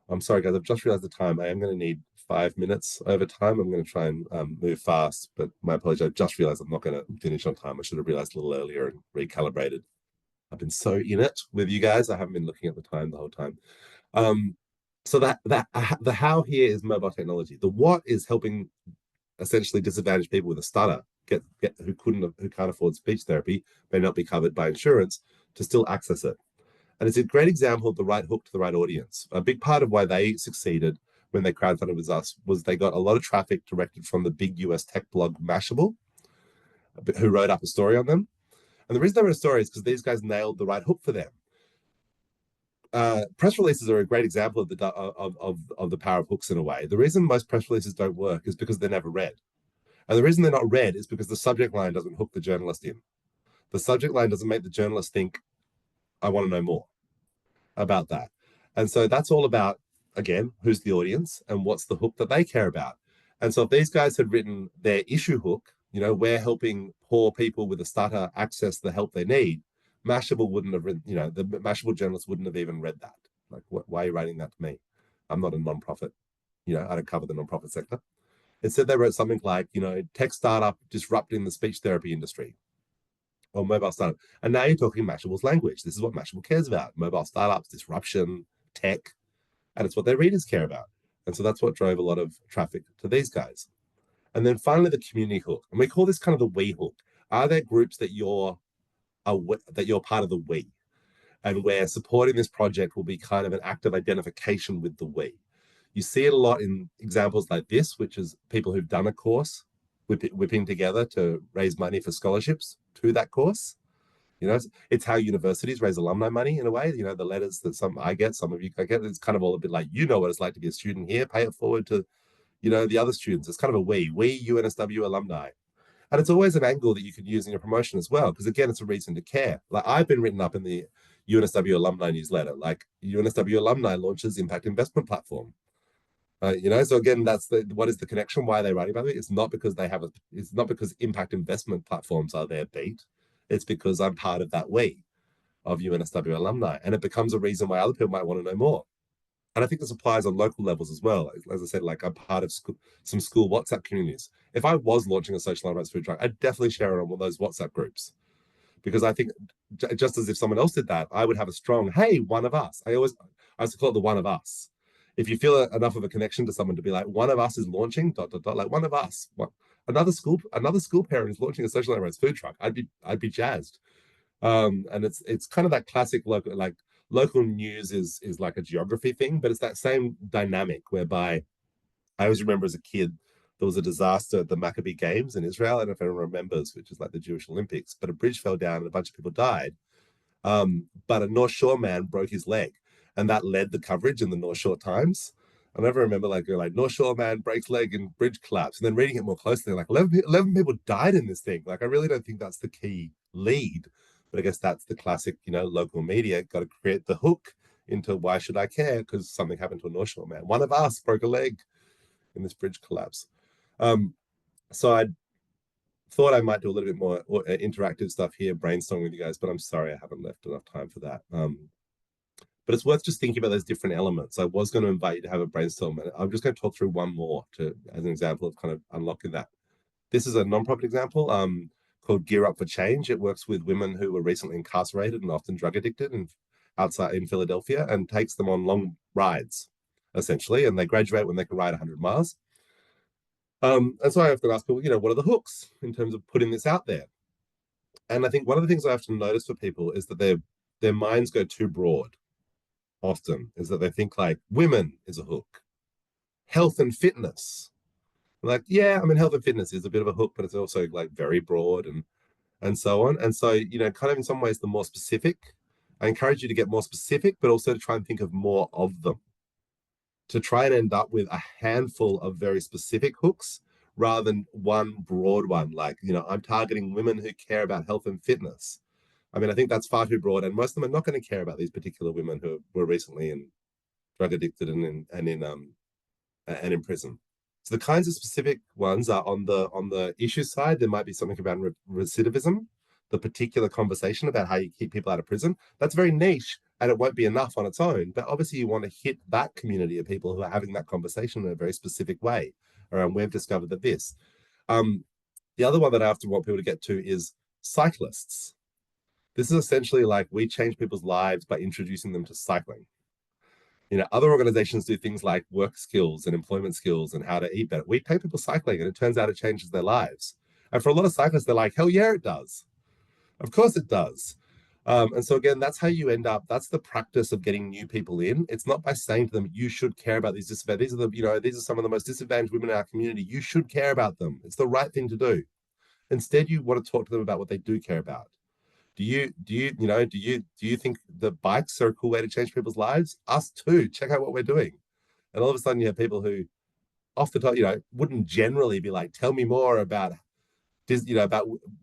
I'm sorry, guys, I've just realized the time. I am going to need 5 minutes over time. I'm going to try and move fast, but my apologies. I just realized I'm not going to finish on time. I should have realized a little earlier and recalibrated. I've been so in it with you guys. I haven't been looking at the time the whole time. So the how here is mobile technology. The what is helping essentially disadvantaged people with a stutter who can't afford speech therapy, may not be covered by insurance, to still access it. And it's a great example of the right hook to the right audience. A big part of why they succeeded when they crowdfunded with us was they got a lot of traffic directed from the big US tech blog Mashable, who wrote up a story on them. And the reason they wrote a story is because these guys nailed the right hook for them. Press releases are a great example of the power of hooks in a way. The reason most press releases don't work is because they're never read. And the reason they're not read is because the subject line doesn't hook the journalist in. The subject line doesn't make the journalist think, I want to know more about that. And so that's all about again, who's the audience and what's the hook that they care about. And so if these guys had written their issue hook, we're helping poor people with a stutter access the help they need, Mashable wouldn't have written, the Mashable journalists wouldn't have even read that. Like, why are you writing that to me? I'm not a nonprofit. I don't cover the nonprofit sector. Instead, they wrote something like, tech startup disrupting the speech therapy industry or mobile startup. And now you're talking Mashable's language. This is what Mashable cares about: mobile startups, disruption, tech, and it's what their readers care about. And so that's what drove a lot of traffic to these guys. And then finally, the community hook, and we call this kind of the we hook. Are there groups that you're part of the we, and where supporting this project will be kind of an act of identification with the we? You see it a lot in examples like this, which is people who've done a course whipping together to raise money for scholarships to that course. It's how universities raise alumni money in a way. The letters that some I get, some of you I get, it's kind of all a bit like, what it's like to be a student here, pay it forward to, the other students. It's kind of a we UNSW alumni. And it's always an angle that you can use in your promotion as well, because again, it's a reason to care. Like, I've been written up in the UNSW alumni newsletter, like UNSW alumni launches impact investment platform. So again, what is the connection? Why are they writing about it? It's not because it's not because impact investment platforms are their beat. It's because I'm part of that we of UNSW alumni, and it becomes a reason why other people might want to know more. And I think this applies on local levels as well. As I said, like, I'm part of some school WhatsApp communities. If I was launching a social enterprise food truck, I'd definitely share it on one of those WhatsApp groups, because I think just as if someone else did that, I would have a strong, hey, one of us. I used to call it the one of us. If you feel enough of a connection to someone to be like, one of us is launching, ... like one of us, another school parent is launching a social enterprise food truck, I'd be jazzed. And it's kind of that classic local news is like a geography thing, but it's that same dynamic whereby I always remember as a kid, there was a disaster at the Maccabee Games in Israel. I don't know if anyone remembers, which is like the Jewish Olympics, but a bridge fell down and a bunch of people died. But a North Shore man broke his leg, and that led the coverage in the North Shore Times. I never remember going North Shore man breaks leg and bridge collapse, and then reading it more closely, like 11 people died in this thing. Like, I really don't think that's the key lead, but I guess that's the classic, local media got to create the hook into why should I care, because something happened to a North Shore man. One of us broke a leg in this bridge collapse. So I thought I might do a little bit more interactive stuff here, brainstorming with you guys, but I'm sorry I haven't left enough time for that. But it's worth just thinking about those different elements. I was going to invite you to have a brainstorm, and I'm just going to talk through one more as an example of kind of unlocking that. This is a nonprofit example called Gear Up for Change. It works with women who were recently incarcerated and often drug addicted and outside in Philadelphia, and takes them on long rides, essentially, and they graduate when they can ride 100 miles. And so I often ask people, what are the hooks in terms of putting this out there? And I think one of the things I often notice for people is that their minds go too broad. Often is that they think like women is a hook, health and fitness. Like, yeah, I mean, health and fitness is a bit of a hook, but it's also like very broad and so on. And so, kind of in some ways, the more specific, I encourage you to get more specific, but also to try and think of more of them, to try and end up with a handful of very specific hooks rather than one broad one. Like, I'm targeting women who care about health and fitness. I mean, I think that's far too broad, and most of them are not going to care about these particular women who were recently in drug addicted and in prison. So the kinds of specific ones are on the issue side. There might be something about recidivism, the particular conversation about how you keep people out of prison. That's very niche, and it won't be enough on its own. But obviously, you want to hit that community of people who are having that conversation in a very specific way around, we've discovered that this. The other one that I often want people to get to is cyclists. This is essentially like, we change people's lives by introducing them to cycling. Other organizations do things like work skills and employment skills and how to eat better. We pay people cycling, and it turns out it changes their lives. And for a lot of cyclists, they're like, hell yeah, it does. Of course it does. And so again, that's how you end up. That's the practice of getting new people in. It's not by saying to them, you should care about these disadvantaged. These are some of the most disadvantaged women in our community. You should care about them. It's the right thing to do. Instead, you want to talk to them about what they do care about. Do you think the bikes are a cool way to change people's lives? Us too. Check out what we're doing. And all of a sudden you have people who off the top, wouldn't generally be like, tell me more about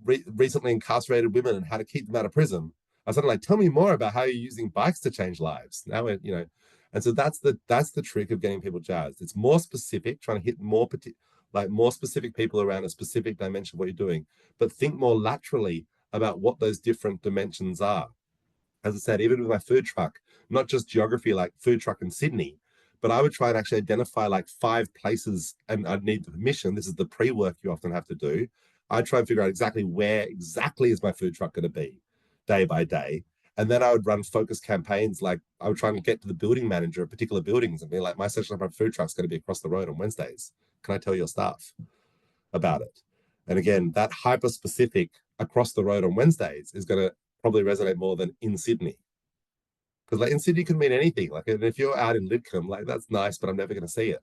recently incarcerated women and how to keep them out of prison. I was suddenly like, tell me more about how you're using bikes to change lives. Now we're, And so that's the trick of getting people jazzed. It's more specific, trying to hit more more specific people around a specific dimension of what you're doing, but think more laterally about what those different dimensions are. As I said, even with my food truck, not just geography like food truck in Sydney, but I would try and actually identify like 5 places, and I'd need the permission. This is the pre-work you often have to do. I'd try and figure out exactly where exactly is my food truck going to be day by day. And then I would run focus campaigns. Like I would try and get to the building manager of particular buildings and be like, my section of my food truck's going to be across the road on Wednesdays. Can I tell your staff about it? And again, that hyper specific across the road on Wednesdays is going to probably resonate more than in Sydney. Because like in Sydney can mean anything. Like if you're out in Lidcombe, like that's nice, but I'm never going to see it.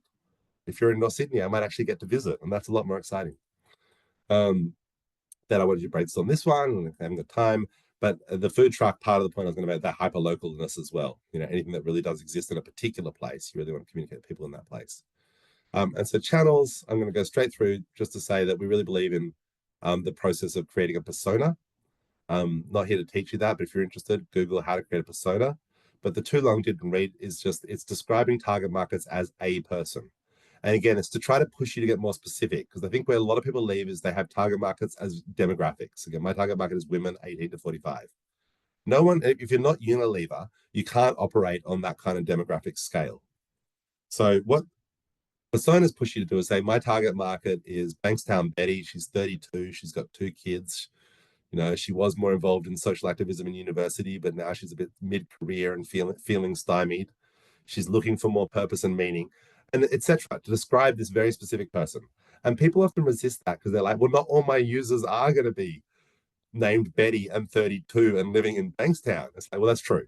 If you're in North Sydney, I might actually get to visit, and that's a lot more exciting. Then I wanted to brainstorm this one, and I haven't got time. But the food truck part of the point I was going to make that hyper localness as well. You know, anything that really does exist in a particular place, you really want to communicate to people in that place. And so channels, I'm going to go straight through just to say that we really believe in the process of creating a persona. Not here to teach you that, but if you're interested, Google how to create a persona. But the too long didn't read is just, it's describing target markets as a person. And again, it's to try to push you to get more specific, because I think where a lot of people leave is they have target markets as demographics. Again, my target market is women 18 to 45. No one, if you're not Unilever, you can't operate on that kind of demographic scale. So what personas push you to do is say, my target market is Bankstown Betty. She's 32. She's got 2 kids. You know, she was more involved in social activism in university, but now she's a bit mid-career and feeling stymied. She's looking for more purpose and meaning, and etc. to describe this very specific person. And people often resist that because they're like, well, not all my users are going to be named Betty and 32 and living in Bankstown. It's like, well, that's true.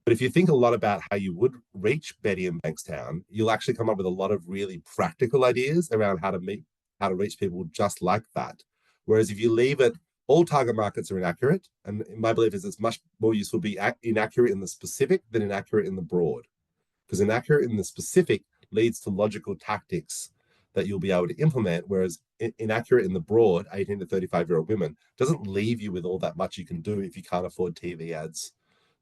But if you think a lot about how you would reach Betty in Bankstown, you'll actually come up with a lot of really practical ideas around how to reach people just like that. Whereas if you leave it, all target markets are inaccurate. And my belief is it's much more useful to be inaccurate in the specific than inaccurate in the broad. Because inaccurate in the specific leads to logical tactics that you'll be able to implement, whereas inaccurate in the broad, 18 to 35-year-old women, doesn't leave you with all that much you can do if you can't afford TV ads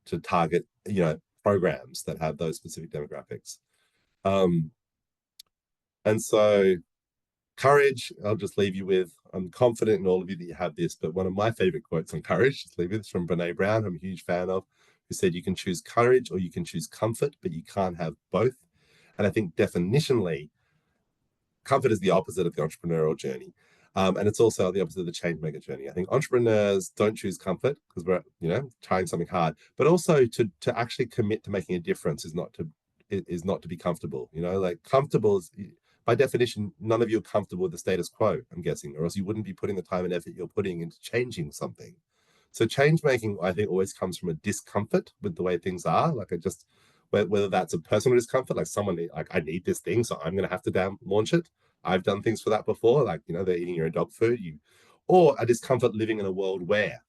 to target, you know, programs that have those specific demographics. And so courage, I'll just leave you with, I'm confident in all of you that you have this, but one of my favorite quotes on courage, just leave it, from Brene Brown, I'm a huge fan of, who said, you can choose courage or you can choose comfort, but you can't have both. And I think definitionally, comfort is the opposite of the entrepreneurial journey. And it's also the opposite of the change maker journey. I think entrepreneurs don't choose comfort because we're, you know, trying something hard, but also to actually commit to making a difference is not to be comfortable. You know, like comfortable is, by definition, none of you are comfortable with the status quo, I'm guessing, or else you wouldn't be putting the time and effort you're putting into changing something. So change making, I think, always comes from a discomfort with the way things are. Like whether that's a personal discomfort, like like I need this thing, so I'm going to have to launch it. I've done things for that before, like, you know, they're eating your own dog food, or a discomfort living in a world where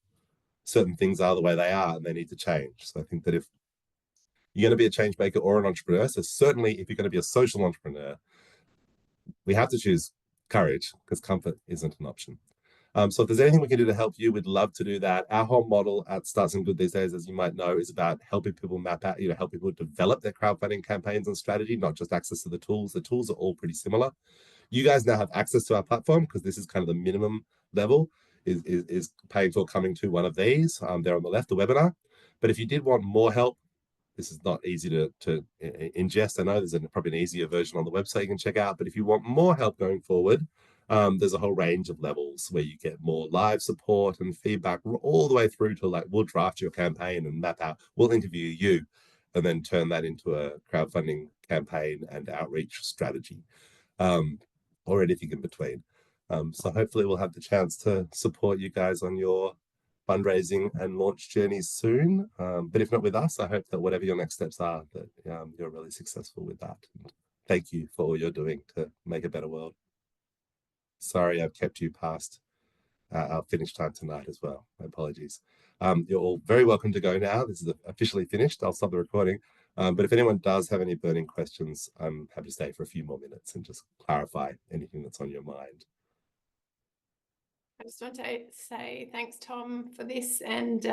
certain things are the way they are and they need to change. So I think that if you're going to be a change maker or an entrepreneur, so certainly if you're going to be a social entrepreneur, we have to choose courage because comfort isn't an option. So if there's anything we can do to help you, we'd love to do that. Our whole model at Start Some Good these days, as you might know, is about helping people map out, you know, help people develop their crowdfunding campaigns and strategy, not just access to the tools. The tools are all pretty similar. You guys now have access to our platform because this is kind of the minimum level is paying for coming to one of these. There on the left, the webinar. But if you did want more help, this is not easy to ingest. I know there's probably an easier version on the website you can check out. But if you want more help going forward, there's a whole range of levels where you get more live support and feedback all the way through to like, we'll draft your campaign and map out, we'll interview you and then turn that into a crowdfunding campaign and outreach strategy, or anything in between. So hopefully we'll have the chance to support you guys on your fundraising and launch journeys soon. But if not with us, I hope that whatever your next steps are, that you're really successful with that. And thank you for all you're doing to make a better world. Sorry, I've kept you past our finish time tonight as well. My apologies. You're all very welcome to go now. This is officially finished. I'll stop the recording. But if anyone does have any burning questions, I'm happy to stay for a few more minutes and just clarify anything that's on your mind. I just want to say thanks, Tom, for this, and